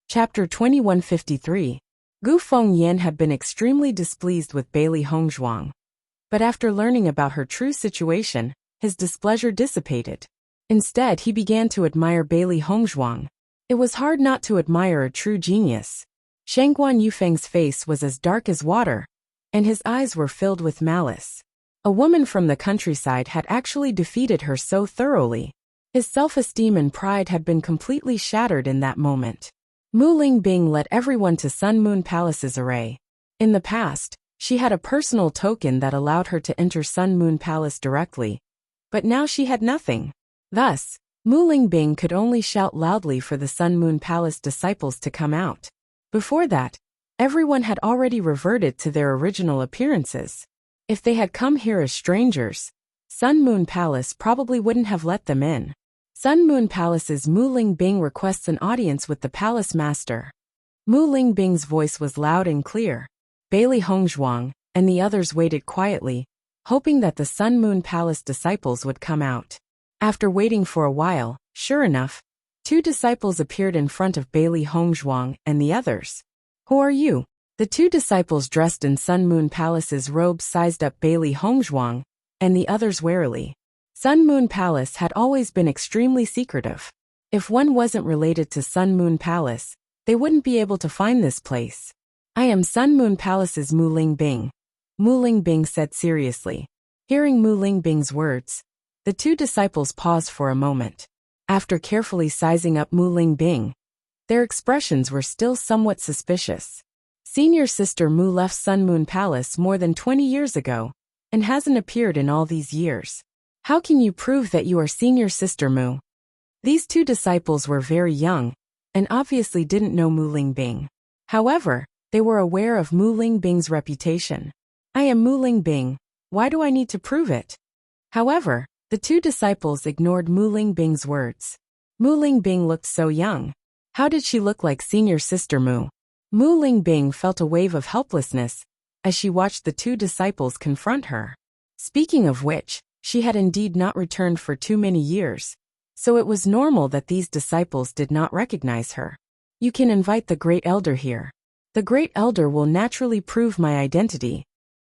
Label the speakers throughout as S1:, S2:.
S1: Chapter 2153. Gu Fengyan had been extremely displeased with Bailey Hongzhuang. But after learning about her true situation, his displeasure dissipated. Instead, he began to admire Bailey Hongzhuang. It was hard not to admire a true genius. Shangguan Yufeng's face was as dark as water, and his eyes were filled with malice. A woman from the countryside had actually defeated her so thoroughly. His self-esteem and pride had been completely shattered in that moment. Mu Lingbing led everyone to Sun Moon Palace's array. In the past, she had a personal token that allowed her to enter Sun Moon Palace directly. But now she had nothing. Thus, Mu Lingbing could only shout loudly for the Sun Moon Palace disciples to come out. Before that, everyone had already reverted to their original appearances. If they had come here as strangers, Sun Moon Palace probably wouldn't have let them in. Sun Moon Palace's Mu Lingbing requests an audience with the palace master. Mu Lingbing's voice was loud and clear. Bailey Hongzhuang and the others waited quietly, hoping that the Sun Moon Palace disciples would come out. After waiting for a while, sure enough, two disciples appeared in front of Bailey Hongzhuang and the others. "Who are you?" The two disciples dressed in Sun Moon Palace's robes sized up Bailey Hongzhuang and the others warily. Sun Moon Palace had always been extremely secretive. If one wasn't related to Sun Moon Palace, they wouldn't be able to find this place. "I am Sun Moon Palace's Mu Lingbing," Mu Lingbing said seriously. Hearing Mu Lingbing's words, the two disciples paused for a moment. After carefully sizing up Mu Lingbing, their expressions were still somewhat suspicious. Senior Sister Mu left Sun Moon Palace more than 20 years ago and hasn't appeared in all these years. How can you prove that you are Senior Sister Mu? These two disciples were very young and obviously didn't know Mu Lingbing. However, they were aware of Mu Lingbing's reputation. "I am Mu Lingbing. Why do I need to prove it?" However, the two disciples ignored Mu Lingbing's words. Mu Lingbing looked so young. How did she look like Senior Sister Mu? Mu Lingbing felt a wave of helplessness as she watched the two disciples confront her. Speaking of which, she had indeed not returned for too many years, so it was normal that these disciples did not recognize her. "You can invite the Great Elder here. The Great Elder will naturally prove my identity."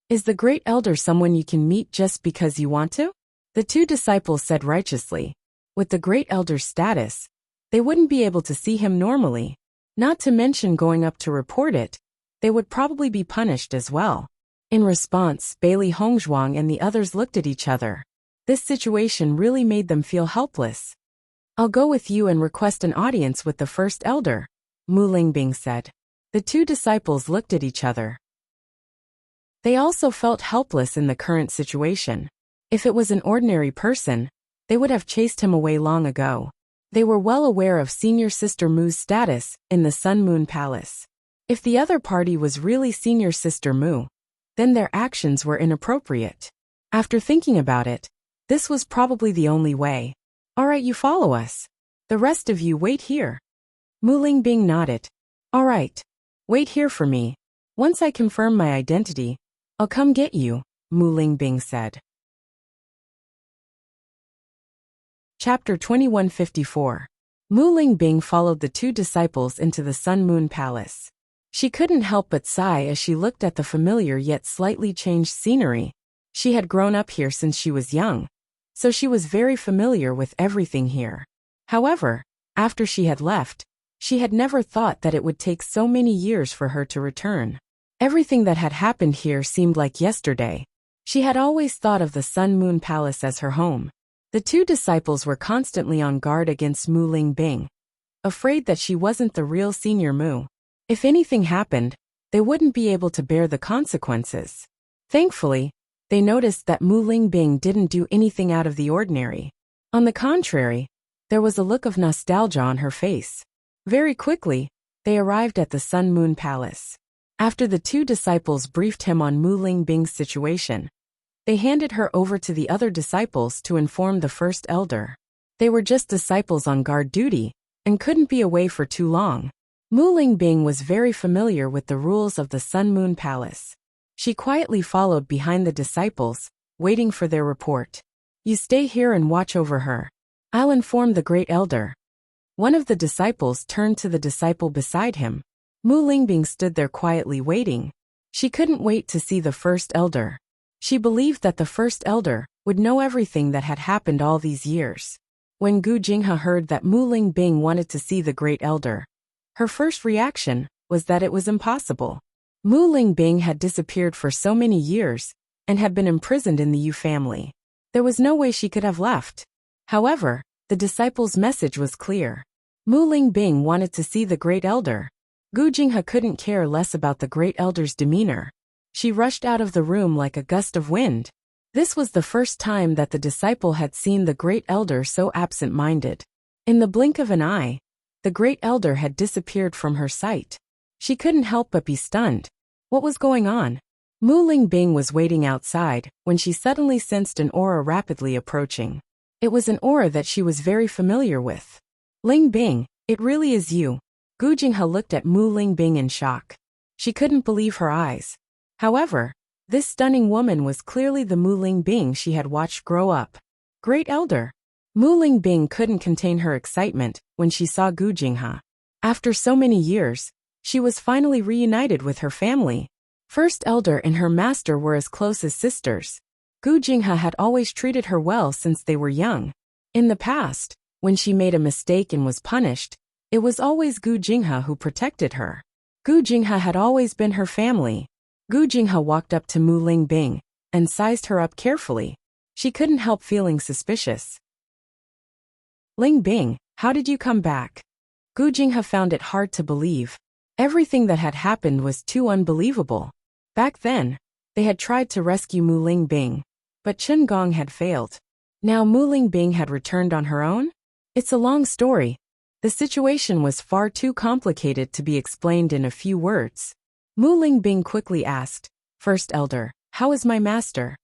S1: "Is the Great Elder someone you can meet just because you want to?" The two disciples said righteously. With the Great Elder's status, they wouldn't be able to see him normally. Not to mention going up to report it, they would probably be punished as well. In response, Bailey Hongzhuang and the others looked at each other. This situation really made them feel helpless. "I'll go with you and request an audience with the First Elder," Mu Lingbing said. The two disciples looked at each other. They also felt helpless in the current situation. If it was an ordinary person, they would have chased him away long ago. They were well aware of Senior Sister Mu's status in the Sun Moon Palace. If the other party was really Senior Sister Mu, then their actions were inappropriate. After thinking about it, this was probably the only way. "All right, you follow us. The rest of you wait here." Mu Lingbing nodded. "All right. Wait here for me. Once I confirm my identity, I'll come get you," Mu Lingbing said. Chapter 2154. Mu Lingbing followed the two disciples into the Sun Moon Palace. She couldn't help but sigh as she looked at the familiar yet slightly changed scenery. She had grown up here since she was young, so she was very familiar with everything here. However, after she had left, she had never thought that it would take so many years for her to return. Everything that had happened here seemed like yesterday. She had always thought of the Sun Moon Palace as her home. The two disciples were constantly on guard against Mu Lingbing, afraid that she wasn't the real Senior Mu. If anything happened, they wouldn't be able to bear the consequences. Thankfully, they noticed that Mu Lingbing didn't do anything out of the ordinary. On the contrary, there was a look of nostalgia on her face. Very quickly, they arrived at the Sun Moon Palace. After the two disciples briefed him on Mu Lingbing's situation, they handed her over to the other disciples to inform the First Elder. They were just disciples on guard duty and couldn't be away for too long. Mu Lingbing was very familiar with the rules of the Sun Moon Palace. She quietly followed behind the disciples, waiting for their report. "You stay here and watch over her. I'll inform the Great Elder." One of the disciples turned to the disciple beside him. Mu Lingbing stood there quietly waiting. She couldn't wait to see the first elder. She believed that the first elder would know everything that had happened all these years. When Gu Jinghe heard that Mu Lingbing wanted to see the great elder, her first reaction was that it was impossible. Mu Lingbing had disappeared for so many years and had been imprisoned in the Yu family. There was no way she could have left. However, the disciple's message was clear. Mu Lingbing wanted to see the great elder. Gu Jinghe couldn't care less about the great elder's demeanor. She rushed out of the room like a gust of wind. This was the first time that the disciple had seen the great elder so absent-minded. In the blink of an eye, the great elder had disappeared from her sight. She couldn't help but be stunned. What was going on? Mu Lingbing was waiting outside when she suddenly sensed an aura rapidly approaching. It was an aura that she was very familiar with. Lingbing, it really is you. Gu Jinghe looked at Mu Lingbing in shock. She couldn't believe her eyes. However, this stunning woman was clearly the Mu Lingbing she had watched grow up. Great elder. Mu Lingbing couldn't contain her excitement when she saw Gu Jinghe. After so many years, she was finally reunited with her family. First elder and her master were as close as sisters. Gu Jinghe had always treated her well since they were young. In the past, when she made a mistake and was punished, it was always Gu Jinghe who protected her. Gu Jinghe had always been her family. Gu Jinghe walked up to Mu Lingbing and sized her up carefully. She couldn't help feeling suspicious. Lingbing, how did you come back? Gu Jinghe found it hard to believe. Everything that had happened was too unbelievable. Back then, they had tried to rescue Mu Lingbing, but Chen Gong had failed. Now Mu Lingbing had returned on her own? It's a long story. The situation was far too complicated to be explained in a few words. Mu Lingbing quickly asked, First Elder, how is my master?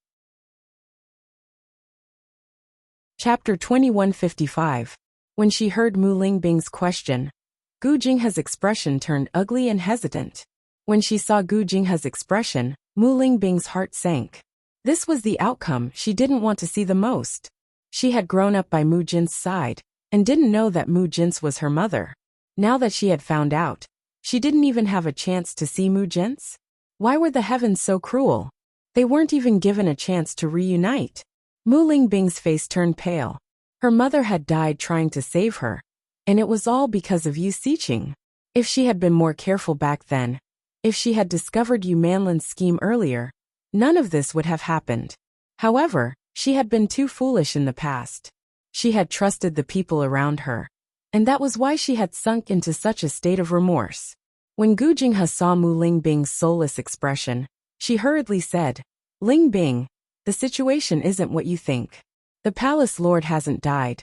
S1: Chapter 2155. When she heard Mu Lingbing's question, Gu Jinghe's expression turned ugly and hesitant. When she saw Gu Jinghe's expression, Mu Lingbing's heart sank. This was the outcome she didn't want to see the most. She had grown up by Mu Jin's side, and didn't know that Mu Jin's was her mother. Now that she had found out, she didn't even have a chance to see Mu Jin's? Why were the heavens so cruel? They weren't even given a chance to reunite. Mu Lingbing's face turned pale. Her mother had died trying to save her, and it was all because of Yu Siqing. If she had been more careful back then, if she had discovered Yu Manlin's scheme earlier, none of this would have happened. However, she had been too foolish in the past. She had trusted the people around her, and that was why she had sunk into such a state of remorse. When Gu Jinghe saw Mu Lingbing's soulless expression, she hurriedly said, Lingbing, the situation isn't what you think. The palace lord hasn't died.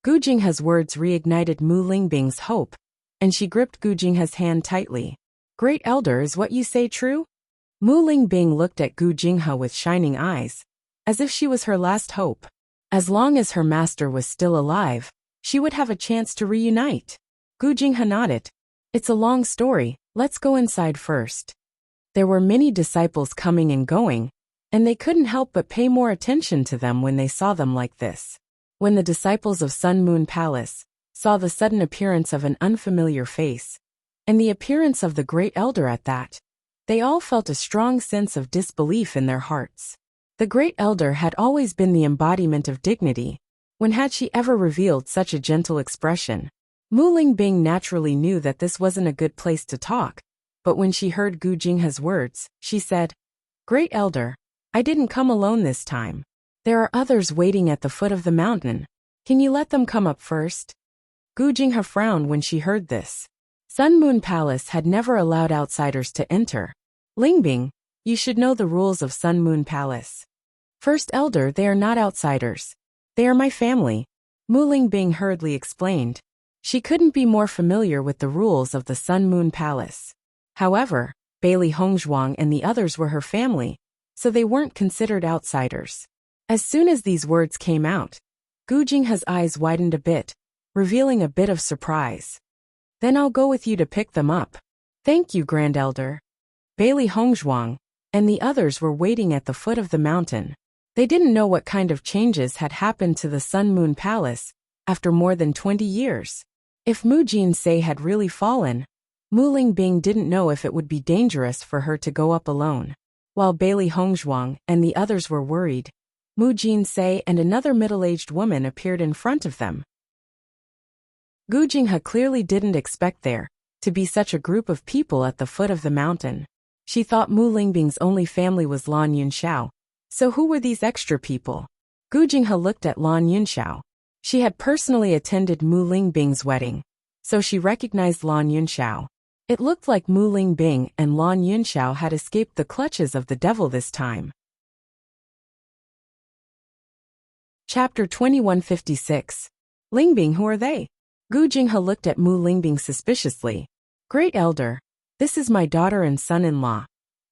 S1: Gu Jinghe's words reignited Mu Lingbing's hope, and she gripped Gu Jinghe's hand tightly. Great elder, is what you say true? Mu Lingbing looked at Gu Jinghe with shining eyes, as if she was her last hope. As long as her master was still alive, she would have a chance to reunite. Gu Jinghe nodded. It's a long story, let's go inside first. There were many disciples coming and going, and they couldn't help but pay more attention to them when they saw them like this. When the disciples of Sun Moon Palace saw the sudden appearance of an unfamiliar face, and the appearance of the great elder at that, they all felt a strong sense of disbelief in their hearts. The great elder had always been the embodiment of dignity. When had she ever revealed such a gentle expression? Mu Lingbing naturally knew that this wasn't a good place to talk, but when she heard Gu Jinghe's words, she said, Great elder, I didn't come alone this time. There are others waiting at the foot of the mountain. Can you let them come up first? Gu Jinghe frowned when she heard this. Sun Moon Palace had never allowed outsiders to enter. Lingbing, you should know the rules of Sun Moon Palace. First elder, they are not outsiders. They are my family. Mu Lingbing hurriedly explained. She couldn't be more familiar with the rules of the Sun Moon Palace. However, Bailey Hongzhuang and the others were her family, so they weren't considered outsiders. As soon as these words came out, Gu Jinghe's eyes widened a bit, revealing a bit of surprise. Then I'll go with you to pick them up. Thank you, Grand Elder. Bailey Hongzhuang and the others were waiting at the foot of the mountain. They didn't know what kind of changes had happened to the Sun Moon Palace after more than 20 years. If Mu Jinsei had really fallen, Mu Lingbing didn't know if it would be dangerous for her to go up alone. While Bailey Hongzhuang and the others were worried, Mu Jinsei and another middle-aged woman appeared in front of them. Gu Jinghe clearly didn't expect there to be such a group of people at the foot of the mountain. She thought Mu Lingbing's only family was Lan Yunxiao. So who were these extra people? Gu Jinghe looked at Lan Yunxiao. She had personally attended Mu Lingbing's wedding, so she recognized Lan Yunxiao. It looked like Mu Lingbing and Lan Yunxiao had escaped the clutches of the devil this time. Chapter 2156. Lingbing, who are they? Gu Jinghe looked at Mu Lingbing suspiciously. Great Elder, this is my daughter and son-in-law.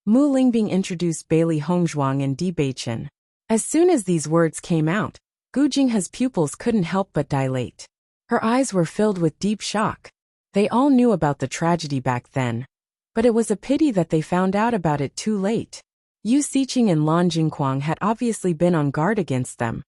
S1: Mu Lingbing introduced Bailey Hongzhuang and Bewitching. As soon as these words came out, Gu Jinghe's pupils couldn't help but dilate. Her eyes were filled with deep shock. They all knew about the tragedy back then, but it was a pity that they found out about it too late. Yu Xiqing and Lan Jingquang had obviously been on guard against them,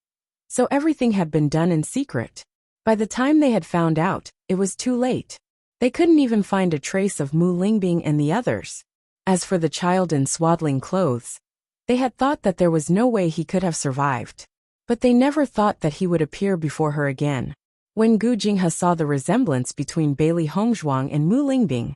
S1: so everything had been done in secret. By the time they had found out, it was too late. They couldn't even find a trace of Mu Lingbing and the others. As for the child in swaddling clothes, they had thought that there was no way he could have survived. But they never thought that he would appear before her again. When Gu Jinghe saw the resemblance between Bailey Hongzhuang and Mu Lingbing,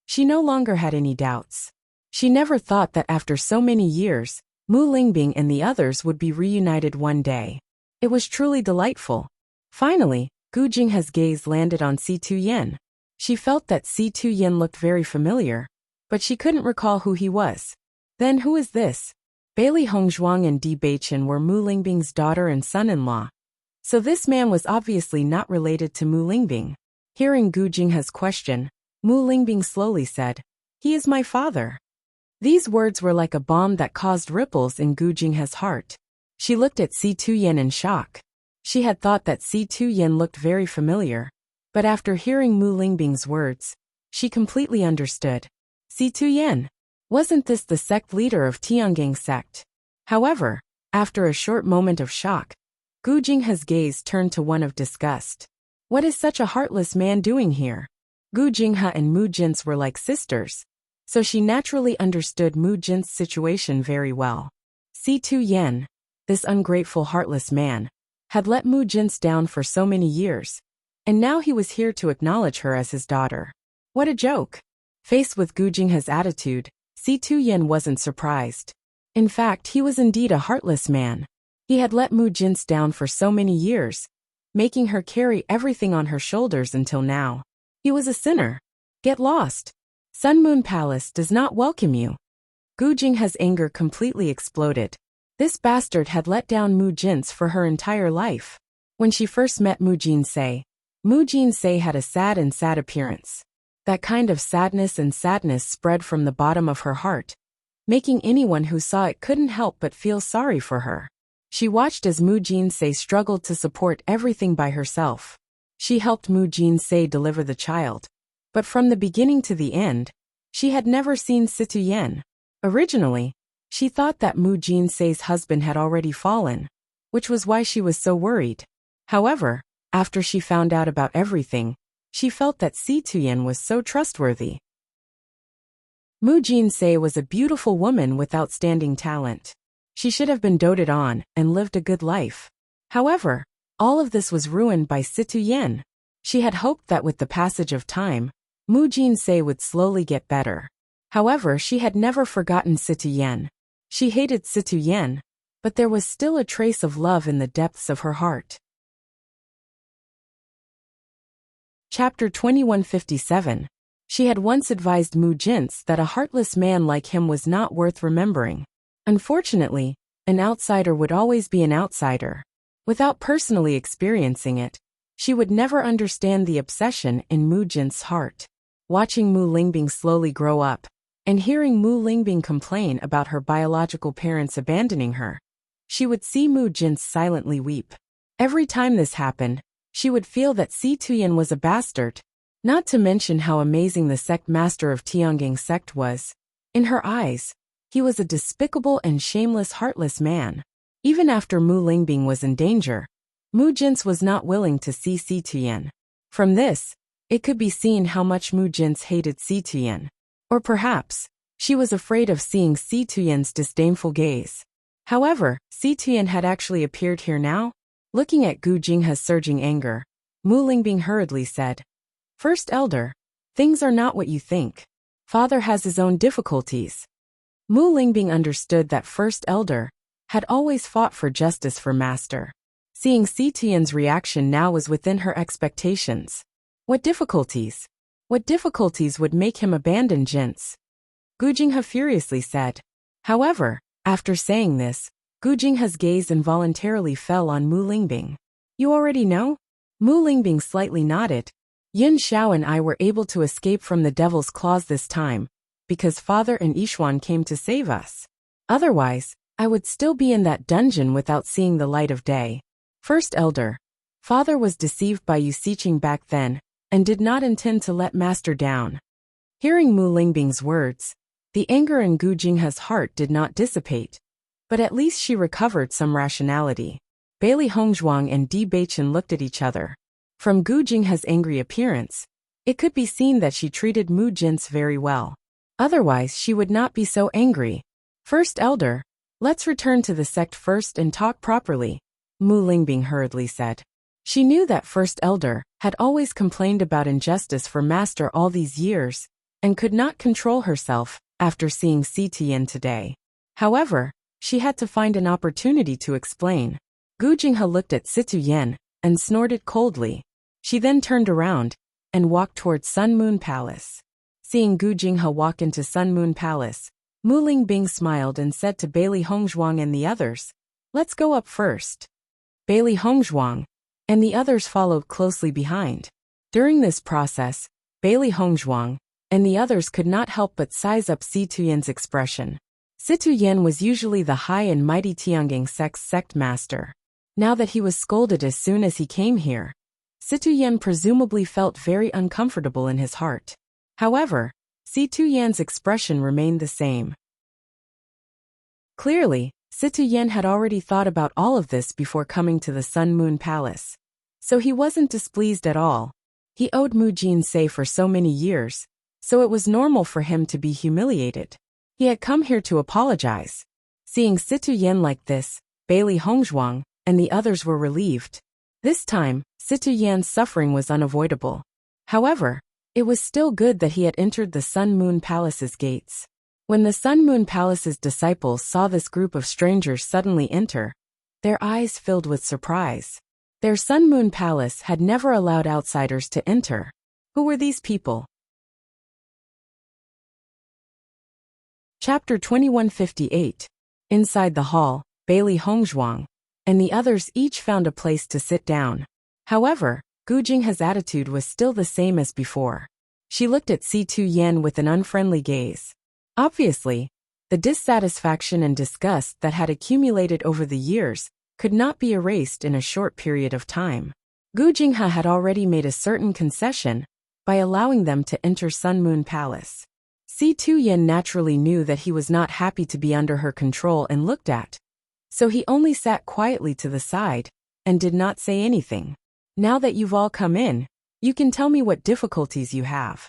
S1: she no longer had any doubts. She never thought that after so many years, Mu Lingbing and the others would be reunited one day. It was truly delightful. Finally, Gu Jinghe's gaze landed on Si Tuyen. She felt that Si Tuyen looked very familiar, but she couldn't recall who he was. Then who is this? Bailey Hongzhuang and Bewitching were Mu Lingbing's daughter and son-in-law. So this man was obviously not related to Mu Lingbing. Hearing Gu Jinghe's question, Mu Lingbing slowly said, "He is my father." These words were like a bomb that caused ripples in Gu Jinghe's heart. She looked at Si Tuyen in shock. She had thought that Si Tuyen looked very familiar, but after hearing Mu Lingbing's words, she completely understood. Si Tuyen. Wasn't this the sect leader of Tiangang sect? However, after a short moment of shock, Gu Jinghe's gaze turned to one of disgust. What is such a heartless man doing here? Gu Jinghe and Mu Jin's were like sisters, so she naturally understood Mu Jin's situation very well. Si Tuyen, this ungrateful heartless man, had let Mu Jin's down for so many years, and now he was here to acknowledge her as his daughter. What a joke! Faced with Gu Jinghe's attitude, Si Tuyen wasn't surprised. In fact, he was indeed a heartless man. He had let Mu Jin's down for so many years, making her carry everything on her shoulders until now. He was a sinner. Get lost. Sun Moon Palace does not welcome you. Gu Jinghe's anger completely exploded. This bastard had let down Mu Jin's for her entire life. When she first met Mu Jinsei had a sad appearance. That kind of sadness spread from the bottom of her heart, making anyone who saw it couldn't help but feel sorry for her. She watched as Mu Jinsei struggled to support everything by herself. She helped Mu Jinsei deliver the child, but from the beginning to the end, she had never seen Si Tuyen. Originally, she thought that Mu Jinsei's husband had already fallen, which was why she was so worried. However, after she found out about everything, she felt that Si Tuyen was so trustworthy. Mu Jinsei was a beautiful woman with outstanding talent. She should have been doted on and lived a good life. However, all of this was ruined by Si Tuyen. She had hoped that with the passage of time, Mu Jinsei would slowly get better. However, she had never forgotten Si Tuyen. She hated Si Tuyen, but there was still a trace of love in the depths of her heart. Chapter 2157. She had once advised Mu Jin's that a heartless man like him was not worth remembering. Unfortunately, an outsider would always be an outsider. Without personally experiencing it, she would never understand the obsession in Mu Jin's heart. Watching Mu Lingbing slowly grow up, and hearing Mu Lingbing complain about her biological parents abandoning her, she would see Mu Jin silently weep. Every time this happened, she would feel that Si Tuyen was a bastard, not to mention how amazing the sect master of Tiangang sect was. In her eyes, he was a despicable and shameless heartless man. Even after Mu Lingbing was in danger, Mu Jin was not willing to see Si Tuyen. From this, it could be seen how much Mu Jin's hated Si Tuyen. Or perhaps, she was afraid of seeing Si Tuyen's disdainful gaze. However, Si Tuyen had actually appeared here now. Looking at Gu Jinghe's surging anger, Mu Lingbing hurriedly said, "First Elder, things are not what you think. Father has his own difficulties." Mu Lingbing understood that First Elder had always fought for justice for Master. Seeing Si Tuyen's reaction now was within her expectations. What difficulties? What difficulties would make him abandon Jin's? Gu Jinghe furiously said. However, after saying this, Gu Jinghe's gaze involuntarily fell on Mu Lingbing. "You already know?" Mu Lingbing slightly nodded. "Yin Xiao and I were able to escape from the Devil's Claws this time, because Father and Yixuan came to save us. Otherwise, I would still be in that dungeon without seeing the light of day. First Elder, Father was deceived by you Siqing back then, and did not intend to let Master down." Hearing Mu Lingbing's words, the anger in Gu Jinghe's heart did not dissipate, but at least she recovered some rationality. Bailey Hongzhuang and Di Beichen looked at each other. From Gu Jinghe's angry appearance, it could be seen that she treated Mu Jin's very well. Otherwise she would not be so angry. "First Elder, let's return to the sect first and talk properly," Mu Lingbing hurriedly said. She knew that First Elder had always complained about injustice for Master all these years, and could not control herself after seeing Si Tuyen today. However, she had to find an opportunity to explain. Gu Jinghe looked at Si Tuyen and snorted coldly. She then turned around and walked towards Sun Moon Palace. Seeing Gu Jinghe walk into Sun Moon Palace, Mu Lingbing smiled and said to Bailey Hongzhuang and the others, "Let's go up first." Bailey Hongzhuang and the others followed closely behind. During this process, Bailey Hongzhuang and the others could not help but size up Si Tuyen's expression. Si Tuyen was usually the high and mighty Tiangang sect's sect master. Now that he was scolded as soon as he came here, Si Tuyen presumably felt very uncomfortable in his heart. However, Si Tuyen's expression remained the same. Clearly, Si Tuyen had already thought about all of this before coming to the Sun Moon Palace. So he wasn't displeased at all. He owed Mu Jin for so many years, so it was normal for him to be humiliated. He had come here to apologize. Seeing Si Tuyen like this, Bailey Hongzhuang and the others were relieved. This time, Si Tuyen's suffering was unavoidable. However, it was still good that he had entered the Sun Moon Palace's gates. When the Sun Moon Palace's disciples saw this group of strangers suddenly enter, their eyes filled with surprise. Their Sun Moon Palace had never allowed outsiders to enter. Who were these people? Chapter 2158. Inside the hall, Bailey Hongzhuang and the others each found a place to sit down. However, Gu Jinghe's attitude was still the same as before. She looked at Si Tuyen with an unfriendly gaze. Obviously, the dissatisfaction and disgust that had accumulated over the years could not be erased in a short period of time. Gu Jinghe had already made a certain concession by allowing them to enter Sun Moon Palace. Si Tuyen naturally knew that he was not happy to be under her control and looked at, so he only sat quietly to the side and did not say anything. "Now that you've all come in, you can tell me what difficulties you have."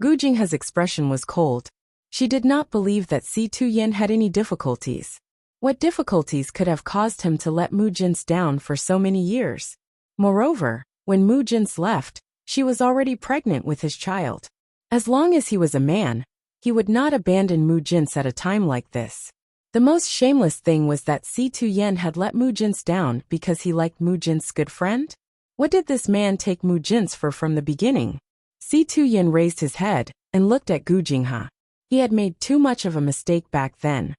S1: Gu Jinghe's expression was cold. She did not believe that Si Tuyen had any difficulties. What difficulties could have caused him to let Mu Jin down for so many years? Moreover, when Mu Jin left, she was already pregnant with his child. As long as he was a man, he would not abandon Mu Jin at a time like this. The most shameless thing was that Si Tuyen had let Mu Jin down because he liked Mu Jin's good friend? What did this man take Mu Jin for from the beginning? Si Tuyen raised his head and looked at Gu Jinghe. He had made too much of a mistake back then,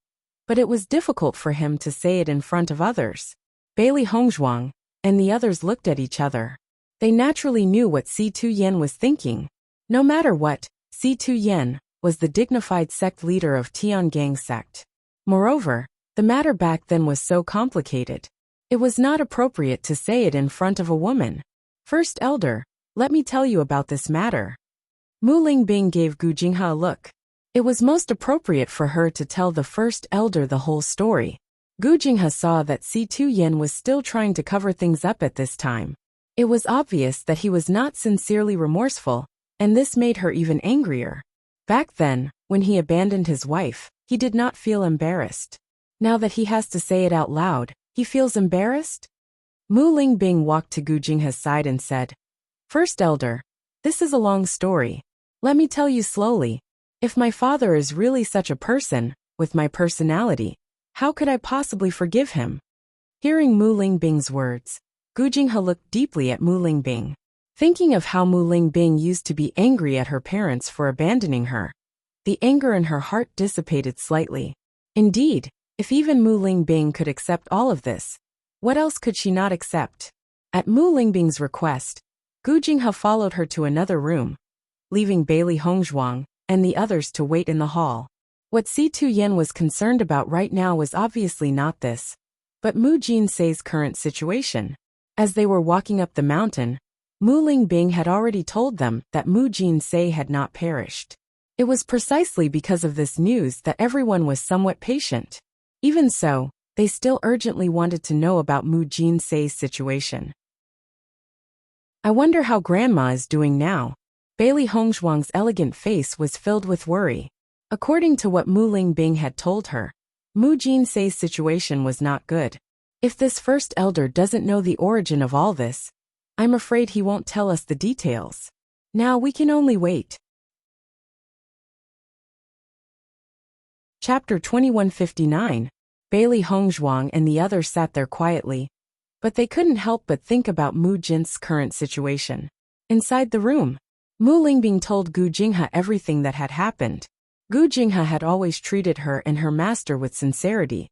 S1: but it was difficult for him to say it in front of others. Bailey Hongzhuang and the others looked at each other. They naturally knew what Si Tuyen was thinking. No matter what, Si Tuyen was the dignified sect leader of Tiangang sect. Moreover, the matter back then was so complicated. It was not appropriate to say it in front of a woman. "First Elder, let me tell you about this matter." Mu Lingbing gave Gu Jinghe a look. It was most appropriate for her to tell the First Elder the whole story. Gu Jinghe saw that Si Tuyen was still trying to cover things up at this time. It was obvious that he was not sincerely remorseful, and this made her even angrier. Back then, when he abandoned his wife, he did not feel embarrassed. Now that he has to say it out loud, he feels embarrassed? Mu Lingbing walked to Gu Jinghe's side and said, "First elder, this is a long story. Let me tell you slowly. If my father is really such a person, with my personality, how could I possibly forgive him?" Hearing Mu Lingbing's words, Gu Jinghe looked deeply at Mu Lingbing. Thinking of how Mu Lingbing used to be angry at her parents for abandoning her, the anger in her heart dissipated slightly. Indeed, if even Mu Lingbing could accept all of this, what else could she not accept? At Mu Lingbing's request, Gu Jinghe followed her to another room, leaving Bailey Hongzhuang and the others to wait in the hall. What Si Tuyen was concerned about right now was obviously not this, but Mu Jinsei's current situation. As they were walking up the mountain, Mu Lingbing had already told them that Mu Jinsei had not perished. It was precisely because of this news that everyone was somewhat patient. Even so, they still urgently wanted to know about Mu Jinsei's situation. "I wonder how Grandma is doing now." Bailey Hongzhuang's elegant face was filled with worry. According to what Mu Lingbing had told her, Mu Jinsei's situation was not good. If this first elder doesn't know the origin of all this, I'm afraid he won't tell us the details. Now we can only wait. Chapter 2159. Bailey Hongzhuang and the others sat there quietly, but they couldn't help but think about Mu Jin's current situation. Inside the room, Mu Lingbing told Gu Jinghe everything that had happened. Gu Jinghe had always treated her and her master with sincerity,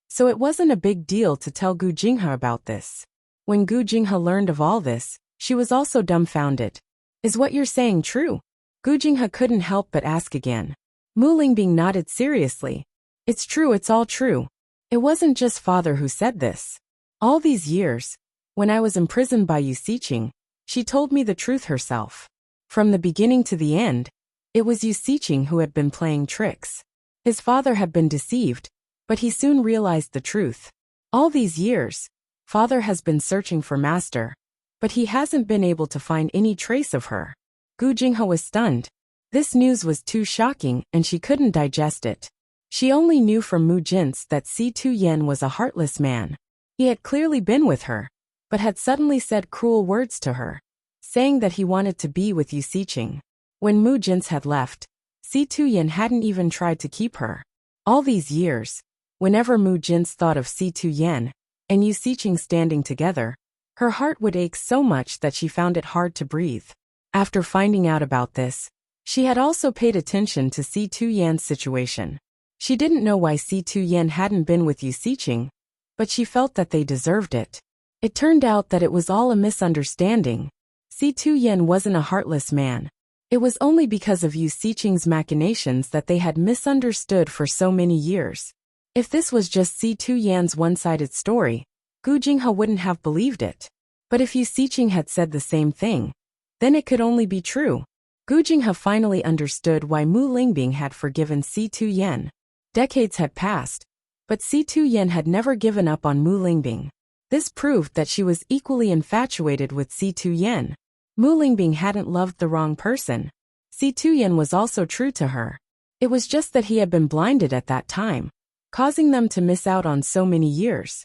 S1: so it wasn't a big deal to tell Gu Jinghe about this. When Gu Jinghe learned of all this, she was also dumbfounded. "Is what you're saying true?" Gu Jinghe couldn't help but ask again. Mu Lingbing nodded seriously. "It's true, it's all true. It wasn't just father who said this. All these years, when I was imprisoned by Yu Siqing, she told me the truth herself. From the beginning to the end, it was Yu Siqing who had been playing tricks. His father had been deceived, but he soon realized the truth. All these years, father has been searching for master, but he hasn't been able to find any trace of her." Gu Jinghe was stunned. This news was too shocking and she couldn't digest it. She only knew from Mu Jin's that Si Tuyen was a heartless man. He had clearly been with her, but had suddenly said cruel words to her, saying that he wanted to be with Yu Siqing. When Mu Jin's had left, Si Tuyen hadn't even tried to keep her. All these years, whenever Mu Jin's thought of Si Tuyen and Yu Siqing standing together, her heart would ache so much that she found it hard to breathe. After finding out about this, she had also paid attention to Si Tuyen's situation. She didn't know why Si Tuyen hadn't been with Yu Siqing, but she felt that they deserved it. It turned out that it was all a misunderstanding. Si Tuyen wasn't a heartless man. It was only because of Yu Siqing's machinations that they had misunderstood for so many years. If this was just Si Tuyen's one-sided story, Gu Jinghe wouldn't have believed it. But if Yu Siqing had said the same thing, then it could only be true. Gu Jinghe finally understood why Mu Lingbing had forgiven Si Tuyen. Decades had passed, but Si Tuyen had never given up on Mu Lingbing. This proved that she was equally infatuated with Si Tuyen. Mu Lingbing hadn't loved the wrong person. Si Tuyen was also true to her. It was just that he had been blinded at that time, causing them to miss out on so many years.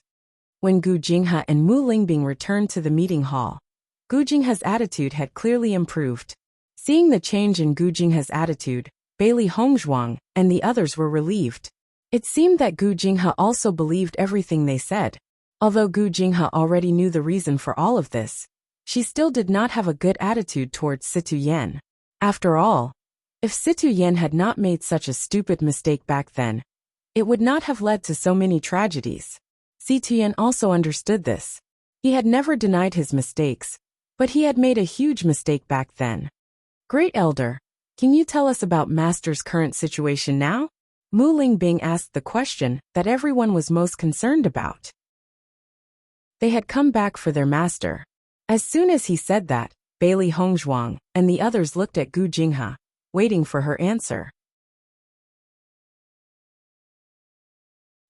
S1: When Gu Jinghe and Mu Lingbing returned to the meeting hall, Gu Jinghe's attitude had clearly improved. Seeing the change in Gu Jinghe's attitude, Bailey Hongzhuang and the others were relieved. It seemed that Gu Jinghe also believed everything they said. Although Gu Jinghe already knew the reason for all of this, she still did not have a good attitude towards Si Tuyen. After all, if Si Tuyen had not made such a stupid mistake back then, it would not have led to so many tragedies. Si Tuyen also understood this. He had never denied his mistakes, but he had made a huge mistake back then. "Great Elder, can you tell us about Master's current situation now?" Mu Lingbing asked the question that everyone was most concerned about. They had come back for their master. As soon as he said that, Bailey Hongzhuang and the others looked at Gu Jinghe, waiting for her answer.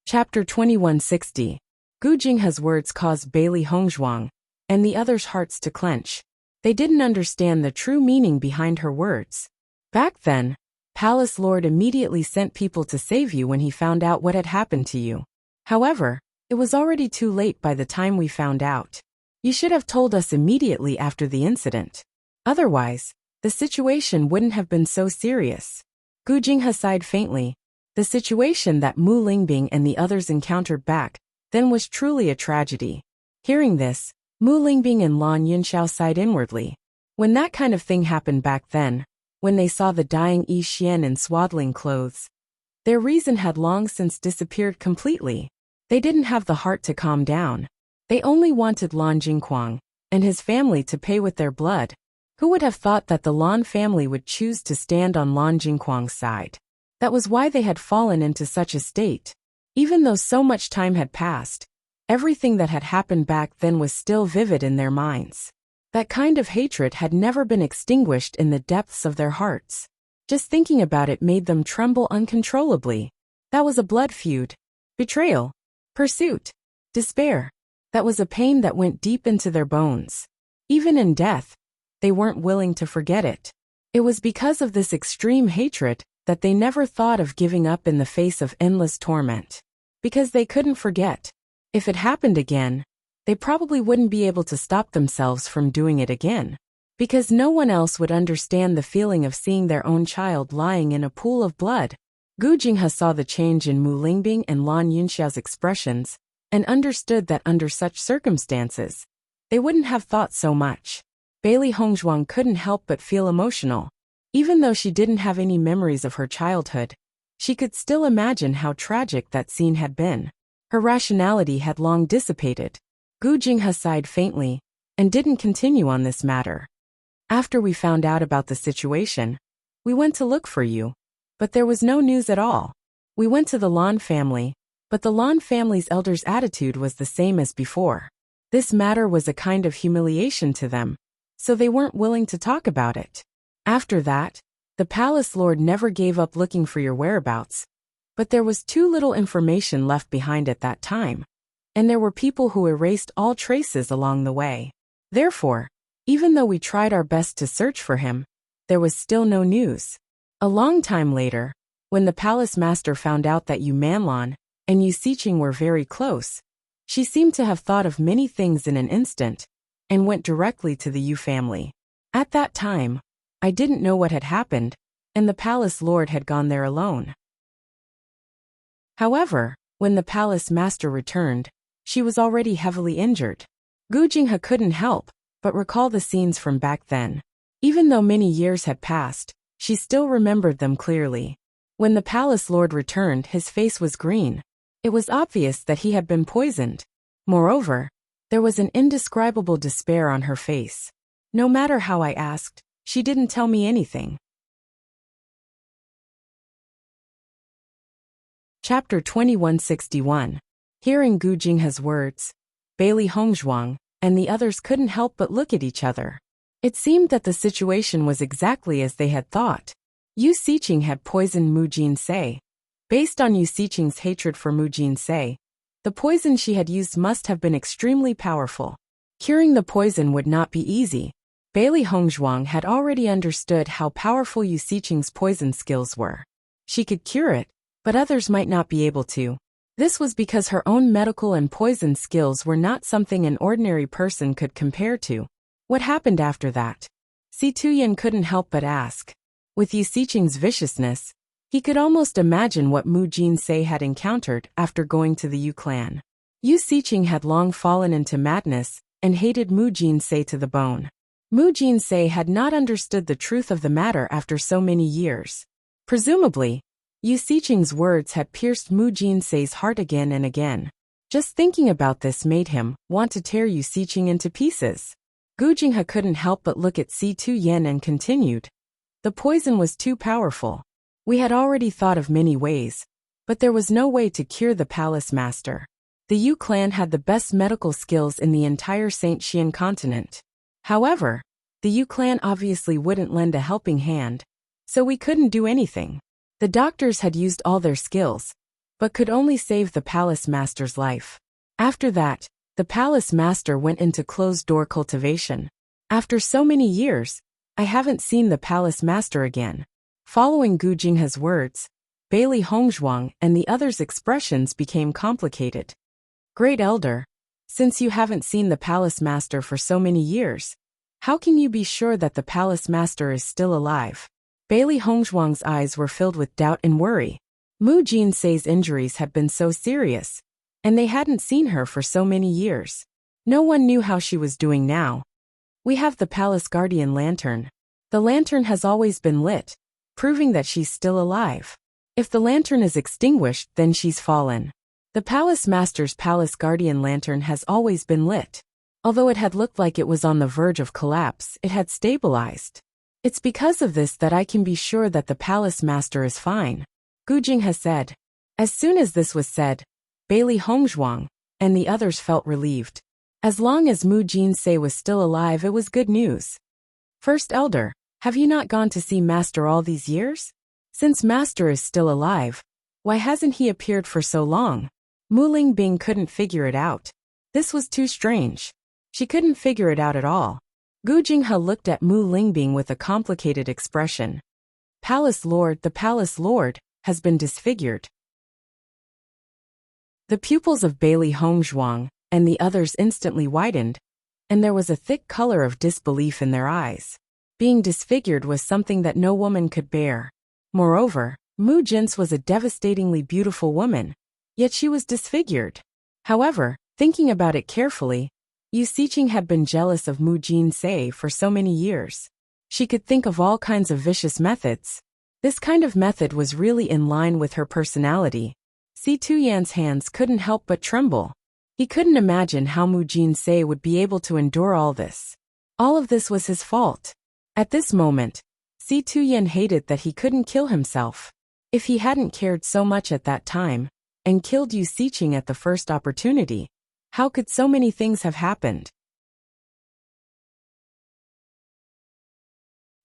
S1: Chapter 2160. Gu Jinghe's words caused Bailey Hongzhuang and the others' hearts to clench. They didn't understand the true meaning behind her words. Back then, Palace Lord immediately sent people to save you when he found out what had happened to you. However, it was already too late by the time we found out. You should have told us immediately after the incident. Otherwise, the situation wouldn't have been so serious. Gu Jinghe sighed faintly. The situation that Mu Lingbing and the others encountered back then was truly a tragedy. Hearing this, Mu Lingbing and Lan Yunxiao sighed inwardly. When that kind of thing happened back then, when they saw the dying Yi Xian in swaddling clothes, their reason had long since disappeared completely. They didn't have the heart to calm down. They only wanted Lan Jingquang and his family to pay with their blood. Who would have thought that the Lan family would choose to stand on Lan Jingquang's side? That was why they had fallen into such a state. Even though so much time had passed, everything that had happened back then was still vivid in their minds. That kind of hatred had never been extinguished in the depths of their hearts. Just thinking about it made them tremble uncontrollably. That was a blood feud. Betrayal. Pursuit. Despair. That was a pain that went deep into their bones. Even in death, they weren't willing to forget it. It was because of this extreme hatred that they never thought of giving up in the face of endless torment. Because they couldn't forget. If it happened again, they probably wouldn't be able to stop themselves from doing it again. Because no one else would understand the feeling of seeing their own child lying in a pool of blood. Gu Jinghe saw the change in Mu Lingbing and Lan Yunxiao's expressions, and understood that under such circumstances, they wouldn't have thought so much. Bailey Hongzhuang couldn't help but feel emotional. Even though she didn't have any memories of her childhood, she could still imagine how tragic that scene had been. Her rationality had long dissipated. Gu Jinghe sighed faintly, and didn't continue on this matter. After we found out about the situation, we went to look for you, but there was no news at all. We went to the Lan family, but the Lan family's elders' attitude was the same as before. This matter was a kind of humiliation to them, so they weren't willing to talk about it. After that, the palace lord never gave up looking for your whereabouts, but there was too little information left behind at that time, and there were people who erased all traces along the way. Therefore, even though we tried our best to search for him, there was still no news. A long time later, when the palace master found out that Yu Manlan and Yu Siqing were very close, she seemed to have thought of many things in an instant, and went directly to the Yu family. At that time, I didn't know what had happened, and the palace lord had gone there alone. However, when the palace master returned, she was already heavily injured. Gu Jinghe couldn't help but recall the scenes from back then. Even though many years had passed, she still remembered them clearly. When the palace lord returned, his face was green. It was obvious that he had been poisoned. Moreover, there was an indescribable despair on her face. No matter how I asked, she didn't tell me anything. Chapter 2161. Hearing Gu Jinghe's words, Bailey Hongzhuang and the others couldn't help but look at each other. It seemed that the situation was exactly as they had thought. Yu Siqing had poisoned Mu Jinsei. Based on Yu Siqing's hatred for Mu Jinsei, the poison she had used must have been extremely powerful. Curing the poison would not be easy. Bailey Hongzhuang had already understood how powerful Yu Siqing's poison skills were. She could cure it, but others might not be able to. This was because her own medical and poison skills were not something an ordinary person could compare to. What happened after that? Si Tuyen couldn't help but ask. With Yu Siqing's viciousness, he could almost imagine what Mu Jinsei had encountered after going to the Yu clan. Yu Siqing had long fallen into madness and hated Mu Jinsei to the bone. Mu Jinsei had not understood the truth of the matter after so many years. Presumably, Yu Siqing's words had pierced Mu Jinsei's heart again and again. Just thinking about this made him want to tear Yu Siqing into pieces. Gu Jinghe couldn't help but look at Si Tuyen and continued. The poison was too powerful. We had already thought of many ways, but there was no way to cure the palace master. The Yu clan had the best medical skills in the entire Saint Xian continent. However, the Yu clan obviously wouldn't lend a helping hand, so we couldn't do anything. The doctors had used all their skills, but could only save the palace master's life. After that, The palace master went into closed-door cultivation. After so many years, I haven't seen the palace master again. Following Gu Jinghe's words, Bailey Hongzhuang and the others' expressions became complicated. Great Elder, since you haven't seen the palace master for so many years, how can you be sure that the palace master is still alive? Bailey Hongzhuang's eyes were filled with doubt and worry. Mu Jinsei's injuries had been so serious, and they hadn't seen her for so many years. No one knew how she was doing now. We have the palace guardian lantern. The lantern has always been lit, proving that she's still alive. If the lantern is extinguished, then she's fallen. The palace master's palace guardian lantern has always been lit. Although it had looked like it was on the verge of collapse, it had stabilized. It's because of this that I can be sure that the palace master is fine, Gu Jinghe said. As soon as this was said, Bailey Hongzhuang and the others felt relieved. As long as Mu Jinsei was still alive, it was good news. First Elder, have you not gone to see Master all these years? Since Master is still alive, why hasn't he appeared for so long? Mu Lingbing couldn't figure it out. This was too strange. She couldn't figure it out at all. Gu Jinghe looked at Mu Lingbing with a complicated expression. The palace lord, has been disfigured. The pupils of Bailey Hongzhuang and the others instantly widened, and there was a thick color of disbelief in their eyes. Being disfigured was something that no woman could bear. Moreover, Mu Jins was a devastatingly beautiful woman, yet she was disfigured. However, thinking about it carefully, Yu Xiqing had been jealous of Mu Jinsei for so many years. She could think of all kinds of vicious methods. This kind of method was really in line with her personality. Si Tuyan's hands couldn't help but tremble. He couldn't imagine how Mu Jinsei would be able to endure all this. All of this was his fault. At this moment, Si Tuyan hated that he couldn't kill himself. If he hadn't cared so much at that time, and killed Yu Xiqing at the first opportunity, how could so many things have happened?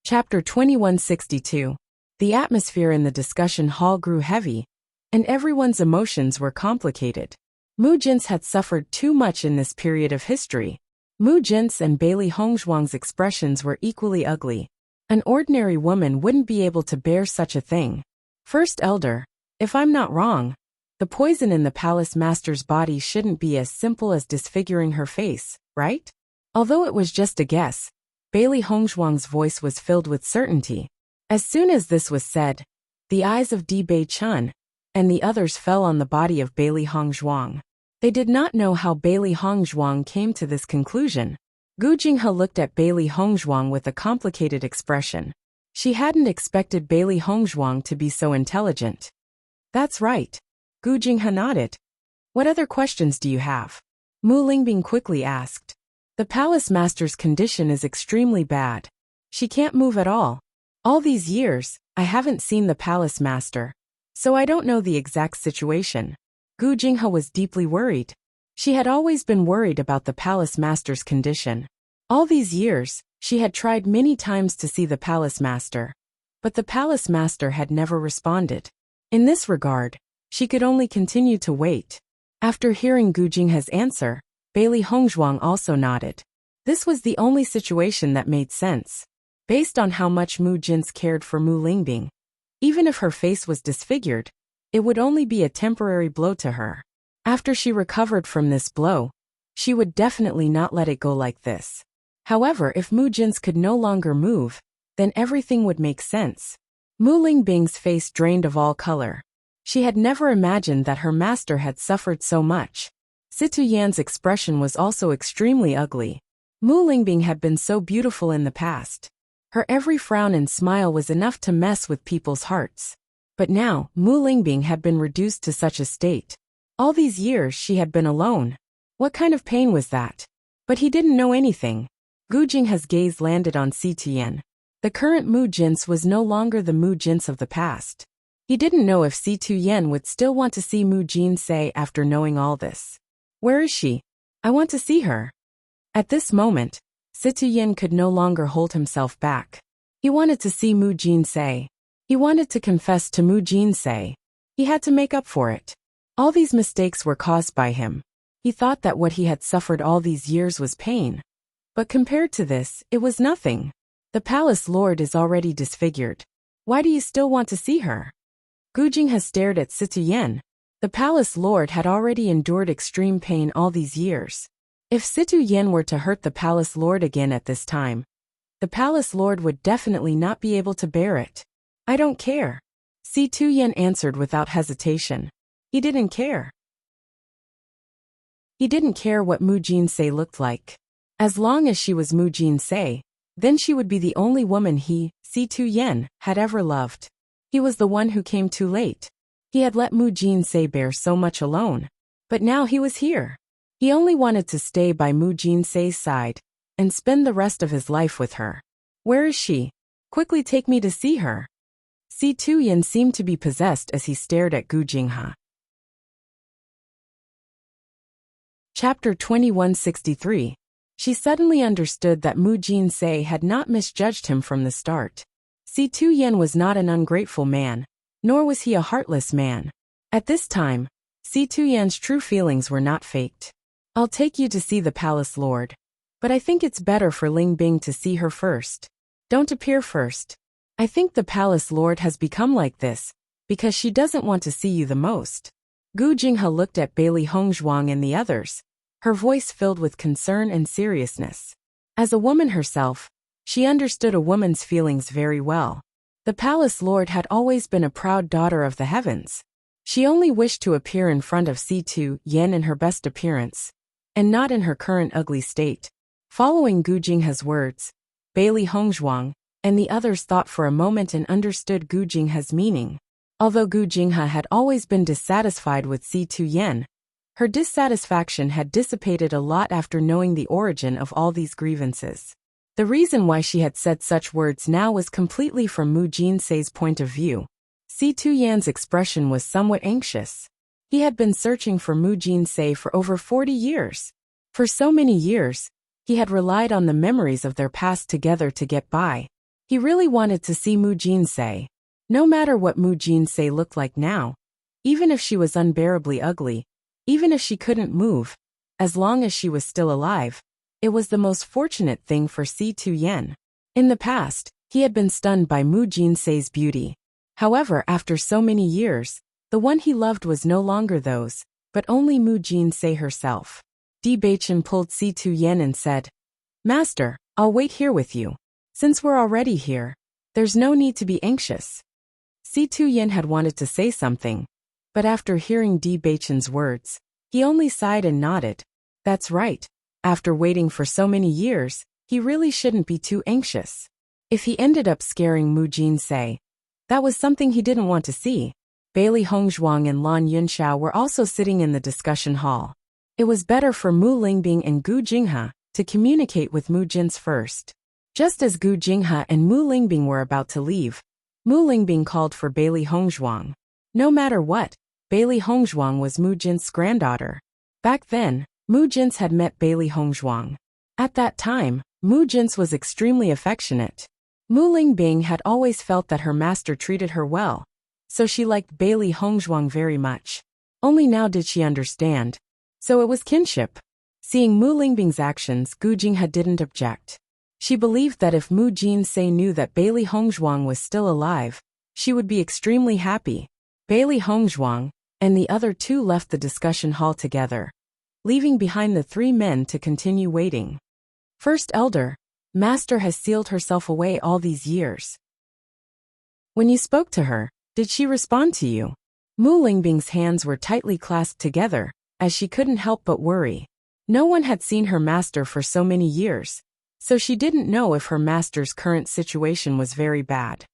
S1: Chapter 2162. The atmosphere in the discussion hall grew heavy, and everyone's emotions were complicated. Mu Jins had suffered too much in this period of history. Mu Jins and Bailey Hongzhuang's expressions were equally ugly. An ordinary woman wouldn't be able to bear such a thing. First Elder, if I'm not wrong, the poison in the palace master's body shouldn't be as simple as disfiguring her face, right? Although it was just a guess, Bailey Hongzhuang's voice was filled with certainty. As soon as this was said, the eyes of Di Bei Chun and the others fell on the body of Bailey Hongzhuang. They did not know how Bailey Hongzhuang came to this conclusion. Gu Jinghe looked at Bailey Hongzhuang with a complicated expression. She hadn't expected Bailey Hongzhuang to be so intelligent. That's right. Gu Jinghe nodded. What other questions do you have? Mu Lingbing quickly asked. The palace master's condition is extremely bad. She can't move at all. All these years, I haven't seen the palace master, so I don't know the exact situation. Gu Jinghe was deeply worried. She had always been worried about the palace master's condition. All these years, she had tried many times to see the palace master, but the palace master had never responded. In this regard, she could only continue to wait. After hearing Gu Jinghe's answer, Bailey Hongzhuang also nodded. This was the only situation that made sense. Based on how much Mu Jins cared for Mu Lingbing, even if her face was disfigured, it would only be a temporary blow to her. After she recovered from this blow, she would definitely not let it go like this. However, if Mu Jins could no longer move, then everything would make sense. Mu Lingbing's face drained of all color. She had never imagined that her master had suffered so much. Situ Yan's expression was also extremely ugly. Mu Lingbing had been so beautiful in the past. Her every frown and smile was enough to mess with people's hearts. But now, Mu Lingbing had been reduced to such a state. All these years she had been alone. What kind of pain was that? But he didn't know anything. Gu Jinghe's gaze landed on Si Tian. The current Mu Jins was no longer the Mu Jins of the past. He didn't know if Si Tuyen would still want to see Mu Jinsei after knowing all this. Where is she? I want to see her. At this moment, Si Tuyen could no longer hold himself back. He wanted to see Mu Jinsei. He wanted to confess to Mu Jinsei. He had to make up for it. All these mistakes were caused by him. He thought that what he had suffered all these years was pain. But compared to this, it was nothing. The palace lord is already disfigured. Why do you still want to see her? Gu Jinghe stared at Situ Yan. The palace lord had already endured extreme pain all these years. If Situ Yan were to hurt the palace lord again at this time, the palace lord would definitely not be able to bear it. I don't care. Situ Yan answered without hesitation. He didn't care. He didn't care what Mu Jinsei looked like. As long as she was Mu Jinsei, then she would be the only woman he, Situ Yan, had ever loved. He was the one who came too late. He had let Mu Jinsei bear so much alone. But now he was here. He only wanted to stay by Mu Jinsei's side and spend the rest of his life with her. Where is she? Quickly take me to see her. Situ Yan seemed to be possessed as he stared at Gu Jinghe. Chapter 2163. She suddenly understood that Mu Jinsei had not misjudged him from the start. Situ Yan was not an ungrateful man, nor was he a heartless man. At this time, Situ Yan's true feelings were not faked. I'll take you to see the palace lord. But I think it's better for Ling Bing to see her first. Don't appear first. I think the palace lord has become like this because she doesn't want to see you the most. Gu Jinghe looked at Bailey Hongzhuang and the others, her voice filled with concern and seriousness. As a woman herself, she understood a woman's feelings very well. The palace lord had always been a proud daughter of the heavens. She only wished to appear in front of Situ Yan in her best appearance, and not in her current ugly state. Following Gu Jinghe's words, Bailey Hongzhuang and the others thought for a moment and understood Gu Jinghe's meaning. Although Gu Jinghe had always been dissatisfied with Situ Yan, her dissatisfaction had dissipated a lot after knowing the origin of all these grievances. The reason why she had said such words now was completely from Mu Jinsei's point of view. Situ Yan's expression was somewhat anxious. He had been searching for Mu Jinsei for over 40 years. For so many years, he had relied on the memories of their past together to get by. He really wanted to see Mu Jinsei. No matter what Mu Jinsei looked like now, even if she was unbearably ugly, even if she couldn't move, as long as she was still alive, it was the most fortunate thing for Situ Yan. In the past, he had been stunned by Mu Jinsei's beauty. However, after so many years, the one he loved was no longer those, but only Mu Jinsei herself. Bewitching pulled Situ Yan and said, "Master, I'll wait here with you. Since we're already here, there's no need to be anxious." Situ Yan had wanted to say something, but after hearing Bewitching's words, he only sighed and nodded. That's right. After waiting for so many years, he really shouldn't be too anxious. If he ended up scaring Mu Jinsei, that was something he didn't want to see. Bailey Hongzhuang and Lan Yunxiao were also sitting in the discussion hall. It was better for Mu Lingbing and Gu Jinghe to communicate with Mu Jins first. Just as Gu Jinghe and Mu Lingbing were about to leave, Mu Lingbing called for Bailey Hongzhuang. No matter what, Bailey Hongzhuang was Mu Jin's granddaughter. Back then, Mu Jins had met Bailey Hongzhuang. At that time, Mu Jins was extremely affectionate. Mu Lingbing had always felt that her master treated her well, so she liked Bailey Hongzhuang very much. Only now did she understand. So it was kinship. Seeing Mu Lingbing's actions, Gu Jinghe didn't object. She believed that if Mu Jinsei knew that Bailey Hongzhuang was still alive, she would be extremely happy. Bailey Hongzhuang and the other two left the discussion hall together, leaving behind the three men to continue waiting. First Elder, Master has sealed herself away all these years. When you spoke to her, did she respond to you? Mu Lingbing's hands were tightly clasped together, as she couldn't help but worry. No one had seen her master for so many years, so she didn't know if her master's current situation was very bad.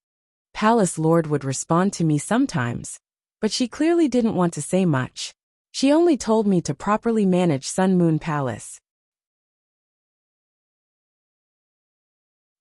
S1: Palace Lord would respond to me sometimes, but she clearly didn't want to say much. She only told me to properly manage Sun Moon Palace.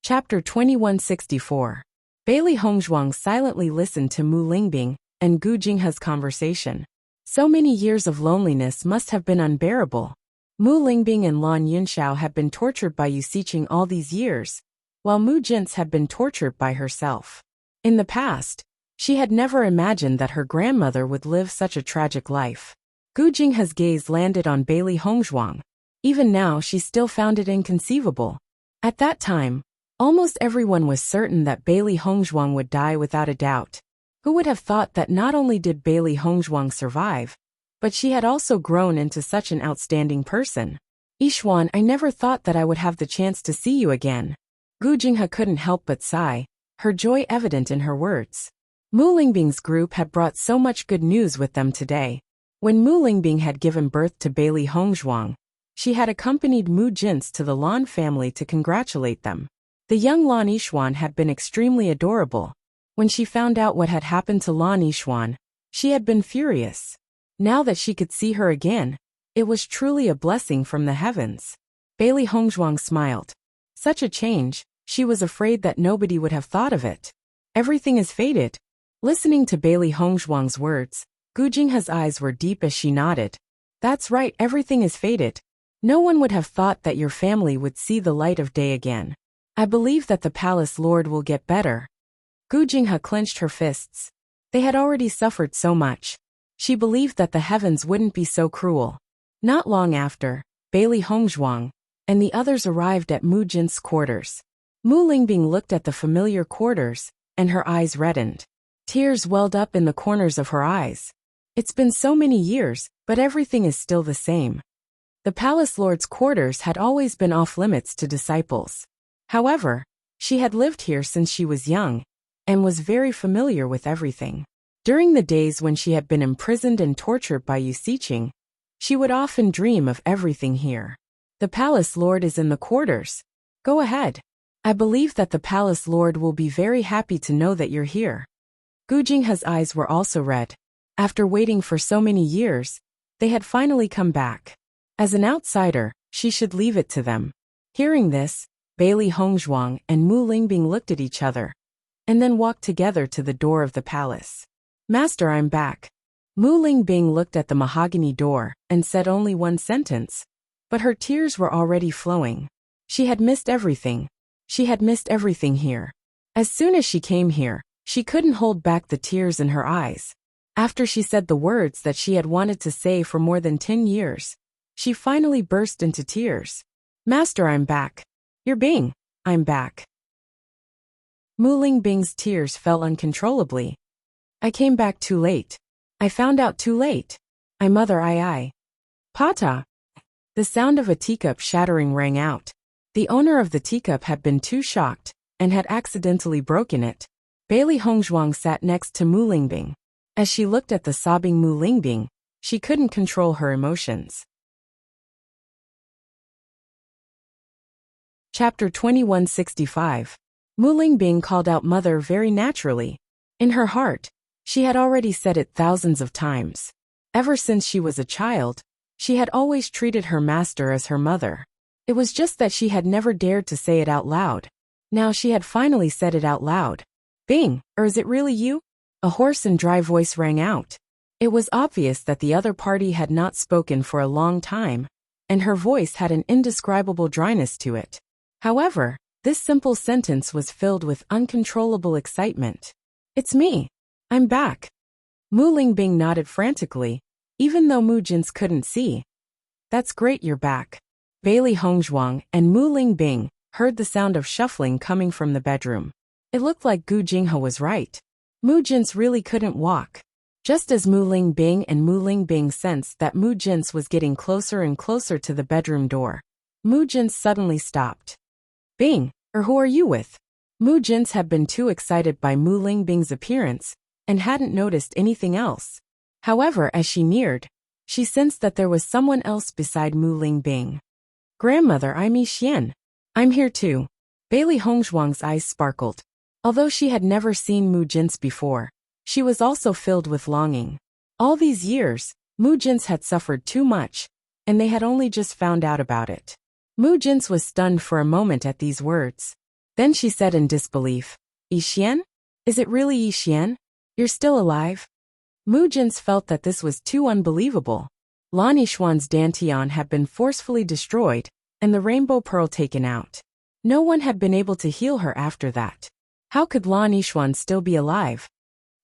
S1: Chapter 2164. Bailey Hongzhuang silently listened to Mu Lingbing and Gu Jinghe's conversation. So many years of loneliness must have been unbearable. Mu Lingbing and Lan Yunxiao had been tortured by Yusiqing all these years, while Mu Jins had been tortured by herself. In the past, she had never imagined that her grandmother would live such a tragic life. Gu Jinghe's gaze landed on Bailey Hongzhuang. Even now she still found it inconceivable. At that time, almost everyone was certain that Bailey Hongzhuang would die without a doubt. Who would have thought that not only did Bailey Hongzhuang survive, but she had also grown into such an outstanding person? Yixuan, I never thought that I would have the chance to see you again. Gu Jinghe couldn't help but sigh, her joy evident in her words. Mu Lingbing's group had brought so much good news with them today. When Mu Lingbing had given birth to Bailey Hongzhuang, she had accompanied Mu Jin's to the Lan family to congratulate them. The young Lan Yixuan had been extremely adorable. When she found out what had happened to Lan Yixuan, she had been furious. Now that she could see her again, it was truly a blessing from the heavens. Bailey Hongzhuang smiled. Such a change, she was afraid that nobody would have thought of it. Everything is fated. Listening to Bailey Hongzhuang's words, Gu Jinghe's eyes were deep as she nodded. That's right, everything is fated. No one would have thought that your family would see the light of day again. I believe that the palace lord will get better. Gu Jinghe clenched her fists. They had already suffered so much. She believed that the heavens wouldn't be so cruel. Not long after, Bailey Hongzhuang and the others arrived at Mu Jin's quarters. Mu Lingbing looked at the familiar quarters, and her eyes reddened. Tears welled up in the corners of her eyes. It's been so many years, but everything is still the same. The palace lord's quarters had always been off-limits to disciples. However, she had lived here since she was young, and was very familiar with everything. During the days when she had been imprisoned and tortured by Wuxia, she would often dream of everything here. The palace lord is in the quarters. Go ahead. I believe that the palace lord will be very happy to know that you're here. Gu Jinghe's eyes were also red. After waiting for so many years, they had finally come back. As an outsider, she should leave it to them. Hearing this, Bailey Hongzhuang and Mu Lingbing looked at each other, and then walked together to the door of the palace. Master, I'm back. Mu Lingbing looked at the mahogany door and said only one sentence, but her tears were already flowing. She had missed everything. She had missed everything here. As soon as she came here, she couldn't hold back the tears in her eyes. After she said the words that she had wanted to say for more than 10 years, she finally burst into tears. Master, I'm back. You're Bing. I'm back. Mu Lingbing's tears fell uncontrollably. I came back too late. I found out too late. I. Pata. The sound of a teacup shattering rang out. The owner of the teacup had been too shocked, and had accidentally broken it. Bailey Hongzhuang sat next to Mu Lingbing. As she looked at the sobbing Mu Lingbing, she couldn't control her emotions. Chapter 2165. Mu Lingbing called out mother very naturally. In her heart, she had already said it thousands of times. Ever since she was a child, she had always treated her master as her mother. It was just that she had never dared to say it out loud. Now she had finally said it out loud. Bing, or is it really you? A hoarse and dry voice rang out. It was obvious that the other party had not spoken for a long time, and her voice had an indescribable dryness to it. However, this simple sentence was filled with uncontrollable excitement. It's me. I'm back. Mu Lingbing nodded frantically, even though Mu Jin's couldn't see. That's great, you're back. Bailey Hongzhuang and Mu Lingbing heard the sound of shuffling coming from the bedroom. It looked like Gu Jinghe was right. Mu Jin's really couldn't walk. Just as Mu Lingbing and Mu Lingbing sensed that Mu Jin's was getting closer and closer to the bedroom door, Mu Jin's suddenly stopped. Bing, or who are you with? Mu Jin's had been too excited by Mu Lingbing's appearance, and hadn't noticed anything else. However, as she neared, she sensed that there was someone else beside Mu Lingbing. Grandmother, I'm Yixian. I'm here too. Bailey Hongzhuang's eyes sparkled. Although she had never seen Mu Jin's before, she was also filled with longing. All these years, Mu Jin's had suffered too much, and they had only just found out about it. Mu Jin's was stunned for a moment at these words. Then she said in disbelief, Yixian? Is it really Yixian? You're still alive? Mu Jin's felt that this was too unbelievable. Lan Yixuan's dantian had been forcefully destroyed, and the rainbow pearl taken out. No one had been able to heal her after that. How could Lan Yixuan still be alive?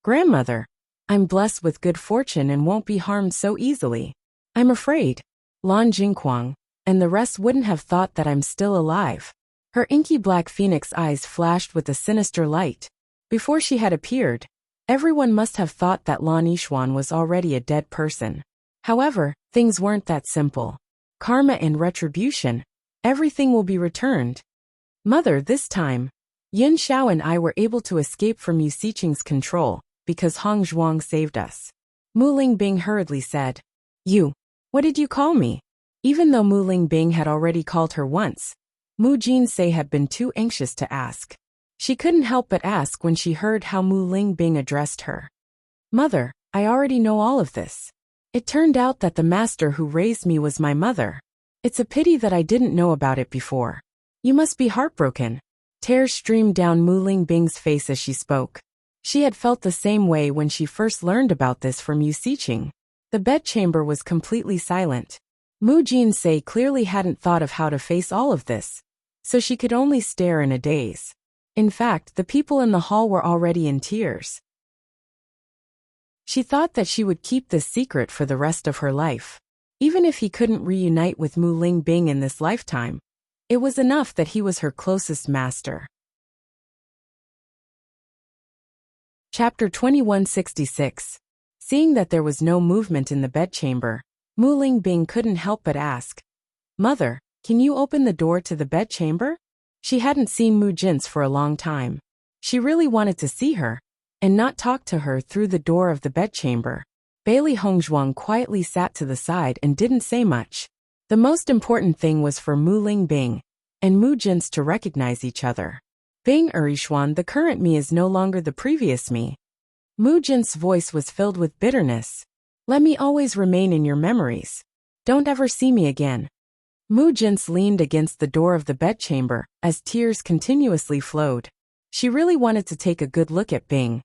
S1: Grandmother, I'm blessed with good fortune and won't be harmed so easily. I'm afraid. Lan Jingquang, and the rest wouldn't have thought that I'm still alive. Her inky black phoenix eyes flashed with a sinister light. Before she had appeared, everyone must have thought that Lan Yishuan was already a dead person. However, things weren't that simple. Karma and retribution, everything will be returned. Mother, this time, Yun Xiao and I were able to escape from Yu Siqing's control, because Hong Zhuang saved us. Mu Lingbing hurriedly said. You. What did you call me? Even though Mu Lingbing had already called her once, Mu Jinsei had been too anxious to ask. She couldn't help but ask when she heard how Mu Lingbing addressed her. Mother, I already know all of this. It turned out that the master who raised me was my mother. It's a pity that I didn't know about it before. You must be heartbroken. Tears streamed down Mu Lingbing's face as she spoke. She had felt the same way when she first learned about this from Yu Siqing. The bedchamber was completely silent. Mu Jinsei clearly hadn't thought of how to face all of this, so she could only stare in a daze. In fact, the people in the hall were already in tears. She thought that she would keep this secret for the rest of her life. Even if he couldn't reunite with Mu Lingbing in this lifetime, it was enough that he was her closest master. Chapter 2166. Seeing that there was no movement in the bedchamber, Mu Lingbing couldn't help but ask, Mother, can you open the door to the bedchamber? She hadn't seen Mu Jins for a long time. She really wanted to see her, and not talk to her through the door of the bedchamber. Bailey Hongzhuang quietly sat to the side and didn't say much. The most important thing was for Mu Lingbing and Mu Jins to recognize each other. Bing Yishuan, the current me is no longer the previous me. Mu Jins's voice was filled with bitterness. Let me always remain in your memories. Don't ever see me again. Mu Jins leaned against the door of the bedchamber as tears continuously flowed. She really wanted to take a good look at Bing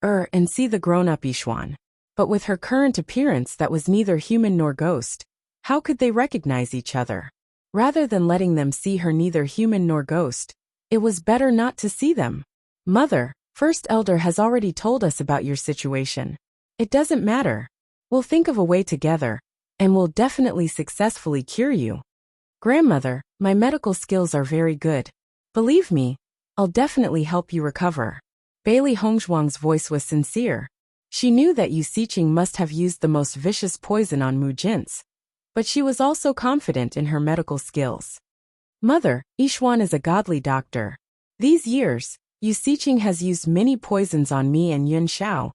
S1: and see the grown-up Yishuan. But with her current appearance that was neither human nor ghost, how could they recognize each other? Rather than letting them see her neither human nor ghost, it was better not to see them. Mother, First Elder has already told us about your situation. It doesn't matter. We'll think of a way together, and we'll definitely successfully cure you. Grandmother, my medical skills are very good. Believe me, I'll definitely help you recover. Bailey Hongzhuang's voice was sincere. She knew that Yu Siqing must have used the most vicious poison on Mu Jins, but she was also confident in her medical skills. Mother, Yishuan is a godly doctor. These years, Yu Siqing has used many poisons on me and Yun Xiao,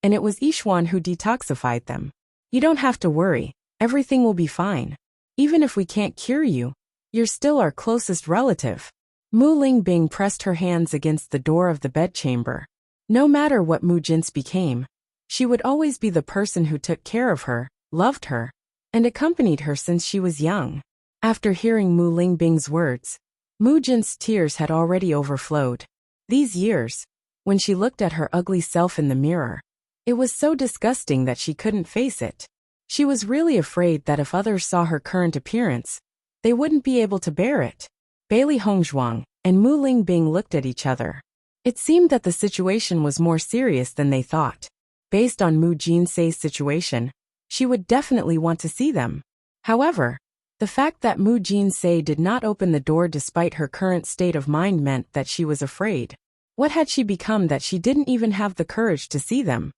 S1: and it was Yishuan who detoxified them. You don't have to worry, everything will be fine. Even if we can't cure you, you're still our closest relative. Mu Lingbing pressed her hands against the door of the bedchamber. No matter what Mu Jins became, she would always be the person who took care of her, loved her, and accompanied her since she was young. After hearing Mu Lingbing's words, Mu Jin's tears had already overflowed. These years, when she looked at her ugly self in the mirror, it was so disgusting that she couldn't face it. She was really afraid that if others saw her current appearance, they wouldn't be able to bear it. Bailey Hongzhuang and Mu Lingbing looked at each other. It seemed that the situation was more serious than they thought. Based on Mu Jinsei's situation, she would definitely want to see them. However, the fact that Mu Jinsei did not open the door despite her current state of mind meant that she was afraid. What had she become that she didn't even have the courage to see them?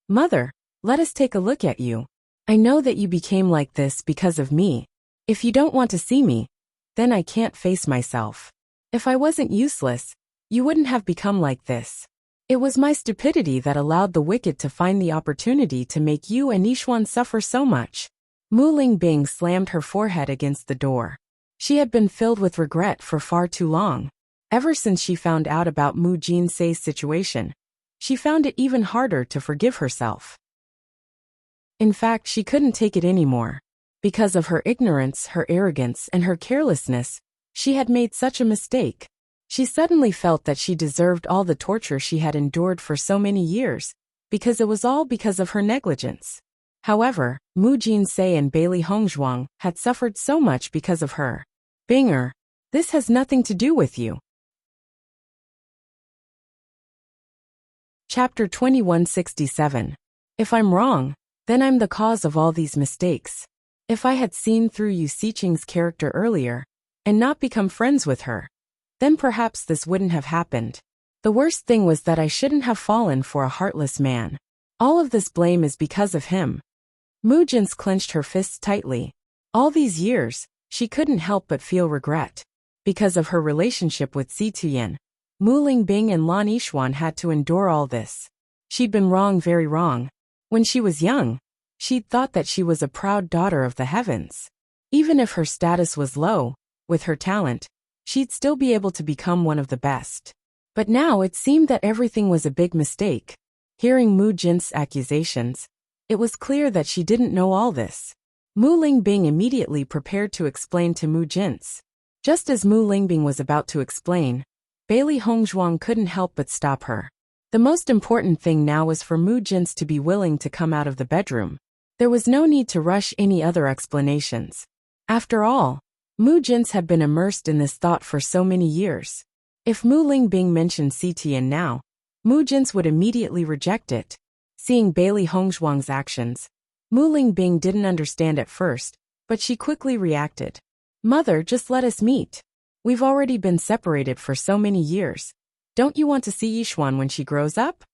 S1: Mother, let us take a look at you. I know that you became like this because of me. If you don't want to see me, then I can't face myself. If I wasn't useless, you wouldn't have become like this. It was my stupidity that allowed the wicked to find the opportunity to make you and Yishuan suffer so much. Mu Lingbing slammed her forehead against the door. She had been filled with regret for far too long. Ever since she found out about Mu Jinsei's situation, she found it even harder to forgive herself. In fact, she couldn't take it anymore. Because of her ignorance, her arrogance, and her carelessness, she had made such a mistake. She suddenly felt that she deserved all the torture she had endured for so many years, because it was all because of her negligence. However, Mu Jinsei and Bailey Hongzhuang had suffered so much because of her. Binger, this has nothing to do with you. Chapter 2167. If I'm wrong, then I'm the cause of all these mistakes. If I had seen through Yu Siqing's character earlier, and not become friends with her, then perhaps this wouldn't have happened. The worst thing was that I shouldn't have fallen for a heartless man. All of this blame is because of him. Mu Jin's clenched her fists tightly. All these years, she couldn't help but feel regret. Because of her relationship with Si Tuyen, Mu Lingbing and Lan Yixuan had to endure all this. She'd been wrong, very wrong. When she was young, she'd thought that she was a proud daughter of the heavens. Even if her status was low, with her talent, she'd still be able to become one of the best. But now it seemed that everything was a big mistake. Hearing Mu Jin's accusations, it was clear that she didn't know all this. Mu Lingbing immediately prepared to explain to Mu Jin's. Just as Mu Lingbing was about to explain, Bailey Hongzhuang couldn't help but stop her. The most important thing now was for Mu Jin's to be willing to come out of the bedroom. There was no need to rush any other explanations. After all, Mu Jin's had been immersed in this thought for so many years. If Mu Lingbing mentioned Si Tian now, Mu Jin's would immediately reject it. Seeing Bailey Hongzhuang's actions, Mu Lingbing didn't understand at first, but she quickly reacted. Mother, just let us meet. We've already been separated for so many years. Don't you want to see Yixuan when she grows up?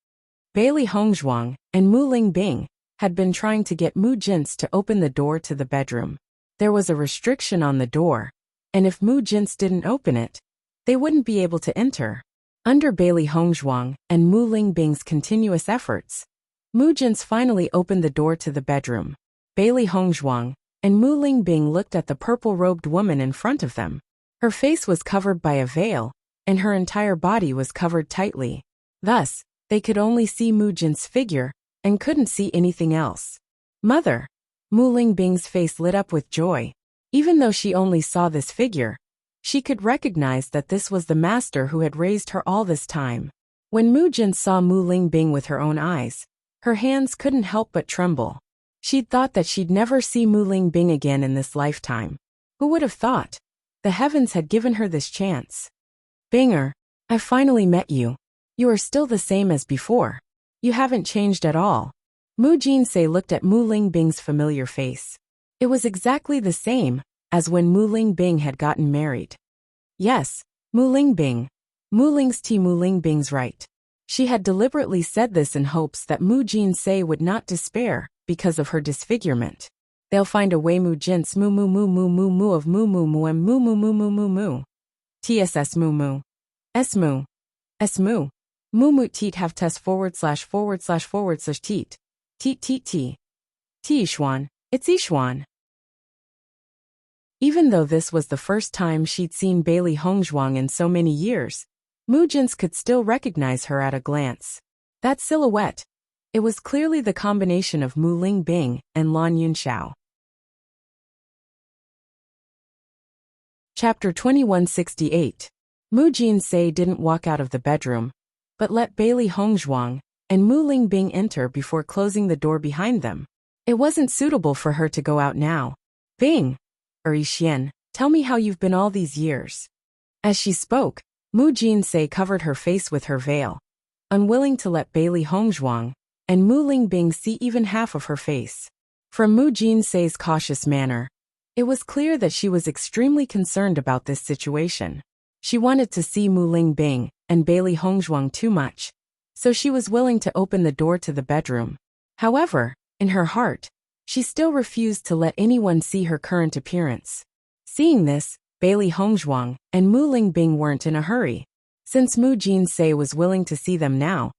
S1: Bailey Hongzhuang and Mu Lingbing had been trying to get Mu Jin's to open the door to the bedroom. There was a restriction on the door, and if Mu Jin's didn't open it, they wouldn't be able to enter. Under Bailey Hongzhuang and Mu Lingbing's continuous efforts, Mu Jin's finally opened the door to the bedroom. Bailey Hongzhuang and Mu Lingbing looked at the purple-robed woman in front of them. Her face was covered by a veil, and her entire body was covered tightly. Thus, they could only see Mu Jin's figure, and couldn't see anything else. Mother! Mu Lingbing's face lit up with joy. Even though she only saw this figure, she could recognize that this was the master who had raised her all this time. When Mu Jin saw Mu Lingbing with her own eyes, her hands couldn't help but tremble. She'd thought that she'd never see Mu Lingbing again in this lifetime. Who would have thought? The heavens had given her this chance. Binger, I finally met you. You are still the same as before. You haven't changed at all. Mu Jinsei looked at Mu Lingbing's familiar face. It was exactly the same as when Mu Lingbing had gotten married. Yes, Mu Lingbing. Mu Lingbing's right. She had deliberately said this in hopes that Mu Jinsei would not despair because of her disfigurement. They'll find a way. Mu Jin's mu mu mu mu mu mu of mu mu mu and mu mu mu mu mu mu. TSS mu mu. S mu. S mu. Mu mu teet have test // teet. Teet teet t. T Yixuan. It's Yixuan. Even though this was the first time she'd seen Bailey Hongzhuang in so many years, Mu Jin's could still recognize her at a glance. That silhouette. It was clearly the combination of Mu Lingbing and Lan Yunxiao. Chapter 2168. Mu Jinsei didn't walk out of the bedroom, but let Bailey Hongzhuang and Mu Lingbing enter before closing the door behind them. It wasn't suitable for her to go out now. Bing! Xian, tell me how you've been all these years. As she spoke, Mu Jinsei covered her face with her veil, unwilling to let Bailey Hongzhuang and Mu Lingbing see even half of her face. From Mu Jinsei's cautious manner, it was clear that she was extremely concerned about this situation. She wanted to see Mu Lingbing and Bailey Hongzhuang too much, so she was willing to open the door to the bedroom. However, in her heart, she still refused to let anyone see her current appearance. Seeing this, Bailey Hongzhuang and Mu Lingbing weren't in a hurry. Since Mu Jinsei was willing to see them now,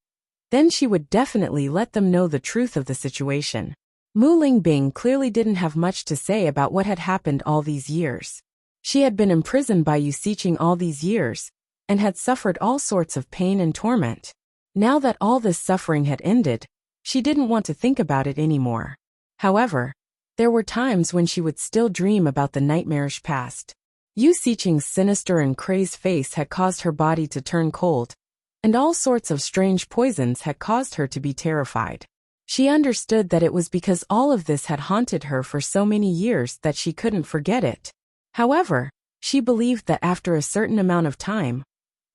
S1: then she would definitely let them know the truth of the situation. Mu Lingbing clearly didn't have much to say about what had happened all these years. She had been imprisoned by Yu Siqing all these years, and had suffered all sorts of pain and torment. Now that all this suffering had ended, she didn't want to think about it anymore. However, there were times when she would still dream about the nightmarish past. Yu Siqing's sinister and crazed face had caused her body to turn cold, and all sorts of strange poisons had caused her to be terrified. She understood that it was because all of this had haunted her for so many years that she couldn't forget it. However, she believed that after a certain amount of time,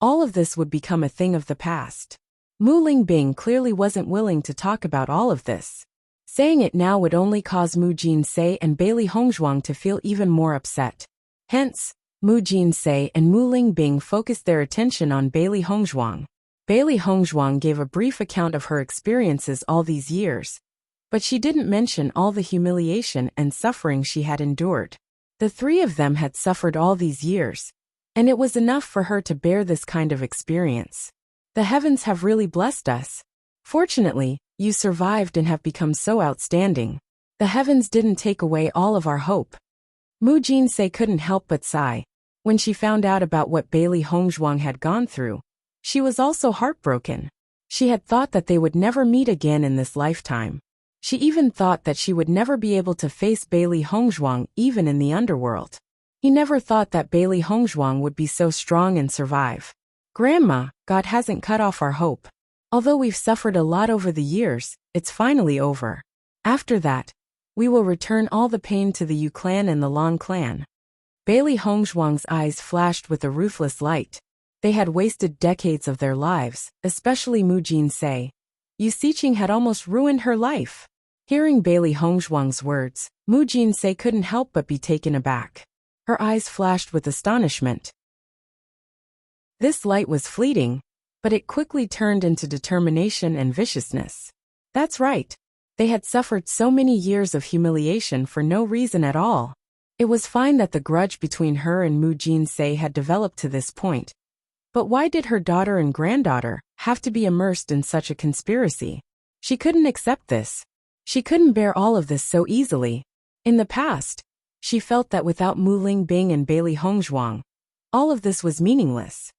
S1: all of this would become a thing of the past. Mu Lingbing clearly wasn't willing to talk about all of this. Saying it now would only cause Mu Jinsei and Bailey Hongzhuang to feel even more upset. Hence, Mu Jinsei and Mu Lingbing focused their attention on Bailey Hongzhuang. Bailey Hongzhuang gave a brief account of her experiences all these years, but she didn't mention all the humiliation and suffering she had endured. The three of them had suffered all these years, and it was enough for her to bear this kind of experience. The heavens have really blessed us. Fortunately, you survived and have become so outstanding. The heavens didn't take away all of our hope. Mu Jinsei couldn't help but sigh. When she found out about what Bailey Hongzhuang had gone through, she was also heartbroken. She had thought that they would never meet again in this lifetime. She even thought that she would never be able to face Bailey Hongzhuang even in the underworld. He never thought that Bailey Hongzhuang would be so strong and survive. Grandma, God hasn't cut off our hope. Although we've suffered a lot over the years, it's finally over. After that, we will return all the pain to the Yu clan and the Lan clan. Bailey Hongzhuang's eyes flashed with a ruthless light. They had wasted decades of their lives, especially Mu Jinsei. Yu Xiqing had almost ruined her life. Hearing Bailey Hongzhuang's words, Mu Jinsei couldn't help but be taken aback. Her eyes flashed with astonishment. This light was fleeting, but it quickly turned into determination and viciousness. That's right. They had suffered so many years of humiliation for no reason at all. It was fine that the grudge between her and Mu Jinsei had developed to this point. But why did her daughter and granddaughter have to be immersed in such a conspiracy? She couldn't accept this. She couldn't bear all of this so easily. In the past, she felt that without Mu Lingbing and Bailey Hongzhuang, all of this was meaningless.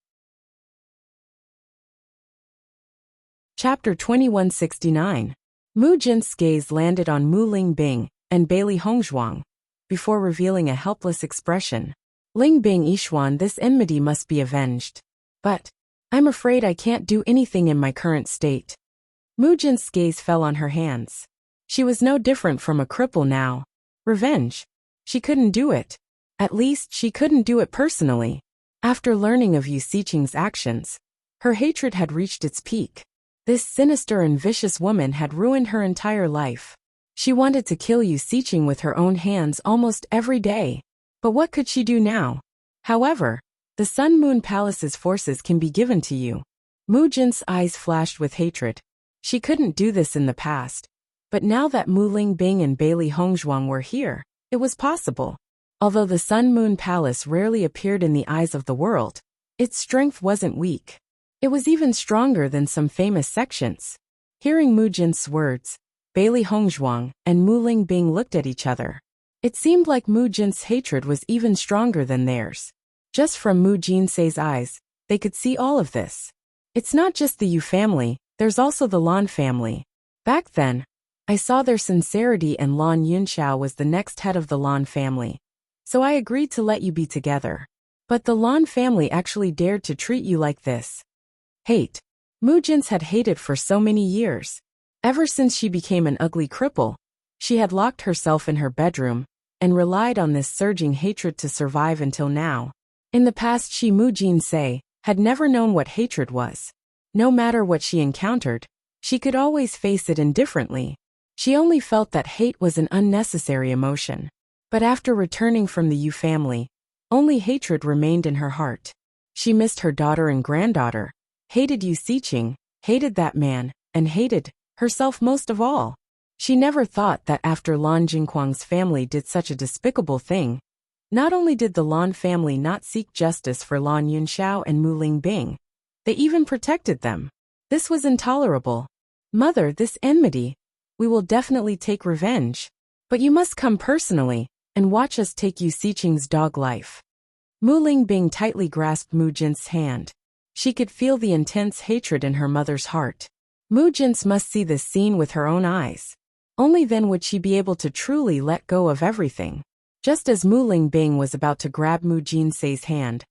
S1: Chapter 2169. Mu Jin's gaze landed on Mu Lingbing and Bailey Hongzhuang, before revealing a helpless expression. Lingbing Yishuan, this enmity must be avenged. But I'm afraid I can't do anything in my current state. Mu Jin's gaze fell on her hands. She was no different from a cripple now. Revenge. She couldn't do it. At least she couldn't do it personally. After learning of Yu Xiqing's actions, her hatred had reached its peak. This sinister and vicious woman had ruined her entire life. She wanted to kill Yu Xiqing with her own hands almost every day. But what could she do now? However, the Sun Moon Palace's forces can be given to you. Mu Jin's eyes flashed with hatred. She couldn't do this in the past. But now that Mu Lingbing and Bailey Hongzhuang were here, it was possible. Although the Sun Moon Palace rarely appeared in the eyes of the world, its strength wasn't weak. It was even stronger than some famous sections. Hearing Mu Jin's words, Bailey Hongzhuang and Mu Lingbing looked at each other. It seemed like Mu Jin's hatred was even stronger than theirs. Just from Mu Jinsei's eyes, they could see all of this. It's not just the Yu family, there's also the Lan family. Back then, I saw their sincerity and Lan Yunxiao was the next head of the Lan family. So I agreed to let you be together. But the Lan family actually dared to treat you like this. Hate. Mu Jin's had hated for so many years. Ever since she became an ugly cripple, she had locked herself in her bedroom and relied on this surging hatred to survive until now. In the past, Mu Jinsei had never known what hatred was. No matter what she encountered, she could always face it indifferently. She only felt that hate was an unnecessary emotion. But after returning from the Yu family, only hatred remained in her heart. She missed her daughter and granddaughter, hated Yu Xiqing, hated that man, and hated herself most of all. She never thought that after Lan Jingquang's family did such a despicable thing, not only did the Lan family not seek justice for Lan Yunxiao and Mu Lingbing, they even protected them. This was intolerable. Mother, this enmity. We will definitely take revenge. But you must come personally and watch us take Yu Xiqing's dog life. Mu Lingbing tightly grasped Mu Jin's hand. She could feel the intense hatred in her mother's heart. Mu Jin must see this scene with her own eyes. Only then would she be able to truly let go of everything. Just as Mu Lingbing was about to grab Mu Jinsei's hand,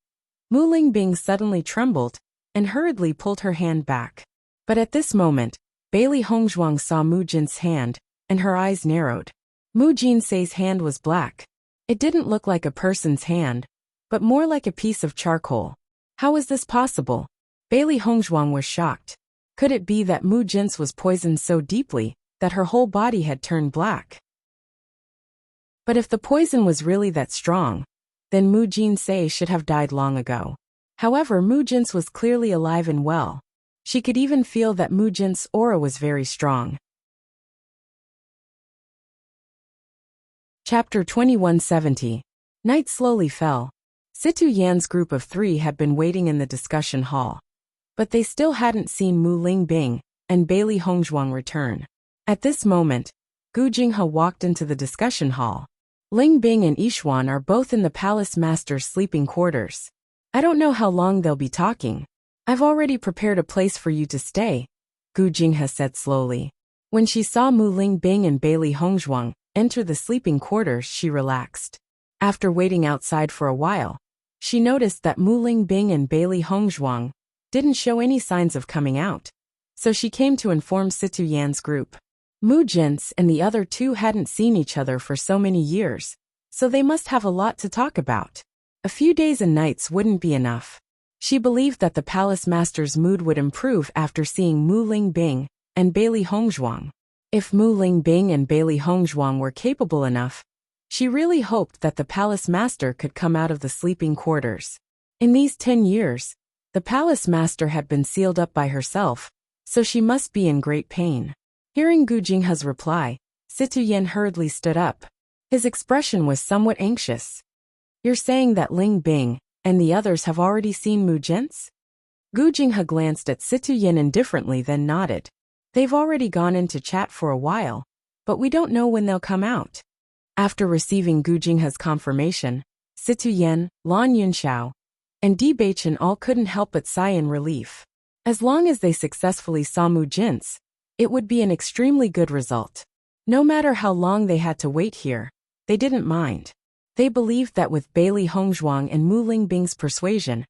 S1: Mu Lingbing suddenly trembled and hurriedly pulled her hand back. But at this moment, Bailey Hongzhuang saw Mu Jin's hand, and her eyes narrowed. Mu Jinsei's hand was black. It didn't look like a person's hand, but more like a piece of charcoal. How was this possible? Bailey Hongzhuang was shocked. Could it be that Mu Jin's was poisoned so deeply that her whole body had turned black. But if the poison was really that strong, then Mu Jinsei should have died long ago. However, Mu Jin's was clearly alive and well. She could even feel that Mu Jin's aura was very strong. Chapter 2170. Night slowly fell. Situ Yan's group of 3 had been waiting in the discussion hall. But they still hadn't seen Mu Lingbing and Bailey Hongzhuang return. At this moment, Gu Jinghe walked into the discussion hall. Lingbing and Yishuan are both in the palace master's sleeping quarters. I don't know how long they'll be talking. I've already prepared a place for you to stay, Gu Jinghe said slowly. When she saw Mu Lingbing and Bailey Hongzhuang enter the sleeping quarters, she relaxed. After waiting outside for a while, she noticed that Mu Lingbing and Bailey Hongzhuang didn't show any signs of coming out. So she came to inform Situ Yan's group. Mu Jin's and the other 2 hadn't seen each other for so many years, so they must have a lot to talk about. A few days and nights wouldn't be enough. She believed that the palace master's mood would improve after seeing Mu Lingbing and Bailey Hongzhuang. If Mu Lingbing and Bailey Hongzhuang were capable enough, she really hoped that the palace master could come out of the sleeping quarters. In these 10 years, the palace master had been sealed up by herself, so she must be in great pain. Hearing Gu Jinghe's reply, Situ Yan hurriedly stood up. His expression was somewhat anxious. You're saying that Lingbing and the others have already seen Mu Jin's? Gu Jinghe glanced at Situ Yan indifferently, then nodded. They've already gone in to chat for a while, but we don't know when they'll come out. After receiving Gu Jinghe's confirmation, Situ Yan, Lan Yunxiao, and Bewitching all couldn't help but sigh in relief. As long as they successfully saw Mu Jin's, it would be an extremely good result. No matter how long they had to wait here, they didn't mind. They believed that with Bailey Hongzhuang and Mu Lingbing's persuasion,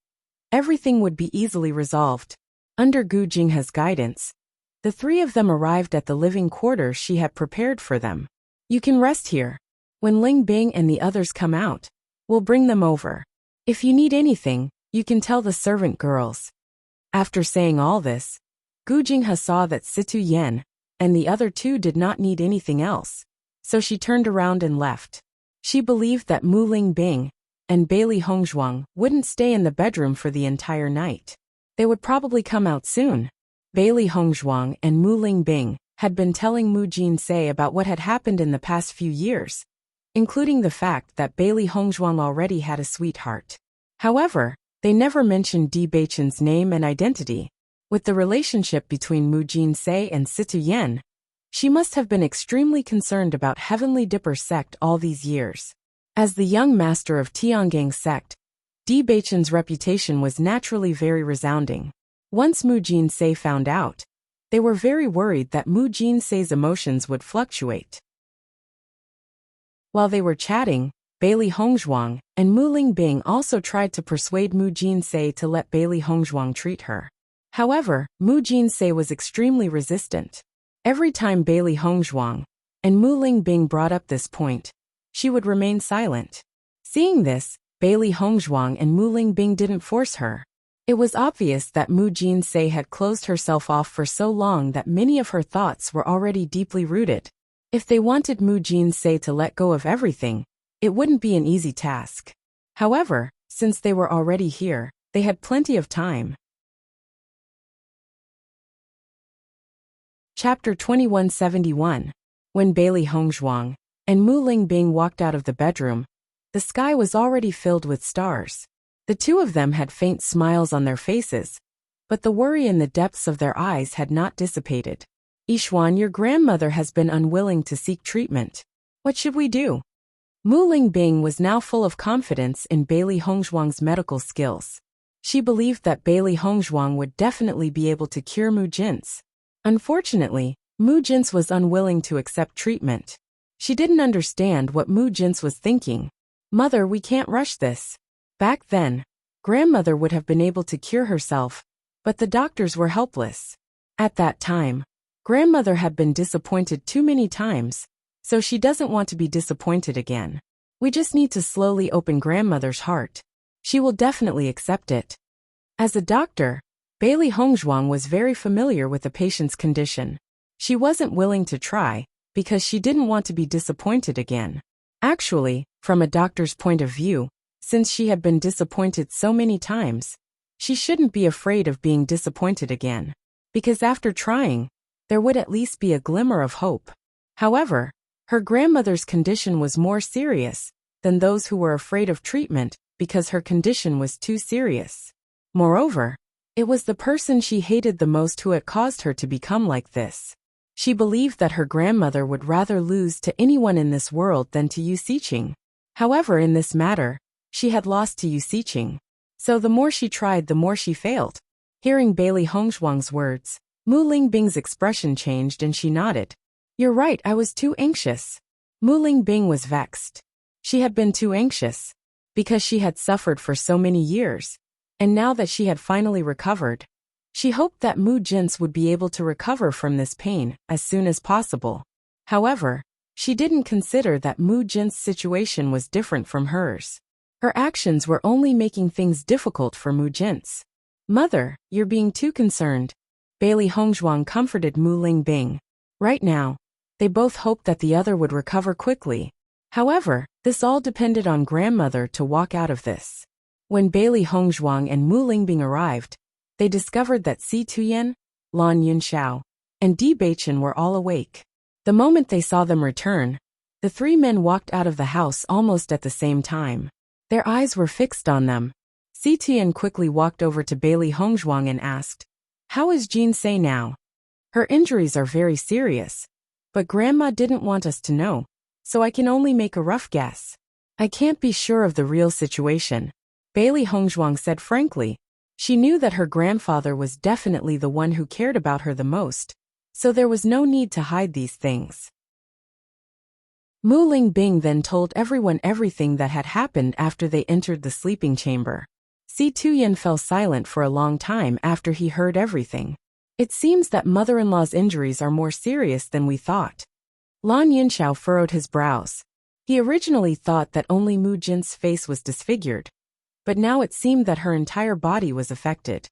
S1: everything would be easily resolved. Under Gu Jinghe's guidance, the 3 of them arrived at the living quarters she had prepared for them. You can rest here. When Lingbing and the others come out, we'll bring them over. If you need anything, you can tell the servant girls. After saying all this, Gu Jinghe saw that Situ Yan and the other 2 did not need anything else, so she turned around and left. She believed that Mu Lingbing and Bailey Hongzhuang wouldn't stay in the bedroom for the entire night. They would probably come out soon. Bailey Hongzhuang and Mu Lingbing had been telling Mu Jinsei about what had happened in the past few years, including the fact that Bailey Hongzhuang already had a sweetheart. However, they never mentioned Bewitching's name and identity. With the relationship between Mu Jinsei and Situ Yan, she must have been extremely concerned about Heavenly Dipper sect all these years. As the young master of Tiangang sect, Bewitching's reputation was naturally very resounding. Once Mu Jinsei found out, they were very worried that Mu Jinsei's emotions would fluctuate. While they were chatting, Bailey Hongzhuang and Mu Lingbing also tried to persuade Mu Jinsei to let Bailey Hongzhuang treat her. However, Mu Jinsei was extremely resistant. Every time Bailey Hongzhuang and Mu Lingbing brought up this point, she would remain silent. Seeing this, Bailey Hongzhuang and Mu Lingbing didn't force her. It was obvious that Mu Jinsei had closed herself off for so long that many of her thoughts were already deeply rooted. If they wanted Mu Jinsei to let go of everything, it wouldn't be an easy task. However, since they were already here, they had plenty of time. Chapter 2171. When Bailey Hongzhuang and Mu Lingbing walked out of the bedroom, the sky was already filled with stars. The 2 of them had faint smiles on their faces, but the worry in the depths of their eyes had not dissipated. Yishuan, your grandmother has been unwilling to seek treatment. What should we do? Mu Lingbing was now full of confidence in Bailey Hongzhuang's medical skills. She believed that Bailey Hongzhuang would definitely be able to cure Mu Jin's. Unfortunately, Mu Jin's was unwilling to accept treatment. She didn't understand what Mu Jin's was thinking. Mother, we can't rush this. Back then, grandmother would have been able to cure herself, but the doctors were helpless. At that time, grandmother had been disappointed too many times, so she doesn't want to be disappointed again. We just need to slowly open grandmother's heart. She will definitely accept it. As a doctor, Bailey Hongzhuang was very familiar with the patient's condition. She wasn't willing to try, because she didn't want to be disappointed again. Actually, from a doctor's point of view, since she had been disappointed so many times, she shouldn't be afraid of being disappointed again. Because after trying, there would at least be a glimmer of hope. However, her grandmother's condition was more serious than those who were afraid of treatment because her condition was too serious. Moreover, it was the person she hated the most who had caused her to become like this. She believed that her grandmother would rather lose to anyone in this world than to Wuxia. However, in this matter, she had lost to Wuxia. So the more she tried, the more she failed. Hearing Bailey Hongzhuang's words, Mu Lingbing's expression changed and she nodded. You're right, I was too anxious. Mu Lingbing was vexed. She had been too anxious because she had suffered for so many years, and now that she had finally recovered, she hoped that Mu Jin's would be able to recover from this pain as soon as possible. However, she didn't consider that Mu Jin's situation was different from hers. Her actions were only making things difficult for Mu Jin's. Mother, you're being too concerned. Bailey Hongzhuang comforted Mu Lingbing. Right now, they both hoped that the other would recover quickly. However, this all depended on grandmother to walk out of this. When Bailey Hongzhuang and Mu Lingbing arrived, they discovered that Si Tuyen, Lan Yunxiao, and Bewitching were all awake. The moment they saw them return, the three men walked out of the house almost at the same time. Their eyes were fixed on them. Si Tuyen quickly walked over to Bailey Hongzhuang and asked, How is Jin Sei now? Her injuries are very serious, but Grandma didn't want us to know, so I can only make a rough guess. I can't be sure of the real situation, Bailey Hongzhuang said frankly. She knew that her grandfather was definitely the one who cared about her the most, so there was no need to hide these things. Mu Lingbing then told everyone everything that had happened after they entered the sleeping chamber. Si Tuyen fell silent for a long time after he heard everything. It seems that mother-in-law's injuries are more serious than we thought. Lan Yunxiao furrowed his brows. He originally thought that only Mu Jin's face was disfigured, but now it seemed that her entire body was affected.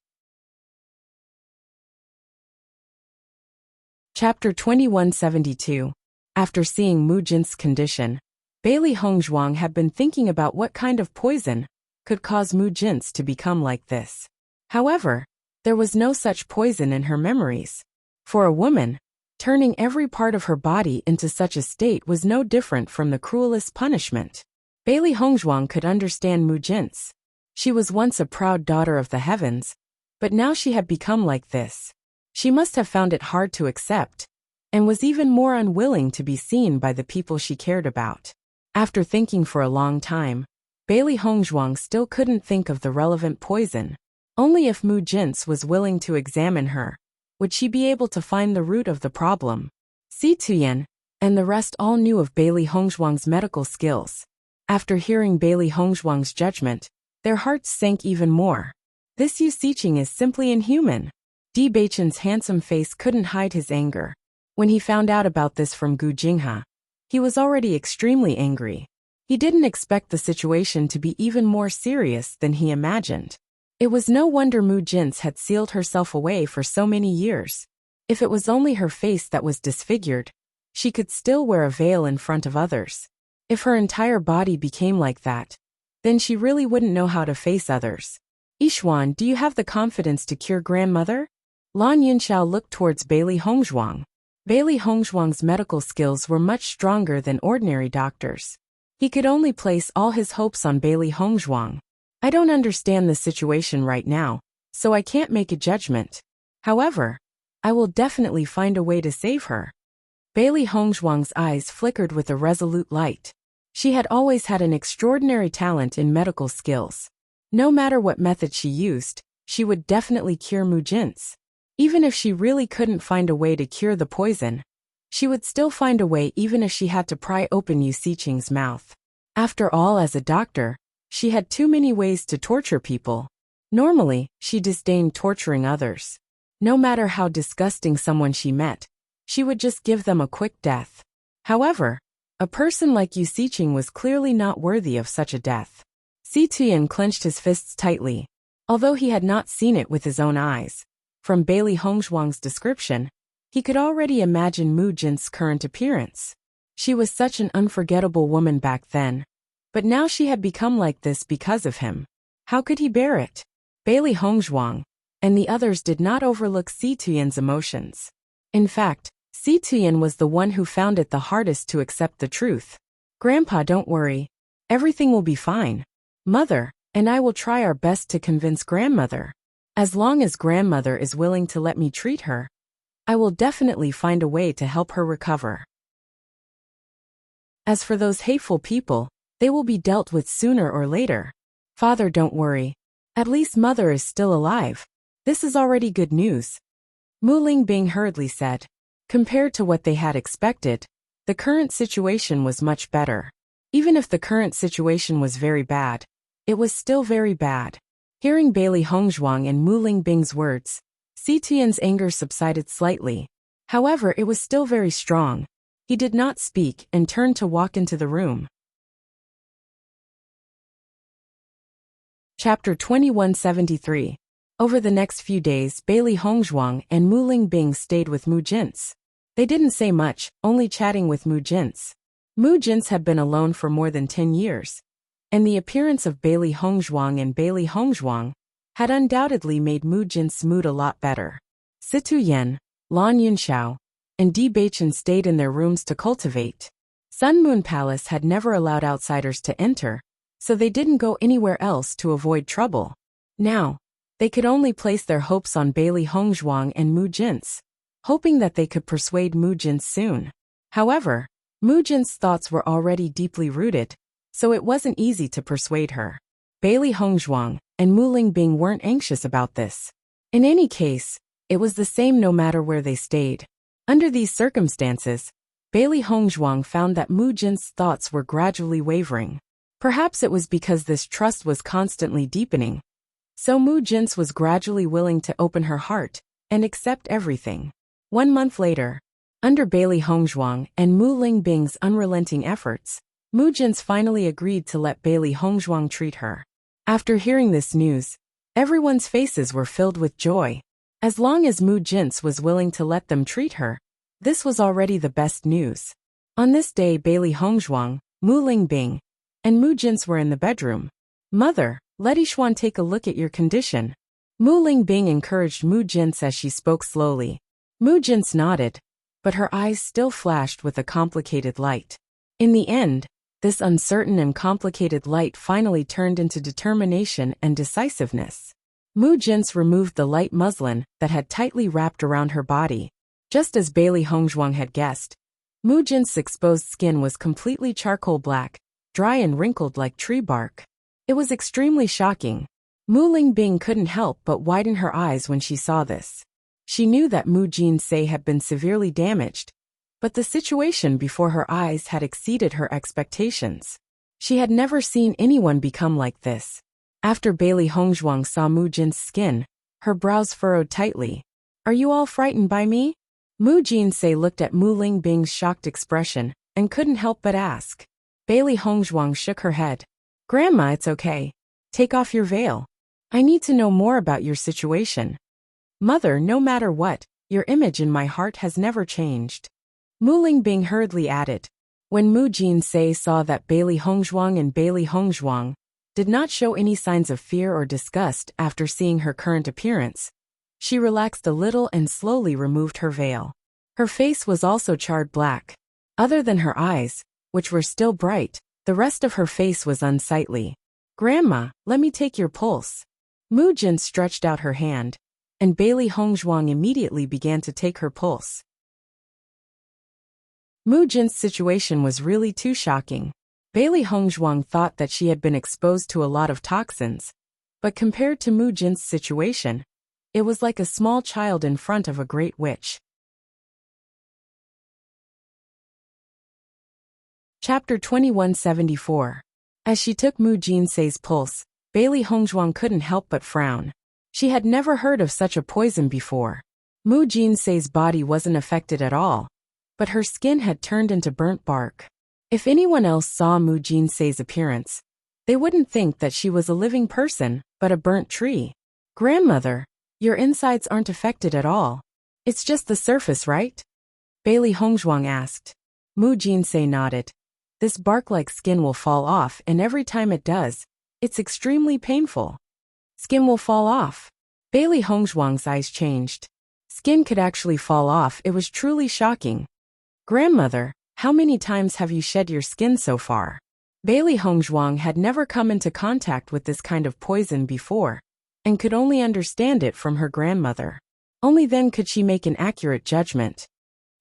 S1: Chapter 2172. After seeing Mu Jin's condition, Bailey Hongzhuang had been thinking about what kind of poison could cause Mu Jin's to become like this. However, there was no such poison in her memories. For a woman, turning every part of her body into such a state was no different from the cruelest punishment. Bailey Hongzhuang could understand Mu Jin's. She was once a proud daughter of the heavens, but now she had become like this. She must have found it hard to accept, and was even more unwilling to be seen by the people she cared about. After thinking for a long time, Bailey Hongzhuang still couldn't think of the relevant poison. Only if Mu Jin's was willing to examine her, would she be able to find the root of the problem. Si Tuyen and the rest all knew of Bailey Hongzhuang's medical skills. After hearing Bailey Hongzhuang's judgment, their hearts sank even more. This Wuxia is simply inhuman. Bewitching's handsome face couldn't hide his anger. When he found out about this from Gu Jinghe, he was already extremely angry. He didn't expect the situation to be even more serious than he imagined. It was no wonder Mu Jin's had sealed herself away for so many years. If it was only her face that was disfigured, she could still wear a veil in front of others. If her entire body became like that, then she really wouldn't know how to face others. Yixuan, do you have the confidence to cure grandmother? Lan Yunxiao looked towards Bailey Hongzhuang. Bailey Hongzhuang's medical skills were much stronger than ordinary doctors. He could only place all his hopes on Bailey Hongzhuang. I don't understand the situation right now, so I can't make a judgment. However, I will definitely find a way to save her. Bailey Hongzhuang's eyes flickered with a resolute light. She had always had an extraordinary talent in medical skills. No matter what method she used, she would definitely cure Mu Jin's. Even if she really couldn't find a way to cure the poison, she would still find a way even if she had to pry open Wuxia's mouth. After all, as a doctor, she had too many ways to torture people. Normally, she disdained torturing others. No matter how disgusting someone she met, she would just give them a quick death. However, a person like Wuxia was clearly not worthy of such a death. Si Tuyen clenched his fists tightly. Although he had not seen it with his own eyes, from Bailey Hongzhuang's description, He could already imagine Mu Jin's current appearance. She was such an unforgettable woman back then. But now she had become like this because of him. How could he bear it? Bailey Hongzhuang and the others did not overlook Si Tuyen's emotions. In fact, Si Tuyen was the one who found it the hardest to accept the truth. Grandpa, don't worry. Everything will be fine. Mother and I will try our best to convince grandmother. As long as grandmother is willing to let me treat her, I will definitely find a way to help her recover. As for those hateful people, they will be dealt with sooner or later. Father, don't worry. At least mother is still alive. This is already good news. Mu Lingbing hurriedly said. Compared to what they had expected, the current situation was much better. Even if the current situation was very bad, it was still very bad. Hearing Bailey Hongzhuang and Mu Lingbing's words, Si Tuyen's anger subsided slightly. However, it was still very strong. He did not speak and turned to walk into the room. Chapter 2173. Over the next few days, Bailey Hongzhuang and Mu Lingbing stayed with Mu Jin's. They didn't say much, only chatting with Mu Jin's. Mu Jin's had been alone for more than 10 years, and the appearance of Bailey Hongzhuang and Bailey Hongzhuang had undoubtedly made Mu Jin's mood a lot better. Si Tuyen, Lan Yunxiao, and Bewitching stayed in their rooms to cultivate. Sun Moon Palace had never allowed outsiders to enter, so they didn't go anywhere else to avoid trouble. Now, they could only place their hopes on Bailey Hongzhuang and Mu Jin's, hoping that they could persuade Mu Jin's soon. However, Mu Jin's thoughts were already deeply rooted, so it wasn't easy to persuade her. Bailey Hongzhuang and Mu Lingbing weren't anxious about this. In any case, it was the same no matter where they stayed. Under these circumstances, Bailey Hongzhuang found that Mu Jin's thoughts were gradually wavering. Perhaps it was because this trust was constantly deepening. So Mu Jin's was gradually willing to open her heart and accept everything. 1 month later, under Bailey Hongzhuang and Mu Lingbing's unrelenting efforts, Mu Jin's finally agreed to let Bailey Hongzhuang treat her. After hearing this news, everyone's faces were filled with joy. As long as Mu Jin's was willing to let them treat her, this was already the best news. On this day, Bailey Hongzhuang, Mu Lingbing, and Mu Jin's were in the bedroom. Mother, let Yishuan take a look at your condition. Mu Lingbing encouraged Mu Jin's as she spoke slowly. Mu Jin's nodded, but her eyes still flashed with a complicated light. In the end, this uncertain and complicated light finally turned into determination and decisiveness. Mu Jin's removed the light muslin that had tightly wrapped around her body. Just as Bailey Hongzhuang had guessed, Mu Jin's exposed skin was completely charcoal black, dry and wrinkled like tree bark. It was extremely shocking. Mu Lingbing couldn't help but widen her eyes when she saw this. She knew that Mu Jin's had been severely damaged, but the situation before her eyes had exceeded her expectations. She had never seen anyone become like this. After Bailey Hongzhuang saw Mu Jin's skin, her brows furrowed tightly. Are you all frightened by me? Mu Jin's looked at Mu Lingbing's shocked expression and couldn't help but ask. Bailey Hongzhuang shook her head. Grandma, it's okay. Take off your veil. I need to know more about your situation. Mother, no matter what, your image in my heart has never changed. Mu Lingbing hurriedly added. When Mu Jin's saw that Bailey Hongzhuang and Bailey Hongzhuang did not show any signs of fear or disgust after seeing her current appearance, she relaxed a little and slowly removed her veil. Her face was also charred black. Other than her eyes, which were still bright, the rest of her face was unsightly. Grandma, let me take your pulse. Mu Jin's stretched out her hand, and Bailey Hongzhuang immediately began to take her pulse. Mu Jin's situation was really too shocking. Bailey Hongzhuang thought that she had been exposed to a lot of toxins, but compared to Mu Jin's situation, it was like a small child in front of a great witch. Chapter 2174. As she took Mu Jin's pulse, Bailey Hongzhuang couldn't help but frown. She had never heard of such a poison before. Mu Jin's body wasn't affected at all, but her skin had turned into burnt bark. If anyone else saw Mu Jin's appearance, they wouldn't think that she was a living person, but a burnt tree. Grandmother, your insides aren't affected at all. It's just the surface, right? Bailey Hongzhuang asked. Mu Jinsei nodded. This bark-like skin will fall off, and every time it does, it's extremely painful. Skin will fall off. Bailey Hongzhuang's eyes changed. Skin could actually fall off. It was truly shocking. Grandmother, how many times have you shed your skin so far? Bailey Hongzhuang had never come into contact with this kind of poison before, and could only understand it from her grandmother. Only then could she make an accurate judgment.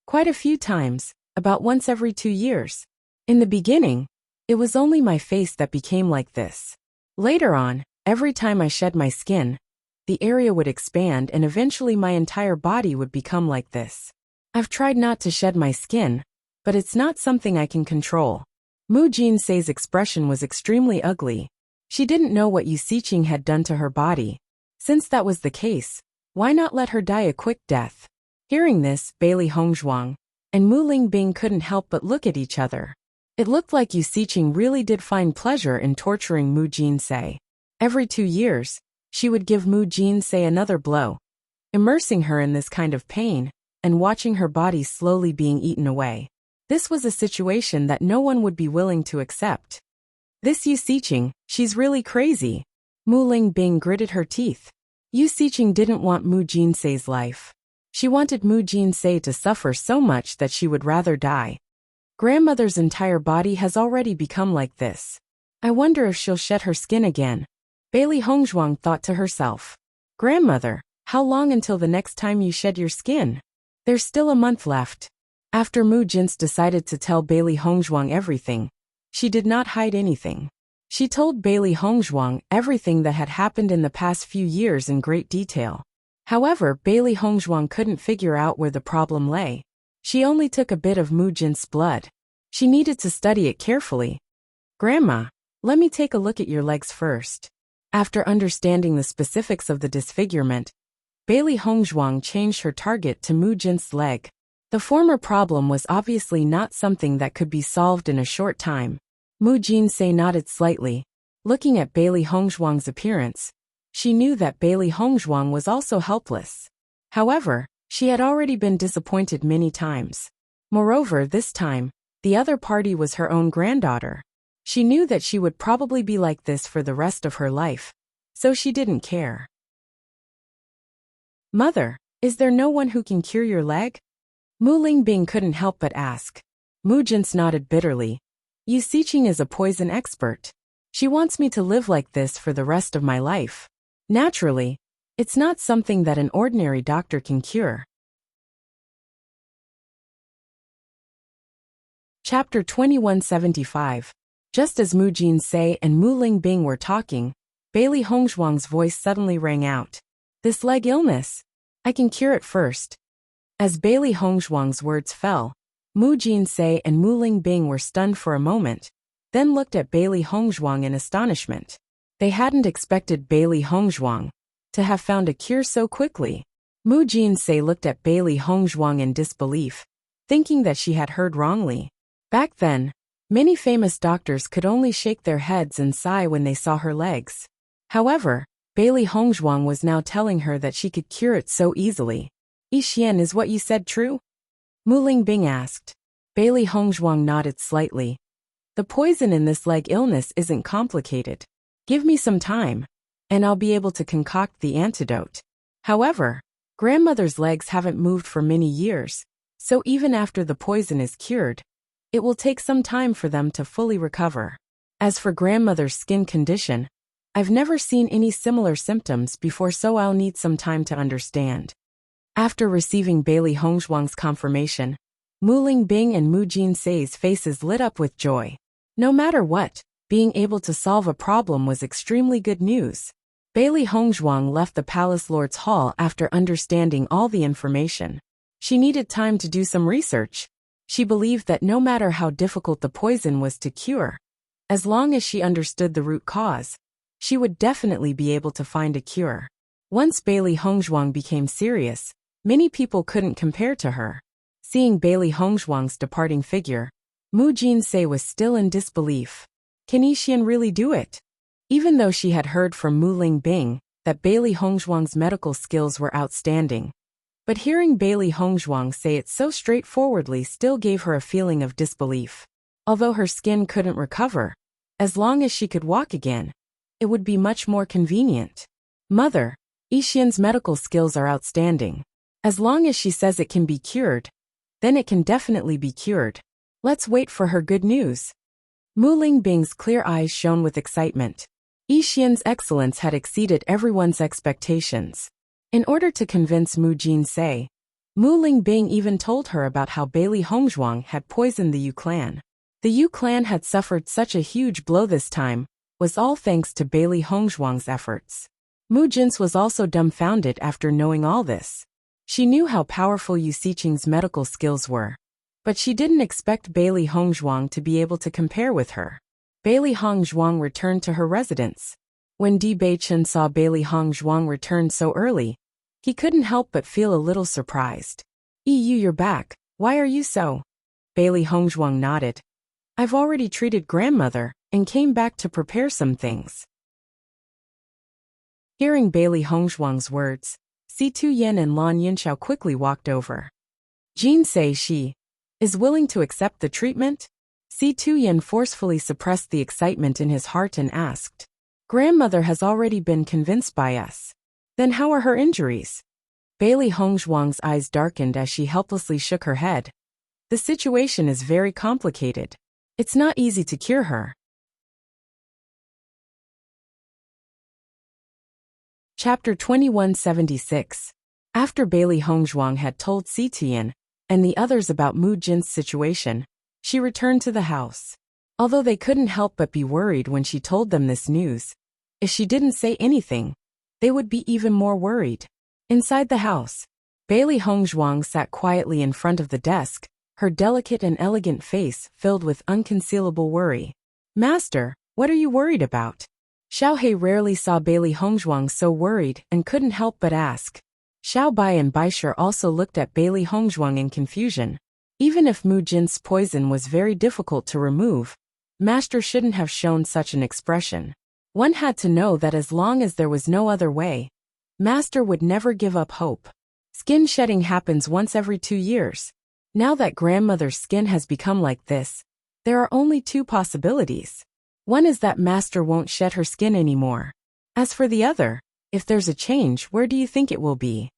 S1: Quite a few times, about once every 2 years. In the beginning, it was only my face that became like this. Later on, every time I shed my skin, the area would expand and eventually my entire body would become like this. I've tried not to shed my skin, but it's not something I can control. Mu Jinsei's expression was extremely ugly. She didn't know what Yu Siqing had done to her body. Since that was the case, why not let her die a quick death? Hearing this, Bailey Hongzhuang and Mu Lingbing couldn't help but look at each other. It looked like Yu Siqing really did find pleasure in torturing Mu Jinsei. Every 2 years, she would give Mu Jinsei another blow, immersing her in this kind of pain, and watching her body slowly being eaten away. This was a situation that no one would be willing to accept. This Yu Siqing, she's really crazy. Mu Lingbing gritted her teeth. Yu Siqing didn't want Mu Jinsei's life. She wanted Mu Jinsei to suffer so much that she would rather die. Grandmother's entire body has already become like this. I wonder if she'll shed her skin again. Bailey Hongzhuang thought to herself. Grandmother, how long until the next time you shed your skin? There's still a month left. After Mu Jins decided to tell Bailey Hongzhuang everything, she did not hide anything. She told Bailey Hongzhuang everything that had happened in the past few years in great detail. However, Bailey Hongzhuang couldn't figure out where the problem lay. She only took a bit of Mu Jin's blood. She needed to study it carefully. Grandma, let me take a look at your legs first. After understanding the specifics of the disfigurement, Bailey Hongzhuang changed her target to Mu Jin's leg. The former problem was obviously not something that could be solved in a short time. Mu Jinsei nodded slightly. Looking at Bailey Hongzhuang's appearance, she knew that Bailey Hongzhuang was also helpless. However, she had already been disappointed many times. Moreover, this time, the other party was her own granddaughter. She knew that she would probably be like this for the rest of her life, so she didn't care. Mother, is there no one who can cure your leg? Mu Lingbing couldn't help but ask. Mu Jins nodded bitterly. Yu Siqing is a poison expert. She wants me to live like this for the rest of my life. Naturally, it's not something that an ordinary doctor can cure. Chapter 2175. Just as Mu Jinsei and Mu Lingbing were talking, Bailey Hongzhuang's voice suddenly rang out. This leg illness? I can cure it first. As Bailey Hongzhuang's words fell, Mu Jinsei and Mu Lingbing were stunned for a moment, then looked at Bailey Hongzhuang in astonishment. They hadn't expected Bailey Hongzhuang to have found a cure so quickly. Mu Jinsei looked at Bailey Hongzhuang in disbelief, thinking that she had heard wrongly. Back then, many famous doctors could only shake their heads and sigh when they saw her legs. However, Bailey Hongzhuang was now telling her that she could cure it so easily. Yixian, is what you said true? Mu Lingbing asked. Bailey Hongzhuang nodded slightly. The poison in this leg illness isn't complicated. Give me some time, and I'll be able to concoct the antidote. However, grandmother's legs haven't moved for many years, so even after the poison is cured, it will take some time for them to fully recover. As for grandmother's skin condition, I've never seen any similar symptoms before, so I'll need some time to understand. After receiving Bailey Hongzhuang's confirmation, Mu Lingbing and Mu Jinsei's faces lit up with joy. No matter what, being able to solve a problem was extremely good news. Bailey Hongzhuang left the palace lord's hall after understanding all the information. She needed time to do some research. She believed that no matter how difficult the poison was to cure, as long as she understood the root cause, she would definitely be able to find a cure. Once Bailey Hongzhuang became serious, many people couldn't compare to her. Seeing Bailey Hongzhuang's departing figure, Mu Jinsei was still in disbelief. Can Yixian really do it? Even though she had heard from Mu Lingbing that Bailey Hongzhuang's medical skills were outstanding, But hearing Bailey Hongzhuang say it so straightforwardly still gave her a feeling of disbelief. Although her skin couldn't recover, as long as she could walk again, it would be much more convenient. Mother, Yixian's medical skills are outstanding. As long as she says it can be cured, then it can definitely be cured. Let's wait for her good news. Mu Lingbing's clear eyes shone with excitement. Yixian's excellence had exceeded everyone's expectations. In order to convince Mu Jinsei, Mu Lingbing even told her about how Bailey Hongzhuang had poisoned the Yu clan. The Yu clan had suffered such a huge blow this time, was all thanks to Bailey Hongzhuang's efforts. Mu Jins was also dumbfounded after knowing all this. She knew how powerful Yu Xiqing's medical skills were, but she didn't expect Bailey Hongzhuang to be able to compare with her. Bailey Hongzhuang returned to her residence. When Di Beichen saw Bailey Hongzhuang return so early, he couldn't help but feel a little surprised. You're back, why are you so? Bailey Hongzhuang nodded. I've already treated grandmother, and came back to prepare some things. Hearing Bailey Hongzhuang's words, Si Tuyen and Lan Yinxiao quickly walked over. Jinsei she is willing to accept the treatment? Si Tuyen forcefully suppressed the excitement in his heart and asked. Grandmother has already been convinced by us. Then how are her injuries? Bailey Hongzhuang's eyes darkened as she helplessly shook her head. The situation is very complicated. It's not easy to cure her. Chapter 2176. After Bailey Hongzhuang had told Si Tuyen and the others about Mu Jin's situation, she returned to the house. Although they couldn't help but be worried when she told them this news, if she didn't say anything, they would be even more worried. Inside the house, Bailey Hongzhuang sat quietly in front of the desk, her delicate and elegant face filled with unconcealable worry. Master, what are you worried about? Xiao He rarely saw Bailey Hongzhuang so worried and couldn't help but ask. Xiao Bai and Baisher also looked at Bailey Hongzhuang in confusion. Even if Mu Jin's poison was very difficult to remove, Master shouldn't have shown such an expression. One had to know that as long as there was no other way, Master would never give up hope. Skin shedding happens once every 2 years. Now that grandmother's skin has become like this, there are only 2 possibilities. One is that Master won't shed her skin anymore. As for the other, if there's a change, where do you think it will be?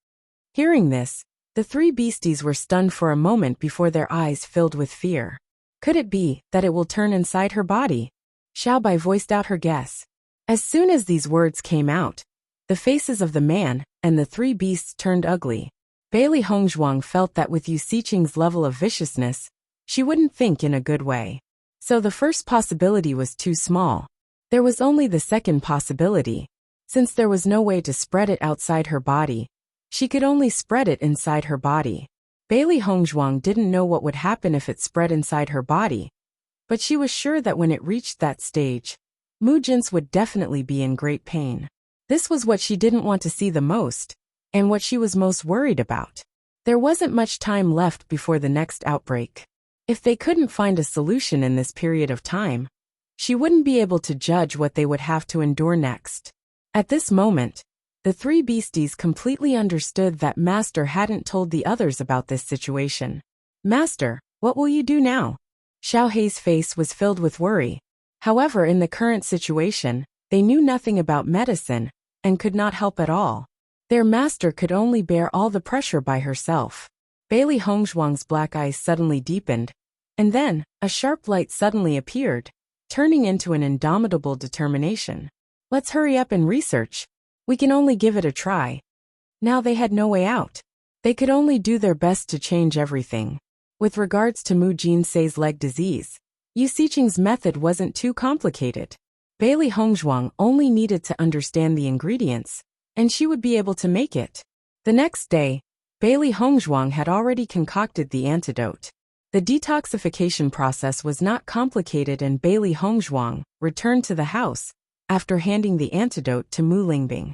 S1: Hearing this, the 3 beasties were stunned for a moment before their eyes filled with fear. Could it be that it will turn inside her body? Xiao Bai voiced out her guess. As soon as these words came out, the faces of the man and the 3 beasts turned ugly. Bailey Hongzhuang felt that with Yu Xiqing's level of viciousness, she wouldn't think in a good way. So the first possibility was too small. There was only the second possibility. Since there was no way to spread it outside her body, she could only spread it inside her body. Bailey Hongzhuang didn't know what would happen if it spread inside her body, but she was sure that when it reached that stage, Mu Jin's would definitely be in great pain. This was what she didn't want to see the most, and what she was most worried about. There wasn't much time left before the next outbreak. If they couldn't find a solution in this period of time, she wouldn't be able to judge what they would have to endure next. At this moment, the 3 beasties completely understood that Master hadn't told the others about this situation. Master, what will you do now? Xiao Hei's face was filled with worry. However, in the current situation, they knew nothing about medicine and could not help at all. Their master could only bear all the pressure by herself. Bailey Hongzhuang's black eyes suddenly deepened, and then a sharp light suddenly appeared, turning into an indomitable determination. Let's hurry up and research. We can only give it a try. Now they had no way out. They could only do their best to change everything. With regards to Mu Jinsei's leg disease, Yu Xiqing's method wasn't too complicated. Bailey Hongzhuang only needed to understand the ingredients, and she would be able to make it. The next day, Bailey Hongzhuang had already concocted the antidote. The detoxification process was not complicated, and Bailey Hongzhuang returned to the house after handing the antidote to Mu Lingbing.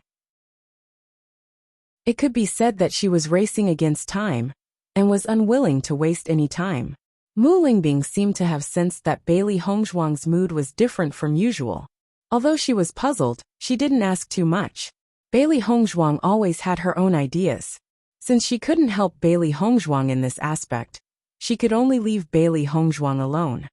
S1: It could be said that she was racing against time and was unwilling to waste any time. Mu Lingbing seemed to have sensed that Bailey Hongzhuang's mood was different from usual. Although she was puzzled, she didn't ask too much. Bailey Hongzhuang always had her own ideas. Since she couldn't help Bailey Hongzhuang in this aspect, she could only leave Bailey Hongzhuang alone.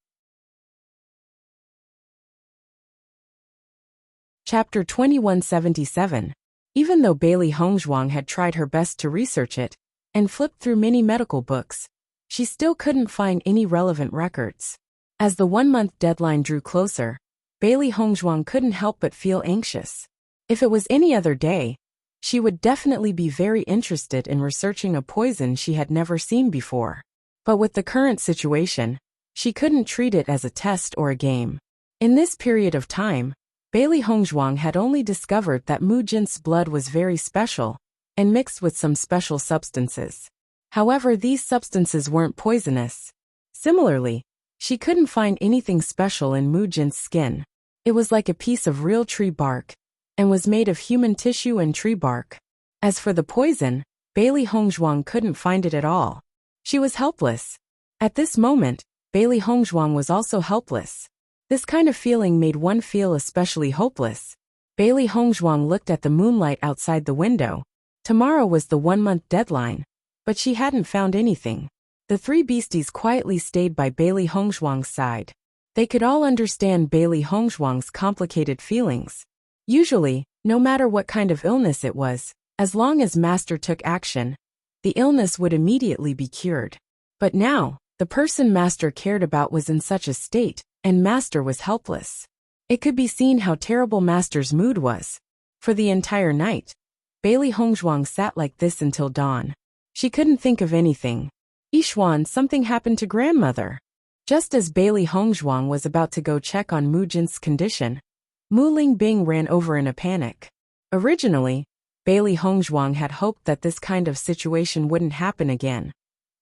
S1: Chapter 2177. Even though Bailey Hongzhuang had tried her best to research it, and flipped through many medical books, she still couldn't find any relevant records. As the 1-month deadline drew closer, Bailey Hongzhuang couldn't help but feel anxious. If it was any other day, she would definitely be very interested in researching a poison she had never seen before. But with the current situation, she couldn't treat it as a test or a game. In this period of time, Bailey Hongzhuang had only discovered that Mu Jin's blood was very special and mixed with some special substances. However, these substances weren't poisonous. Similarly, she couldn't find anything special in Mu Jin's skin. It was like a piece of real tree bark, and was made of human tissue and tree bark. As for the poison, Bailey Hongzhuang couldn't find it at all. She was helpless. At this moment, Bailey Hongzhuang was also helpless. This kind of feeling made one feel especially hopeless. Bailey Hongzhuang looked at the moonlight outside the window. Tomorrow was the 1-month deadline, but she hadn't found anything. The 3 beasties quietly stayed by Bailey Hongzhuang's side. They could all understand Bailey Hongzhuang's complicated feelings. Usually, no matter what kind of illness it was, as long as Master took action, the illness would immediately be cured. But now, the person Master cared about was in such a state, and Master was helpless. It could be seen how terrible Master's mood was. For the entire night, Bailey Hongzhuang sat like this until dawn. She couldn't think of anything. Yishuan, something happened to grandmother. Just as Bailey Hongzhuang was about to go check on Mu Jin's condition, Mu Lingbing ran over in a panic. Originally, Bailey Hongzhuang had hoped that this kind of situation wouldn't happen again,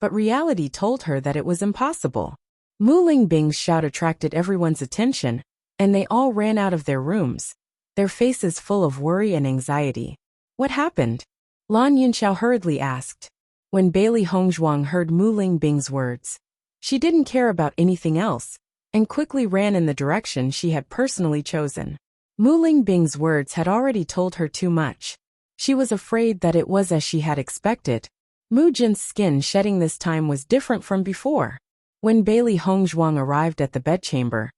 S1: but reality told her that it was impossible. Mu Lingbing's shout attracted everyone's attention, and they all ran out of their rooms, their faces full of worry and anxiety. What happened? Lan Yunxiao hurriedly asked. When Bailey Hongzhuang heard Mu Lingbing's words, she didn't care about anything else, and quickly ran in the direction she had personally chosen. Mu Lingbing's words had already told her too much. She was afraid that it was as she had expected. Mu Jin's skin shedding this time was different from before. When Bailey Hongzhuang arrived at the bedchamber,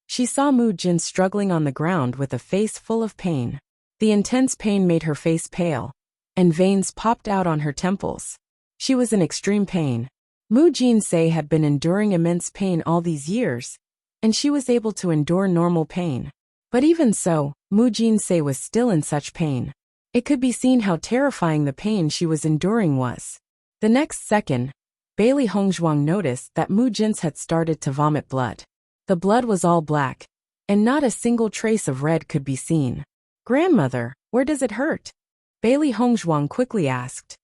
S1: she saw Mu Jin struggling on the ground with a face full of pain. The intense pain made her face pale, and veins popped out on her temples. She was in extreme pain. Mu Jinsei had been enduring immense pain all these years, and she was able to endure normal pain. But even so, Mu Jinsei was still in such pain. It could be seen how terrifying the pain she was enduring was. The next second, Bailey Hongzhuang noticed that Mu Jin's had started to vomit blood. The blood was all black, and not a single trace of red could be seen. Grandmother, where does it hurt? Bailey Hongzhuang quickly asked.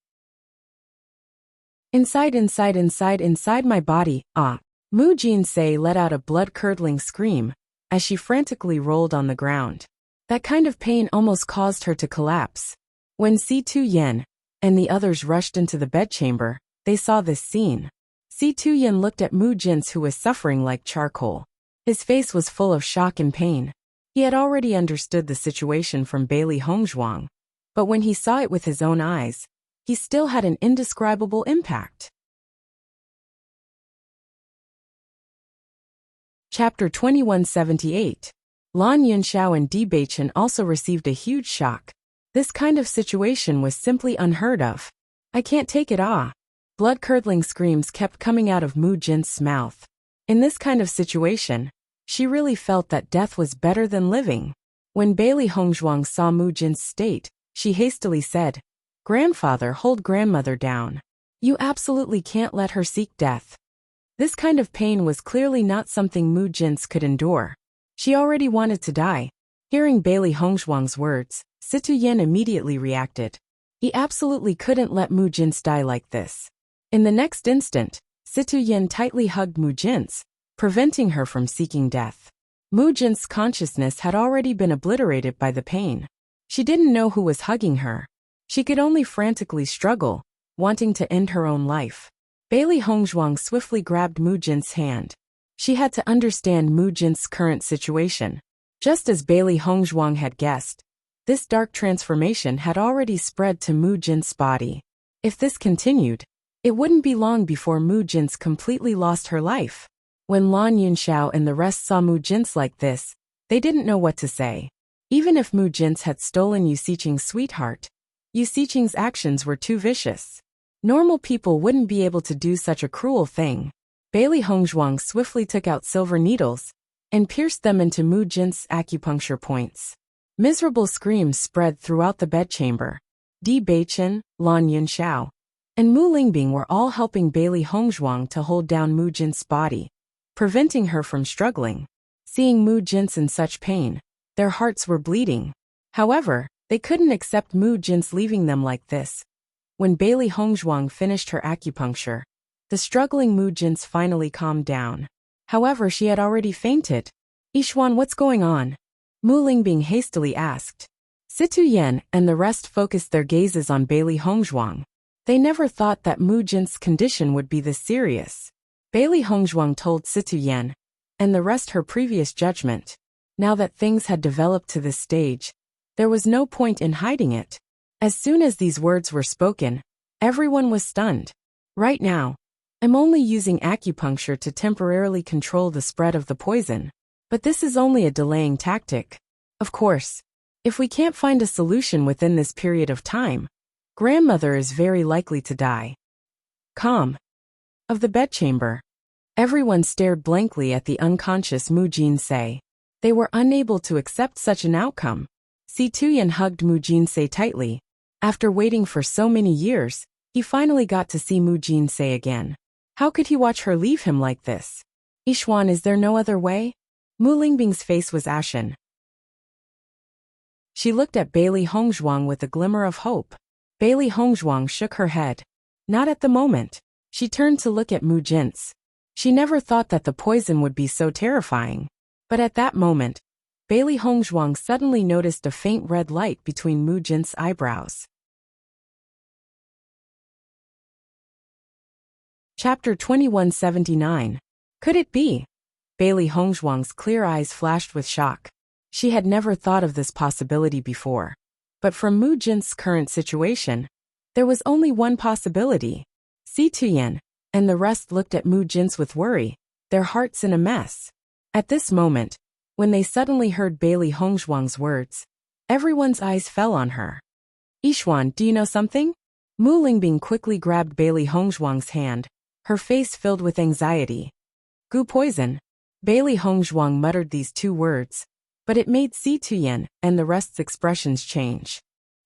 S1: Inside my body, ah. Mu Jinsei let out a blood-curdling scream as she frantically rolled on the ground. That kind of pain almost caused her to collapse. When Si Tu-yen and the others rushed into the bedchamber, they saw this scene. Si Tu-yen looked at Mu Jin's who was suffering like charcoal. His face was full of shock and pain. He had already understood the situation from Bailey Hongzhuang, but when he saw it with his own eyes, he still had an indescribable impact. Chapter 2178. Lan Yunxiao and Bewitching also received a huge shock. This kind of situation was simply unheard of. I can't take it, ah. Blood-curdling screams kept coming out of Mu Jin's mouth. In this kind of situation, she really felt that death was better than living. When Bailey Hongzhuang saw Mu Jin's state, she hastily said, "Grandfather, hold grandmother down. You absolutely can't let her seek death." This kind of pain was clearly not something Mu Jin could endure. She already wanted to die. Hearing Bailey Hongzhuang's words, Si Tu-yen immediately reacted. He absolutely couldn't let Mu Jin die like this. In the next instant, Si Tu-yen tightly hugged Mu Jin, preventing her from seeking death. Mu Jin's consciousness had already been obliterated by the pain. She didn't know who was hugging her. She could only frantically struggle, wanting to end her own life. Bailey Hongzhuang swiftly grabbed Mu Jin's hand. She had to understand Mu Jin's current situation. Just as Bailey Hongzhuang had guessed, this dark transformation had already spread to Mu Jin's body. If this continued, it wouldn't be long before Mu Jin's completely lost her life. When Lan Yunxiao and the rest saw Mu Jin's like this, they didn't know what to say. Even if Mu Jin's had stolen Yu Xiqing's sweetheart, Yu Xiqing's actions were too vicious. Normal people wouldn't be able to do such a cruel thing. Bailey Hongzhuang swiftly took out silver needles and pierced them into Mu Jin's acupuncture points. Miserable screams spread throughout the bedchamber. Di Beichen, Lan Yunxiao, and Mu Lingbing were all helping Bailey Hongzhuang to hold down Mu Jin's body, preventing her from struggling. Seeing Mu Jin's in such pain, their hearts were bleeding. However, they couldn't accept Mu Jin's leaving them like this. When Bailey Hongzhuang finished her acupuncture, the struggling Mu Jin's finally calmed down. However, she had already fainted. Yixuan, what's going on? Mu Lingbing hastily asked. Situ Yan and the rest focused their gazes on Bailey Hongzhuang. They never thought that Mu Jin's condition would be this serious. Bailey Hongzhuang told Situ Yan and the rest her previous judgment. Now that things had developed to this stage, there was no point in hiding it. As soon as these words were spoken, everyone was stunned. Right now, I'm only using acupuncture to temporarily control the spread of the poison. But this is only a delaying tactic. Of course, if we can't find a solution within this period of time, grandmother is very likely to die. Calm. Of the bedchamber. Everyone stared blankly at the unconscious Mu Jinsei. They were unable to accept such an outcome. Si Tuyan hugged Mu Jinsei tightly. After waiting for so many years, he finally got to see Mu Jinsei again. How could he watch her leave him like this? Yixuan, is there no other way? Mu Lingbing's face was ashen. She looked at Bailey Hongzhuang with a glimmer of hope. Bailey Hongzhuang shook her head. Not at the moment. She turned to look at Mu Jin's. She never thought that the poison would be so terrifying. But at that moment, Bailey Hongzhuang suddenly noticed a faint red light between Mu Jin's eyebrows. Chapter 2179. Could it be? Bailey Hongzhuang's clear eyes flashed with shock. She had never thought of this possibility before. But from Mu Jin's current situation, there was only one possibility. Si Tuyan and the rest looked at Mu Jin's with worry, their hearts in a mess. At this moment, when they suddenly heard Bailey Hongzhuang's words, everyone's eyes fell on her. Yixuan, do you know something? Mu Lingbing quickly grabbed Bailey Hongzhuang's hand, her face filled with anxiety. Gu poison. Bailey Hongzhuang muttered these two words, but it made Si Tuyan and the rest's expressions change.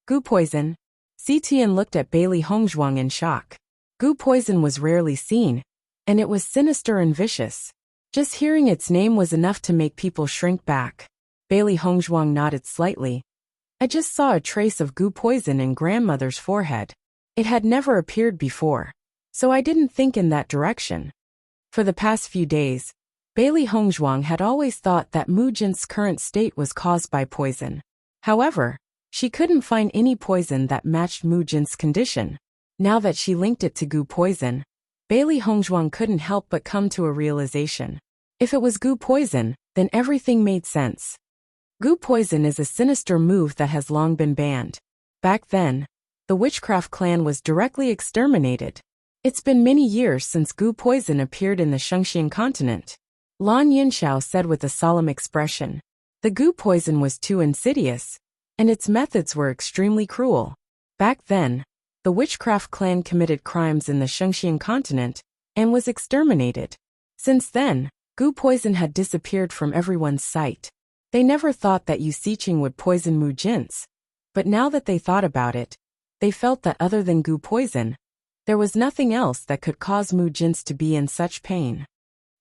S1: Gu poison. Si Tuyan looked at Bailey Hongzhuang in shock. Gu poison was rarely seen, and it was sinister and vicious. Just hearing its name was enough to make people shrink back. Bailey Hongzhuang nodded slightly. I just saw a trace of gu poison in grandmother's forehead. It had never appeared before, so I didn't think in that direction. For the past few days, Bailey Hongzhuang had always thought that Mu Jin's current state was caused by poison. However, she couldn't find any poison that matched Mu Jin's condition. Now that she linked it to gu poison, Bailey Hongzhuang couldn't help but come to a realization. If it was gu poison, then everything made sense. Gu poison is a sinister move that has long been banned. Back then, the witchcraft clan was directly exterminated. It's been many years since gu poison appeared in the Shengxian continent. Lan Yunxiao said with a solemn expression. The gu poison was too insidious, and its methods were extremely cruel. Back then, the witchcraft clan committed crimes in the Shengxian continent and was exterminated. Since then, gu poison had disappeared from everyone's sight. They never thought that Yu Xiqing would poison Mu Jin's, but now that they thought about it, they felt that other than gu poison, there was nothing else that could cause Mu Jin's to be in such pain.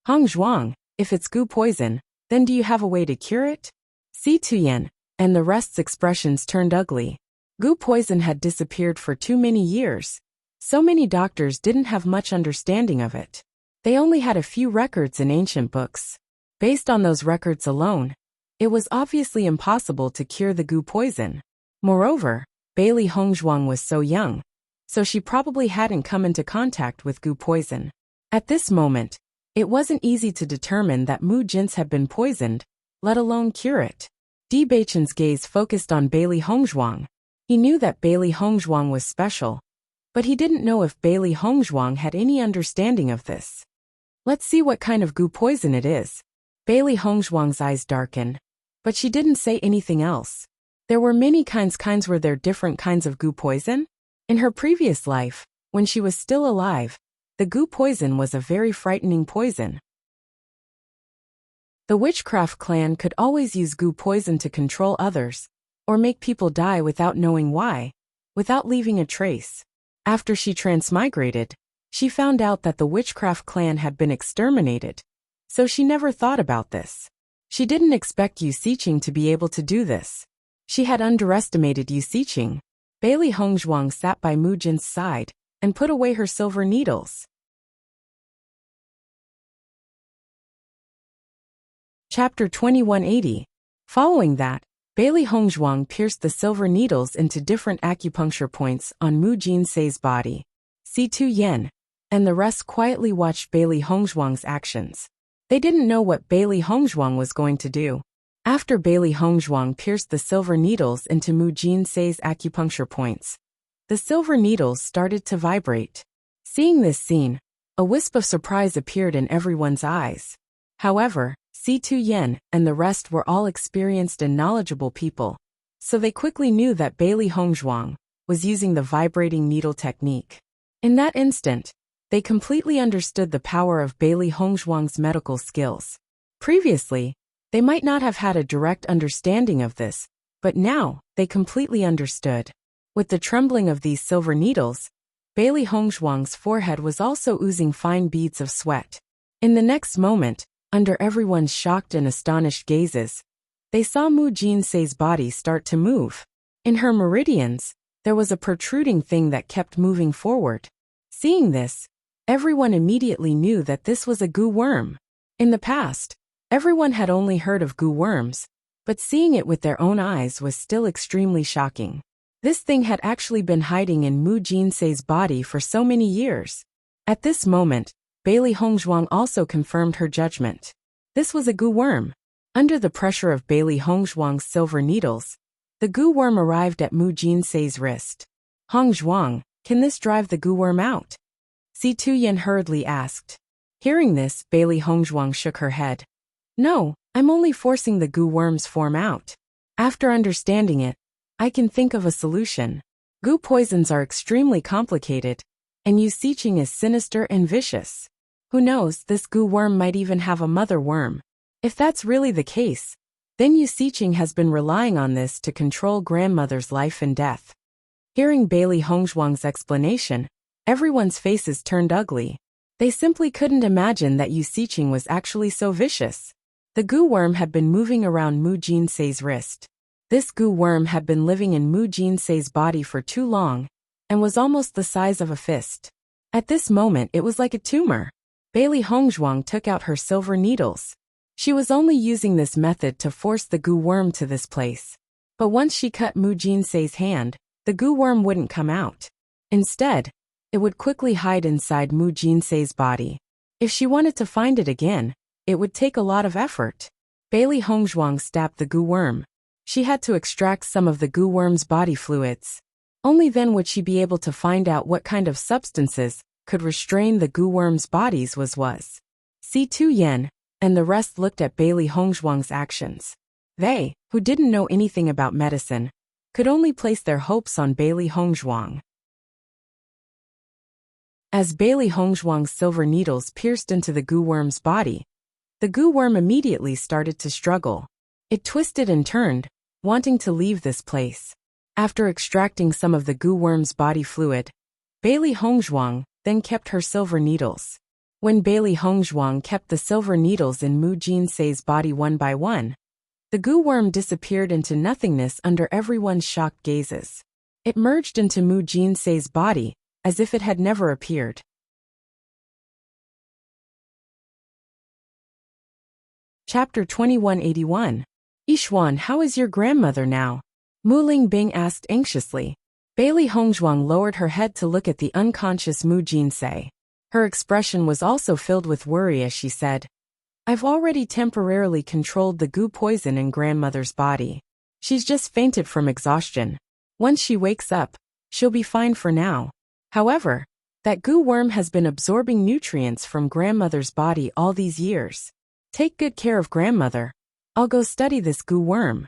S1: Hongzhuang, if it's gu poison, then do you have a way to cure it? Si Tuyan and the rest's expressions turned ugly. Gu poison had disappeared for too many years. So many doctors didn't have much understanding of it. They only had a few records in ancient books. Based on those records alone, it was obviously impossible to cure the gu poison. Moreover, Bailey Hongzhuang was so young, so she probably hadn't come into contact with gu poison. At this moment, it wasn't easy to determine that Mu Jin's had been poisoned, let alone cure it. Di Beichen's gaze focused on Bailey Hongzhuang. He knew that Bailey Hongzhuang was special, But he didn't know if Bailey Hongzhuang had any understanding of this. Let's see what kind of goo poison it is. Bailey Hongzhuang's eyes darkened, but she didn't say anything else. There were many kinds. Were there different kinds of goo poison? In her previous life, when she was still alive, the goo poison was a very frightening poison. The witchcraft clan could always use goo poison to control others, or make people die without knowing why, without leaving a trace. After she transmigrated, she found out that the witchcraft clan had been exterminated, so she never thought about this. She didn't expect Wuxia to be able to do this. She had underestimated Wuxia. Bailey Hongzhuang sat by Mu Jin's side and put away her silver needles. Chapter 2180. Following that, Bailey Hongzhuang pierced the silver needles into different acupuncture points on Mu Jinsei's body. C2 Yen and the rest quietly watched Bailey Hongzhuang's actions. They didn't know what Bailey Hongzhuang was going to do. After Bailey Hongzhuang pierced the silver needles into Mu Jinsei's acupuncture points, the silver needles started to vibrate. Seeing this scene, a wisp of surprise appeared in everyone's eyes. However, C2 Yen and the rest were all experienced and knowledgeable people, so they quickly knew that Bailey Hongzhuang was using the vibrating needle technique. In that instant, they completely understood the power of Bailey Hongzhuang's medical skills. Previously, they might not have had a direct understanding of this, but now, they completely understood. With the trembling of these silver needles, Bailey Hongzhuang's forehead was also oozing fine beads of sweat. In the next moment, under everyone's shocked and astonished gazes, they saw Mu Jinsei's body start to move. In her meridians, there was a protruding thing that kept moving forward. Seeing this, everyone immediately knew that this was a goo worm. In the past, everyone had only heard of goo worms, but seeing it with their own eyes was still extremely shocking. This thing had actually been hiding in Mu Jinsei's body for so many years. At this moment, Bailey Hongzhuang also confirmed her judgment. This was a goo worm. Under the pressure of Bailey Hongzhuang's silver needles, the goo worm arrived at Mu Jinsei's wrist. Hongzhuang, can this drive the goo worm out? C2 Yen hurriedly asked. Hearing this, Bailey Hongzhuang shook her head. No, I'm only forcing the goo worm's form out. After understanding it, I can think of a solution. Goo poisons are extremely complicated, and Wuxia is sinister and vicious. Who knows, this goo worm might even have a mother worm. If that's really the case, then Wuxia has been relying on this to control grandmother's life and death. Hearing Bailey Hongzhuang's explanation, everyone's faces turned ugly. They simply couldn't imagine that Wuxia was actually so vicious. The goo worm had been moving around Mu Jinsei's wrist. This goo worm had been living in Mu Jinsei's body for too long, and was almost the size of a fist. At this moment it was like a tumor. Bailey Hongzhuang took out her silver needles. She was only using this method to force the goo worm to this place. But once she cut Mu Jinsei's hand, the goo worm wouldn't come out. Instead, it would quickly hide inside Mu Jinsei's body. If she wanted to find it again, it would take a lot of effort. Bailey Hongzhuang stabbed the goo worm. She had to extract some of the goo worm's body fluids. Only then would she be able to find out what kind of substances could restrain the goo worm's bodies was. C2 Yen and the rest looked at Bailey Hongzhuang's actions. They, who didn't know anything about medicine, could only place their hopes on Bailey Hongzhuang. As Bailey Hongzhuang's silver needles pierced into the goo worm's body, the goo worm immediately started to struggle. It twisted and turned, wanting to leave this place. After extracting some of the goo worm's body fluid, Bailey Hongzhuang then kept her silver needles. When Bailey Hongzhuang kept the silver needles in Mu Jinsei's body one by one, the goo worm disappeared into nothingness under everyone's shocked gazes. It merged into Mu Jinsei's body, as if it had never appeared. Chapter 2181. Yixuan, how is your grandmother now? Mu Lingbing asked anxiously. Bailey Hongzhuang lowered her head to look at the unconscious Mu Jinsei. Her expression was also filled with worry as she said, I've already temporarily controlled the goo poison in grandmother's body. She's just fainted from exhaustion. Once she wakes up, she'll be fine for now. However, that goo worm has been absorbing nutrients from grandmother's body all these years. Take good care of grandmother. I'll go study this goo worm.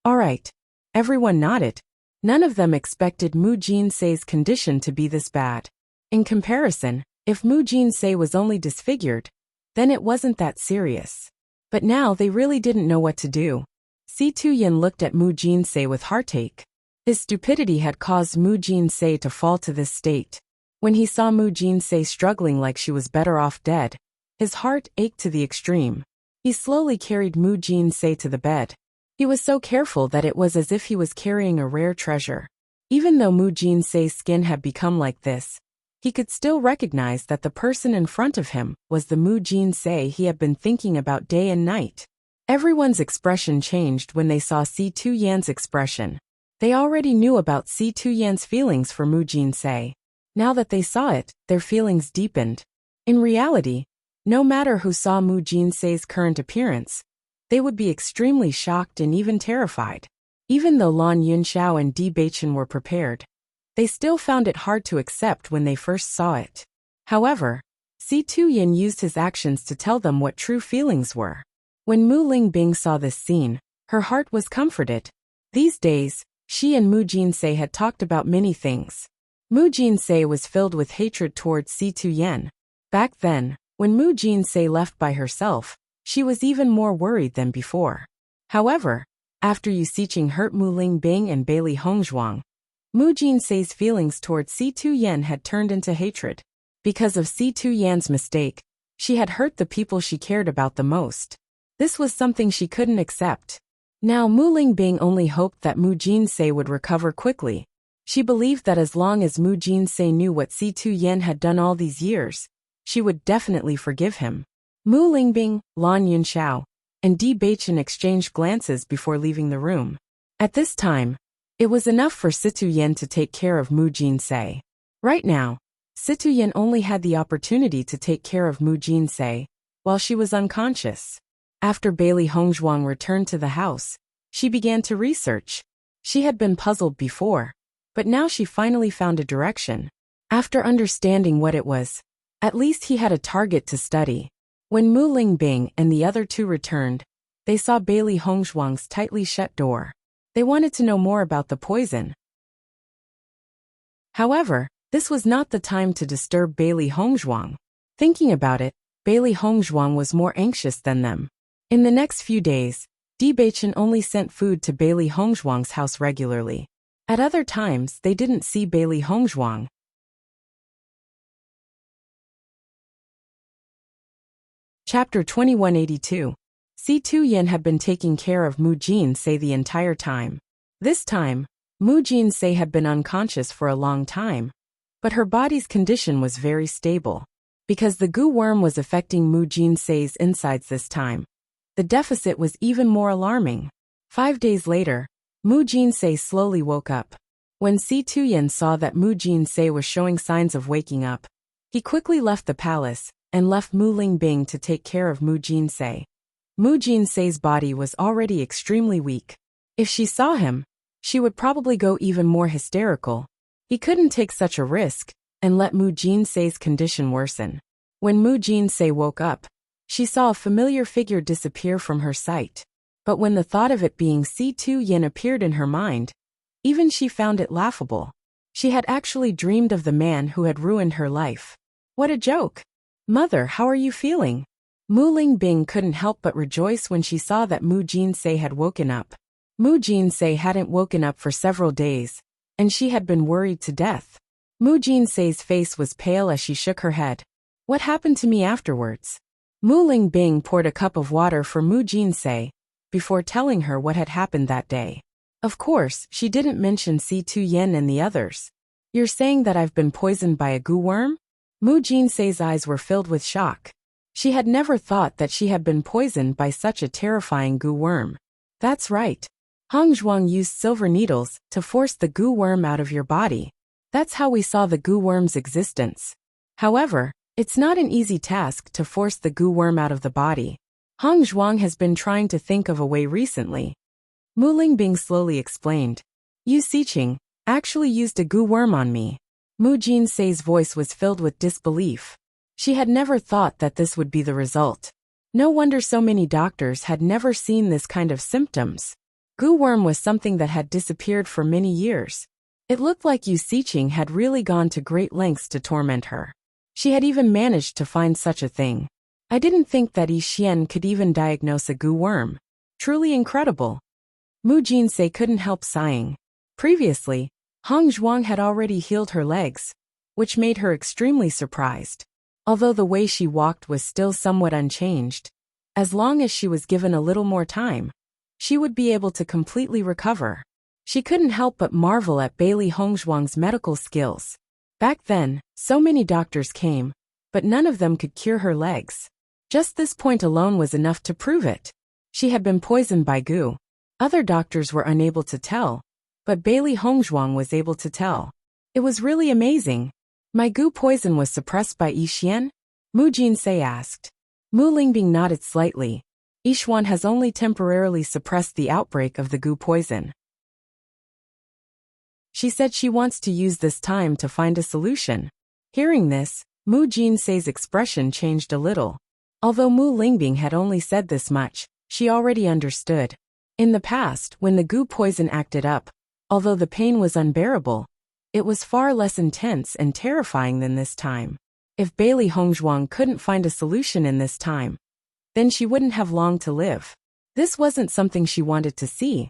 S1: All right. Everyone nodded. None of them expected Mu Jinsei's condition to be this bad. In comparison, if Mu Jinsei was only disfigured, then it wasn't that serious. But now they really didn't know what to do. Si Tuyen looked at Mu Jinsei with heartache. His stupidity had caused Mu Jinsei to fall to this state. When he saw Mu Jinsei struggling like she was better off dead, his heart ached to the extreme. He slowly carried Mu Jinsei to the bed. He was so careful that it was as if he was carrying a rare treasure. Even though Mu Jinsei's skin had become like this, he could still recognize that the person in front of him was the Mu Jinsei he had been thinking about day and night. Everyone's expression changed when they saw Si Tuyen's expression. They already knew about Si Tuyen's feelings for Mu Jinsei. Now that they saw it, their feelings deepened. In reality, no matter who saw Mu Jinsei's current appearance, they would be extremely shocked and even terrified. Even though Lan Yunxiao and Di Beichen were prepared, they still found it hard to accept when they first saw it. However, Si Tuyen used his actions to tell them what true feelings were. When Mu Lingbing saw this scene, her heart was comforted. These days, she and Mu Jinsei had talked about many things. Mu Jinsei was filled with hatred towards Si Tuyen. Back then, when Mu Jinsei left by herself, she was even more worried than before. However, after Yu Xiqing hurt Mu Lingbing and Bailey Hongzhuang, Mu Jinsei's feelings towards Si Tuyen had turned into hatred. Because of Si Tuyen's mistake, she had hurt the people she cared about the most. This was something she couldn't accept. Now Mu Lingbing only hoped that Mu Jinsei would recover quickly. She believed that as long as Mu Jinsei knew what Si Tuyen had done all these years, she would definitely forgive him. Mu Lingbing, Lan Yunxiao, and Di Beichen exchanged glances before leaving the room. At this time, it was enough for Si Tuyen to take care of Mu Jinsei. Right now, Si Tuyen only had the opportunity to take care of Mu Jinsei while she was unconscious. After Bailey Hongzhuang returned to the house, she began to research. She had been puzzled before, but now she finally found a direction. After understanding what it was, at least he had a target to study. When Mu Lingbing and the other two returned, they saw Bailey Hongzhuang's tightly shut door. They wanted to know more about the poison. However, this was not the time to disturb Bailey Hongzhuang. Thinking about it, Bailey Hongzhuang was more anxious than them. In the next few days, Di Beichen only sent food to Bailey Hongzhuang's house regularly. At other times, they didn't see Bailey Hongzhuang. Chapter 2182. Si Tuyen had been taking care of Mu Jinsei the entire time. This time, Mu Jinsei had been unconscious for a long time, but her body's condition was very stable. Because the goo worm was affecting Mu Jinsei's insides this time, the deficit was even more alarming. 5 days later, Mu Jinsei slowly woke up. When Si Tuyen saw that Mu Jinsei was showing signs of waking up, he quickly left the palace and left Mu Lingbing to take care of Mu Jinsei. Mu Jinsei's body was already extremely weak. If she saw him, she would probably go even more hysterical. He couldn't take such a risk and let Mu Jinsei's condition worsen. When Mu Jinsei woke up, she saw a familiar figure disappear from her sight. But when the thought of it being Si Tuyen appeared in her mind, even she found it laughable. She had actually dreamed of the man who had ruined her life. What a joke! Mother, how are you feeling? Mu Lingbing couldn't help but rejoice when she saw that Mu Jinsei had woken up. Mu Jinsei hadn't woken up for several days, and she had been worried to death. Mu Jinsei's face was pale as she shook her head. What happened to me afterwards? Mu Lingbing poured a cup of water for Mu Jinsei before telling her what had happened that day. Of course, she didn't mention Si Tuyen and the others. You're saying that I've been poisoned by a goo worm? Mu Jinsei's eyes were filled with shock. She had never thought that she had been poisoned by such a terrifying goo worm. That's right. Hongzhuang used silver needles to force the goo worm out of your body. That's how we saw the goo worm's existence. However, it's not an easy task to force the goo worm out of the body. Hongzhuang has been trying to think of a way recently. Mu Lingbing slowly explained. Yu Xiqing actually used a goo worm on me. Mu Jinsei's voice was filled with disbelief. She had never thought that this would be the result. No wonder so many doctors had never seen this kind of symptoms. Goo worm was something that had disappeared for many years. It looked like Yu Siqing had really gone to great lengths to torment her. She had even managed to find such a thing. I didn't think that Yi Xian could even diagnose a goo worm. Truly incredible. Mu Jinsei couldn't help sighing. Previously, Hong Zhuang had already healed her legs, which made her extremely surprised. Although the way she walked was still somewhat unchanged, as long as she was given a little more time, she would be able to completely recover. She couldn't help but marvel at Bailey Hongzhuang's medical skills. Back then, so many doctors came, but none of them could cure her legs. Just this point alone was enough to prove it. She had been poisoned by goo. Other doctors were unable to tell, but Bailey Hongzhuang was able to tell. It was really amazing. My goo poison was suppressed by Yi Xian? Mu Jinsei asked. Mu Lingbing nodded slightly. Yi Xuan has only temporarily suppressed the outbreak of the goo poison. She said she wants to use this time to find a solution. Hearing this, Mu Jinsei's expression changed a little. Although Mu Lingbing had only said this much, she already understood. In the past, when the goo poison acted up, although the pain was unbearable, it was far less intense and terrifying than this time. If Bailey Hongzhuang couldn't find a solution in this time, then she wouldn't have long to live. This wasn't something she wanted to see,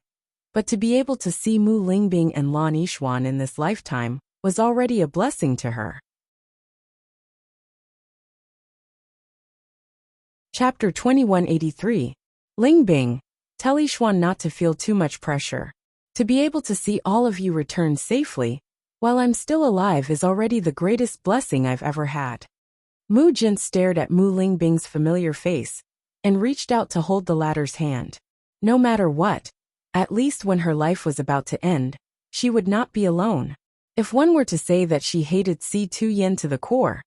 S1: but to be able to see Mu Lingbing and Lan Yixuan in this lifetime was already a blessing to her. Chapter 2183. Lingbing, tell Yixuan not to feel too much pressure. To be able to see all of you return safely, while I'm still alive is already the greatest blessing I've ever had. Mu Jin stared at Mu Lingbing's familiar face, and reached out to hold the latter's hand. No matter what, at least when her life was about to end, she would not be alone. If one were to say that she hated Si Tuyen to the core,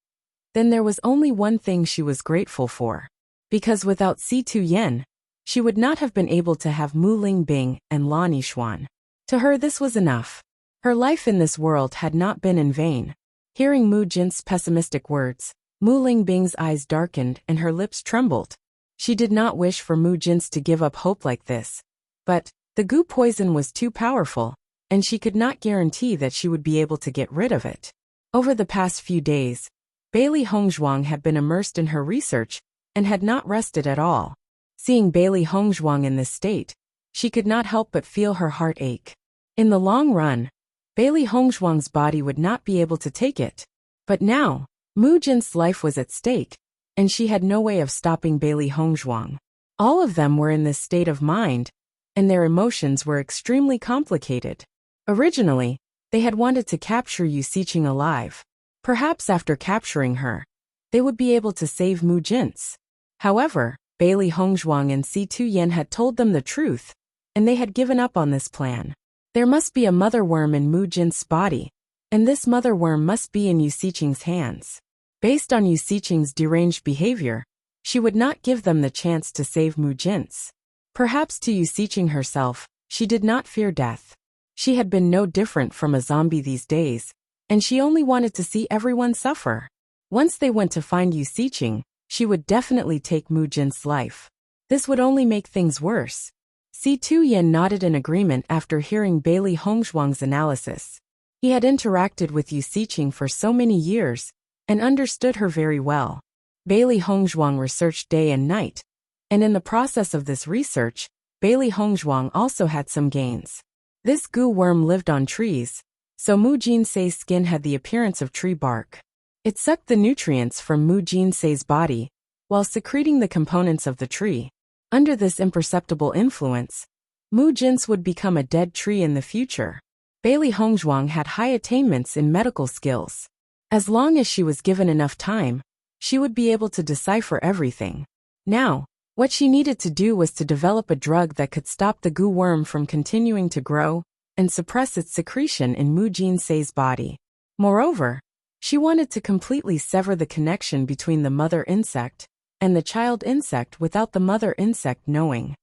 S1: then there was only one thing she was grateful for. Because without Si Tuyen, she would not have been able to have Mu Lingbing and Lan Yixuan. To her this was enough. Her life in this world had not been in vain. Hearing Mu Jin's pessimistic words, Mu Lingbing's eyes darkened and her lips trembled. She did not wish for Mu Jin's to give up hope like this. But the goo poison was too powerful, and she could not guarantee that she would be able to get rid of it. Over the past few days, Bailey Hongzhuang had been immersed in her research and had not rested at all. Seeing Bailey Hongzhuang in this state, she could not help but feel her heart ache. In the long run, Bailey Hongzhuang's body would not be able to take it. But now, Mu Jin's life was at stake, and she had no way of stopping Bailey Hongzhuang. All of them were in this state of mind, and their emotions were extremely complicated. Originally, they had wanted to capture Yu Siqing alive. Perhaps after capturing her, they would be able to save Mu Jin's. However, Bailey Hongzhuang and Si Tuyen had told them the truth, and they had given up on this plan. There must be a mother worm in Mu Jin's body, and this mother worm must be in Yu Siqing's hands. Based on Yu Siqing's deranged behavior, she would not give them the chance to save Mu Jin's. Perhaps to Yu Siqing herself, she did not fear death. She had been no different from a zombie these days, and she only wanted to see everyone suffer. Once they went to find Yu Siqing, she would definitely take Mu Jin's life. This would only make things worse. Si Tuyen nodded in agreement after hearing Bailey Hongzhuang's analysis. He had interacted with Yu Siqing for so many years, and understood her very well. Bailey Hongzhuang researched day and night, and in the process of this research, Bailey Hongzhuang also had some gains. This goo worm lived on trees, so Mu Jinsei's skin had the appearance of tree bark. It sucked the nutrients from Mu Jinsei's body, while secreting the components of the tree. Under this imperceptible influence, Mu Jin's would become a dead tree in the future. Bailey Hongzhuang had high attainments in medical skills. As long as she was given enough time, she would be able to decipher everything. Now, what she needed to do was to develop a drug that could stop the goo worm from continuing to grow and suppress its secretion in Mu Jinsei's body. Moreover, she wanted to completely sever the connection between the mother insect and the child insect without the mother insect knowing.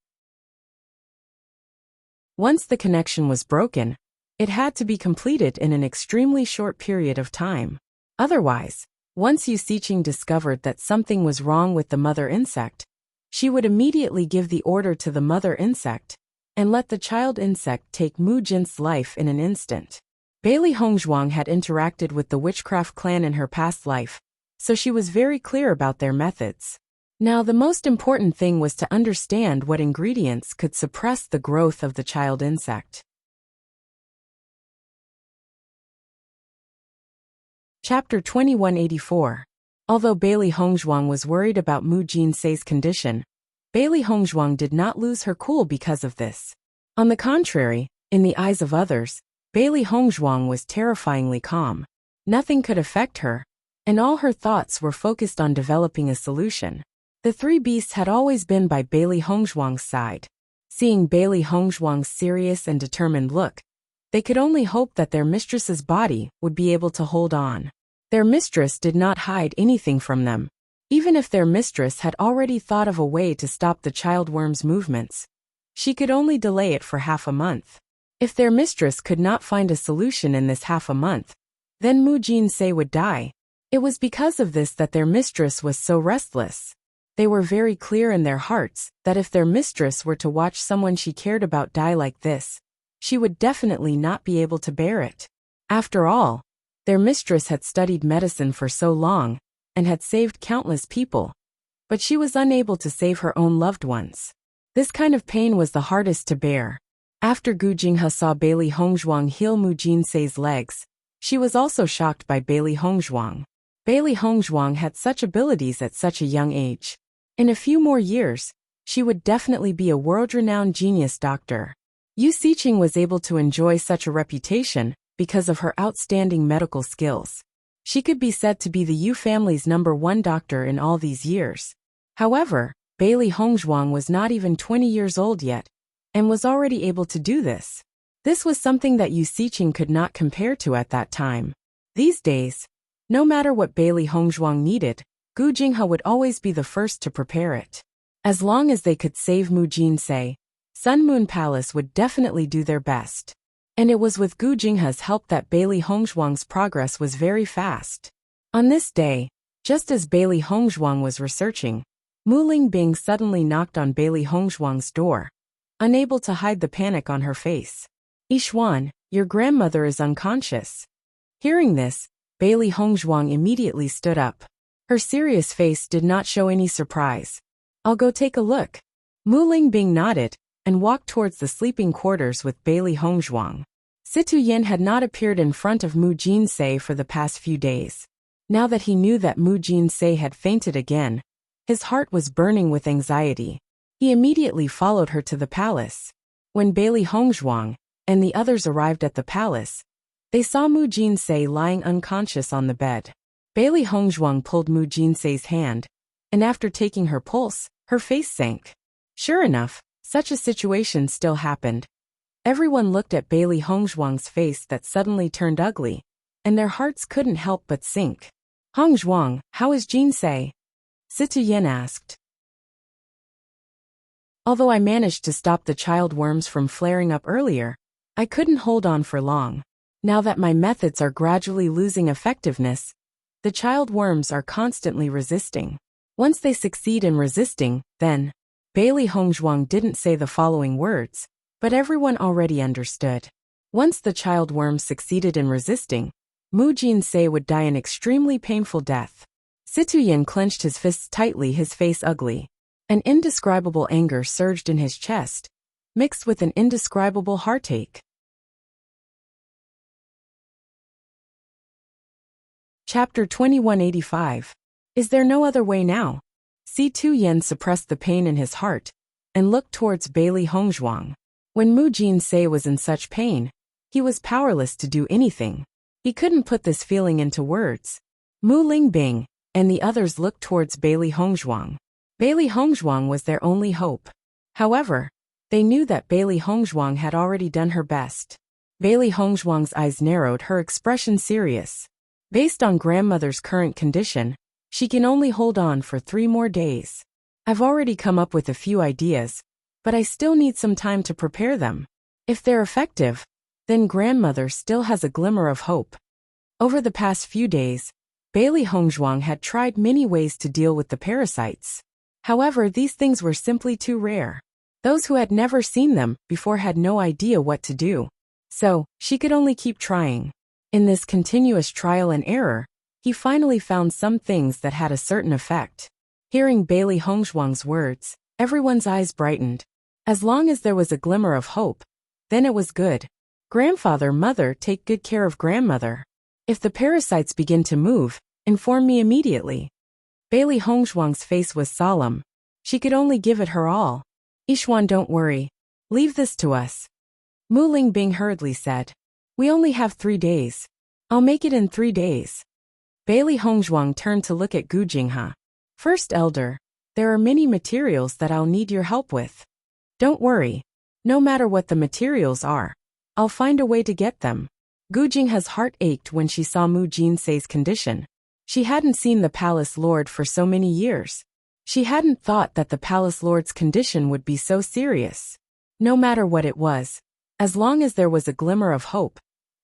S1: Once the connection was broken, It had to be completed in an extremely short period of time. Otherwise, once Wuxia discovered that something was wrong with the mother insect, she would immediately give the order to the mother insect and let the child insect take Mu Jin's life in an instant. Bailey Hongzhuang had interacted with the witchcraft clan in her past life, so she was very clear about their methods. Now the most important thing was to understand what ingredients could suppress the growth of the child insect. Chapter 2184. Although Bailey Hongzhuang was worried about Mu Jinsei's condition, Bailey Hongzhuang did not lose her cool because of this. On the contrary, in the eyes of others, Bailey Hongzhuang was terrifyingly calm. Nothing could affect her, and all her thoughts were focused on developing a solution. The three beasts had always been by Bailey Hongzhuang's side. Seeing Bailey Hongzhuang's serious and determined look, they could only hope that their mistress's body would be able to hold on. Their mistress did not hide anything from them. Even if their mistress had already thought of a way to stop the childworm's movements, she could only delay it for half a month. If their mistress could not find a solution in this half a month, then Mu Jinsei would die. It was because of this that their mistress was so restless. They were very clear in their hearts that if their mistress were to watch someone she cared about die like this, she would definitely not be able to bear it. After all, their mistress had studied medicine for so long and had saved countless people, but she was unable to save her own loved ones. This kind of pain was the hardest to bear. After Gu Jinghe saw Bailey Hongzhuang heal Mu Jinsei's legs, she was also shocked by Bailey Hongzhuang. Bailey Hongzhuang had such abilities at such a young age. In a few more years, she would definitely be a world-renowned genius doctor. Wuxia was able to enjoy such a reputation because of her outstanding medical skills. She could be said to be the Yu family's #1 doctor in all these years. However, Bailey Hongzhuang was not even 20 years old yet, and was already able to do this. This was something that Wuxia could not compare to at that time. These days, no matter what Bailey Hongzhuang needed, Gu Jinghe would always be the first to prepare it. As long as they could save Mu Jinsei, Sun Moon Palace would definitely do their best. And it was with Gu Jinghe's help that Bailey Hongzhuang's progress was very fast. On this day, just as Bailey Hongzhuang was researching, Mu Lingbing suddenly knocked on Bailey Hongzhuang's door, unable to hide the panic on her face. "Yixuan, your grandmother is unconscious." Hearing this, Bailey Hongzhuang immediately stood up. Her serious face did not show any surprise. "I'll go take a look." Mu Lingbing nodded and walked towards the sleeping quarters with Bailey Hongzhuang. Situ Yin had not appeared in front of Mu Jinsei for the past few days. Now that he knew that Mu Jinsei had fainted again, his heart was burning with anxiety. He immediately followed her to the palace. When Bailey Hongzhuang and the others arrived at the palace, they saw Mu Jinsei lying unconscious on the bed. Bailey Hongzhuang pulled Mu Jinsei's hand, and after taking her pulse, her face sank. Sure enough, such a situation still happened. Everyone looked at Bailey Hongzhuang's face that suddenly turned ugly, and their hearts couldn't help but sink. "Hongzhuang, how is Jinsei?" Situ Yin asked. "Although I managed to stop the child worms from flaring up earlier, I couldn't hold on for long. Now that my methods are gradually losing effectiveness, the child worms are constantly resisting. Once they succeed in resisting, then..." Bailey Hongzhuang didn't say the following words, but everyone already understood. Once the child worms succeeded in resisting, Mu Jinsei would die an extremely painful death. Situ Yin clenched his fists tightly, his face ugly. An indescribable anger surged in his chest, mixed with an indescribable heartache. Chapter 2185. Is there no other way now? Situ Yin suppressed the pain in his heart and looked towards Bailey Hongzhuang. When Mu Jinsei was in such pain, he was powerless to do anything. He couldn't put this feeling into words. Mu Lingbing and the others looked towards Bailey Hongzhuang. Bailey Hongzhuang was their only hope. However, they knew that Bailey Hongzhuang had already done her best. Bailey Hongzhuang's eyes narrowed, her expression serious. Based on grandmother's current condition, she can only hold on for 3 more days. I've already come up with a few ideas, but I still need some time to prepare them. If they're effective, then grandmother still has a glimmer of hope. Over the past few days, Bailey Hongzhuang had tried many ways to deal with the parasites. However, these things were simply too rare. Those who had never seen them before had no idea what to do. So, she could only keep trying. In this continuous trial and error, he finally found some things that had a certain effect. Hearing Bailey Hongzhuang's words, everyone's eyes brightened. As long as there was a glimmer of hope, then it was good. Grandfather, mother, take good care of grandmother. If the parasites begin to move, inform me immediately. Bailey Hongzhuang's face was solemn. She could only give it her all. Yixuan, don't worry. Leave this to us. Mu Lingbing hurriedly said. We only have 3 days. I'll make it in 3 days. Bailey Hongzhuang turned to look at Gu Jinghe. First elder, there are many materials that I'll need your help with. Don't worry. No matter what the materials are, I'll find a way to get them. Gu Jinghe's heart ached when she saw Mu Jinsei's condition. She hadn't seen the palace lord for so many years. She hadn't thought that the palace lord's condition would be so serious. No matter what it was, as long as there was a glimmer of hope,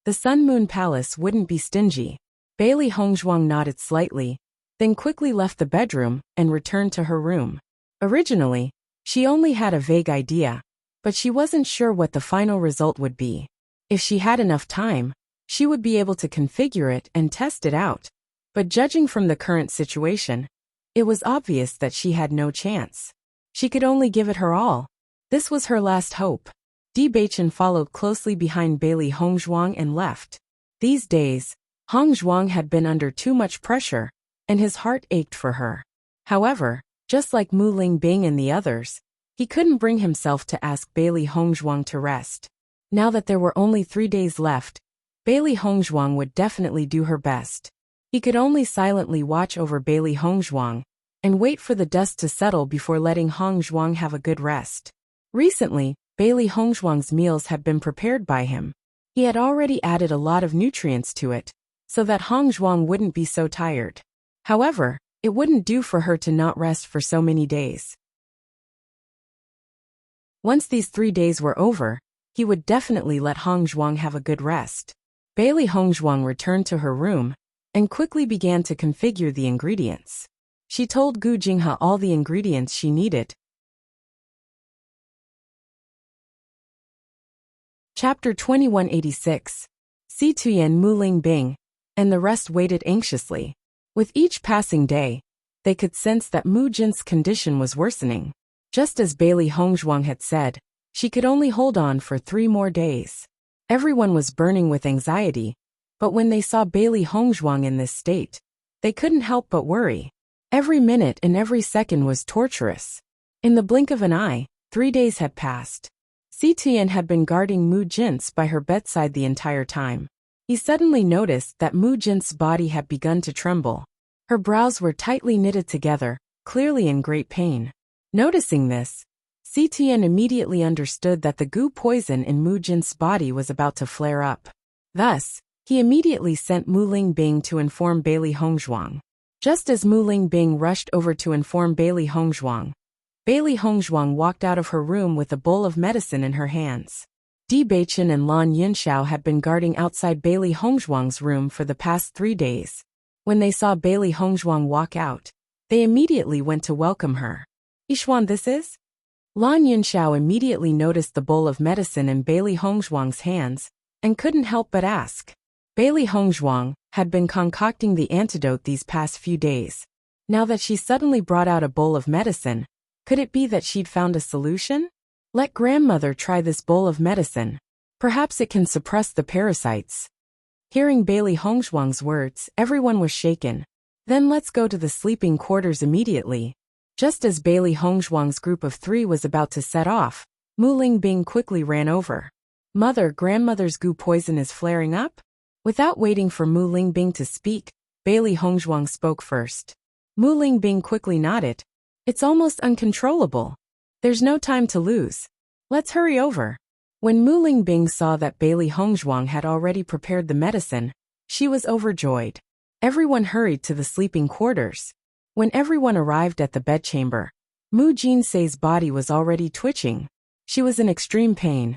S1: the Sun Moon Palace wouldn't be stingy. Bailey Hongzhuang nodded slightly, then quickly left the bedroom and returned to her room. Originally, she only had a vague idea, but she wasn't sure what the final result would be. If she had enough time, she would be able to configure it and test it out. But judging from the current situation, it was obvious that she had no chance. She could only give it her all. This was her last hope. Bewitching followed closely behind Bailey Hongzhuang and left. These days, Hongzhuang had been under too much pressure, and his heart ached for her. However, just like Mu Lingbing and the others, he couldn't bring himself to ask Bailey Hongzhuang to rest. Now that there were only 3 days left, Bailey Hongzhuang would definitely do her best. He could only silently watch over Bailey Hongzhuang and wait for the dust to settle before letting Hongzhuang have a good rest. Recently, Bailey Hongzhuang's meals had been prepared by him. He had already added a lot of nutrients to it, so that Hongzhuang wouldn't be so tired. However, it wouldn't do for her to not rest for so many days. Once these 3 days were over, he would definitely let Hongzhuang have a good rest. Bailey Hongzhuang returned to her room and quickly began to configure the ingredients. She told Gu Jinghe all the ingredients she needed. Chapter 2186. Si Tuyen, Mu Lingbing, and the rest waited anxiously. With each passing day, they could sense that Mu Jin's condition was worsening. Just as Bailey Hongzhuang had said, she could only hold on for 3 more days. Everyone was burning with anxiety, but when they saw Bailey Hongzhuang in this state, they couldn't help but worry. Every minute and every second was torturous. In the blink of an eye, 3 days had passed. Si Tian had been guarding Mu Jin's by her bedside the entire time. He suddenly noticed that Mu Jin's body had begun to tremble. Her brows were tightly knitted together, clearly in great pain. Noticing this, Si Tian immediately understood that the goo poison in Mu Jin's body was about to flare up. Thus, he immediately sent Mu Lingbing to inform Bailey Hongzhuang. Just as Mu Lingbing rushed over to inform Bailey Hongzhuang walked out of her room with a bowl of medicine in her hands. Bewitching and Lan Yunxiao had been guarding outside Bailey Hongzhuang's room for the past 3 days. When they saw Bailey Hongzhuang walk out, they immediately went to welcome her. Yixuan, this is? Lan Yunxiao immediately noticed the bowl of medicine in Bailey Hongzhuang's hands and couldn't help but ask. Bailey Hongzhuang had been concocting the antidote these past few days. Now that she suddenly brought out a bowl of medicine, could it be that she'd found a solution? Let grandmother try this bowl of medicine. Perhaps it can suppress the parasites. Hearing Bailey Hongzhuang's words, everyone was shaken. Then let's go to the sleeping quarters immediately. Just as Bailey Hongzhuang's group of 3 was about to set off, Mu Lingbing quickly ran over. Mother, grandmother's goo poison is flaring up? Without waiting for Mu Lingbing to speak, Bailey Hongzhuang spoke first. Mu Lingbing quickly nodded. It's almost uncontrollable. There's no time to lose. Let's hurry over. When Mu Lingbing saw that Bailey Hongzhuang had already prepared the medicine, she was overjoyed. Everyone hurried to the sleeping quarters. When everyone arrived at the bedchamber, Mu Jinsei's body was already twitching. She was in extreme pain.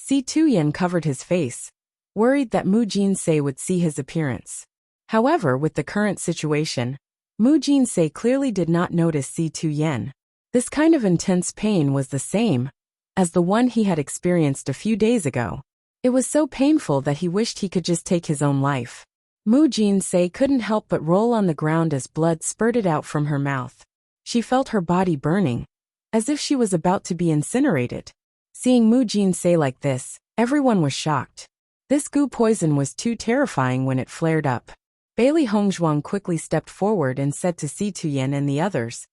S1: Si Tuyen covered his face, worried that Mu Jinsei would see his appearance. However, with the current situation, Mu Jinsei clearly did not notice Si Tuyen. This kind of intense pain was the same as the one he had experienced a few days ago. It was so painful that he wished he could just take his own life. Mu Jinsei couldn't help but roll on the ground as blood spurted out from her mouth. She felt her body burning, as if she was about to be incinerated. Seeing Mu Jinsei like this, everyone was shocked. This goo poison was too terrifying when it flared up. Bailey Hongzhuang quickly stepped forward and said to Si Tuyen and the others,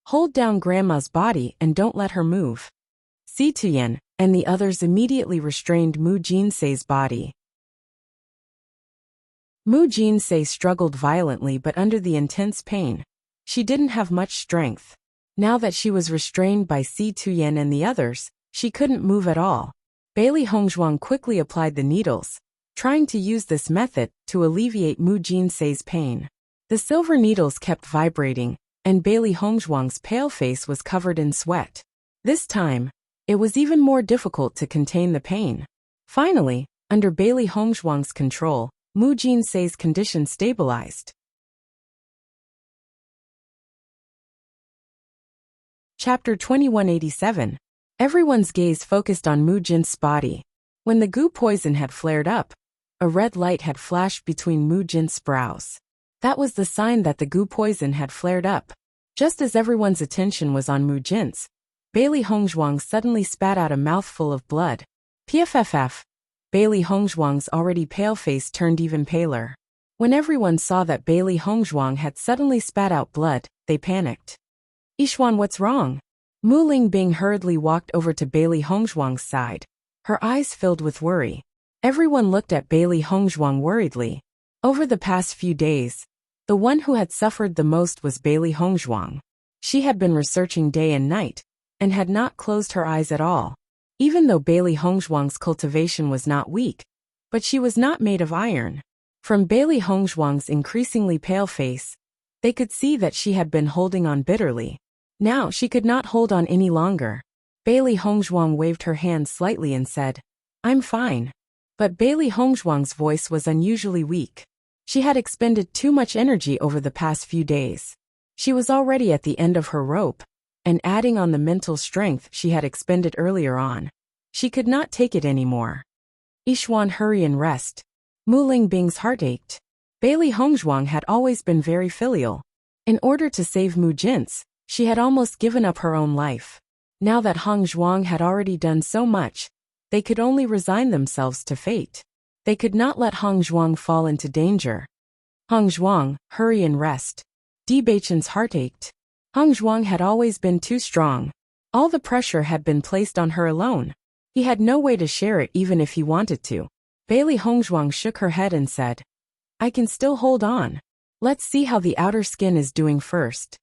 S1: "Hold down Grandma's body and don't let her move." Si Tuyen and the others immediately restrained Mu Jinsei's body. Mu Jinsei struggled violently, but under the intense pain, she didn't have much strength. Now that she was restrained by Si Tuyen and the others, she couldn't move at all. Bailey Hongzhuang quickly applied the needles, trying to use this method to alleviate Mu Jinsei's pain. The silver needles kept vibrating, and Bailey Hongzhuang's pale face was covered in sweat. This time, it was even more difficult to contain the pain. Finally, under Bailey Hongzhuang's control, Mu Jinsei's condition stabilized. Chapter 2187. Everyone's gaze focused on Mu Jin's body. When the goo poison had flared up, a red light had flashed between Mu Jin's brows. That was the sign that the goo poison had flared up. Just as everyone's attention was on Mu Jin's, Bailey Hongzhuang suddenly spat out a mouthful of blood. Pff. Bailey Hongzhuang's already pale face turned even paler. When everyone saw that Bailey Hongzhuang had suddenly spat out blood, they panicked. "Yixuan, what's wrong?" Mu Lingbing hurriedly walked over to Bailey Hongzhuang's side, her eyes filled with worry. Everyone looked at Bailey Hongzhuang worriedly. Over the past few days, the one who had suffered the most was Bailey Hongzhuang. She had been researching day and night, and had not closed her eyes at all. Even though Bailey Hongzhuang's cultivation was not weak, but she was not made of iron. From Bailey Hongzhuang's increasingly pale face, they could see that she had been holding on bitterly. Now she could not hold on any longer. Bailey Hongzhuang waved her hand slightly and said, "I'm fine." But Bailey Hongzhuang's voice was unusually weak. She had expended too much energy over the past few days. She was already at the end of her rope, and adding on the mental strength she had expended earlier on, she could not take it anymore. "Yixuan, hurry and rest." Mu Lingbing's heart ached. Bailey Hongzhuang had always been very filial. In order to save Mu Jin's, she had almost given up her own life. Now that Hongzhuang had already done so much, they could only resign themselves to fate. They could not let Hongzhuang fall into danger. "Hongzhuang, hurry and rest." Debachen's heart ached. Hongzhuang had always been too strong. All the pressure had been placed on her alone. He had no way to share it even if he wanted to. Bailey Hongzhuang shook her head and said, "I can still hold on. Let's see how the outer skin is doing first."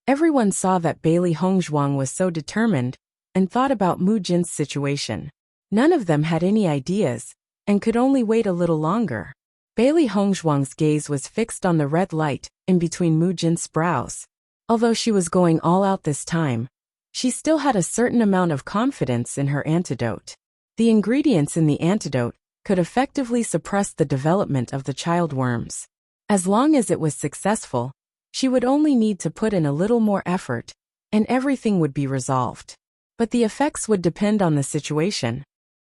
S1: Everyone saw that Bailey Hongzhuang was so determined, and thought about Mu Jin's situation. None of them had any ideas, and could only wait a little longer. Bailey Hongzhuang's gaze was fixed on the red light in between Mu Jin's brows. Although she was going all out this time, she still had a certain amount of confidence in her antidote. The ingredients in the antidote could effectively suppress the development of the child worms. As long as it was successful, she would only need to put in a little more effort, and everything would be resolved. But the effects would depend on the situation.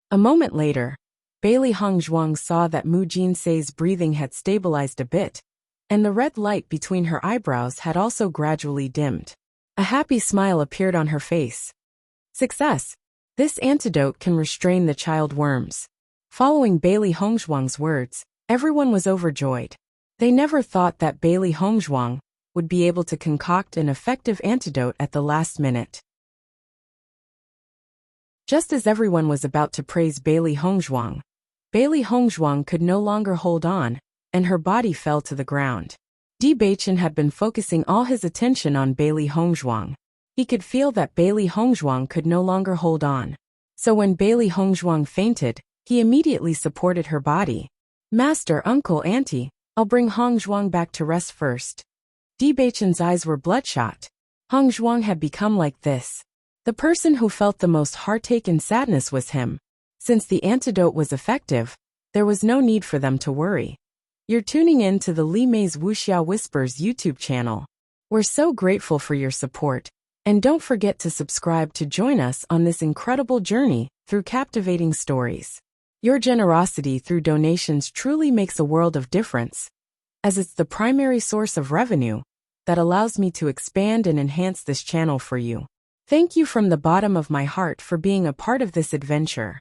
S1: A moment later, Bailey Hongzhuang saw that Mu Jinsei's breathing had stabilized a bit, and the red light between her eyebrows had also gradually dimmed. A happy smile appeared on her face. "Success! This antidote can restrain the child worms." Following Bailey Hongzhuang's words, everyone was overjoyed. They never thought that Bailey Hongzhuang would be able to concoct an effective antidote at the last minute. Just as everyone was about to praise Bailey Hongzhuang could no longer hold on, and her body fell to the ground. Debacchen had been focusing all his attention on Bailey Hongzhuang. He could feel that Bailey Hongzhuang could no longer hold on. So when Bailey Hongzhuang fainted, he immediately supported her body. "Master, uncle, auntie, I'll bring Hongzhuang back to rest first." Debachen's eyes were bloodshot. Hongzhuang had become like this. The person who felt the most heartache and sadness was him. Since the antidote was effective, there was no need for them to worry. You're tuning in to the Li Mei's Wuxia Whispers YouTube channel. We're so grateful for your support, and don't forget to subscribe to join us on this incredible journey through captivating stories. Your generosity through donations truly makes a world of difference, as it's the primary source of revenue that allows me to expand and enhance this channel for you. Thank you from the bottom of my heart for being a part of this adventure.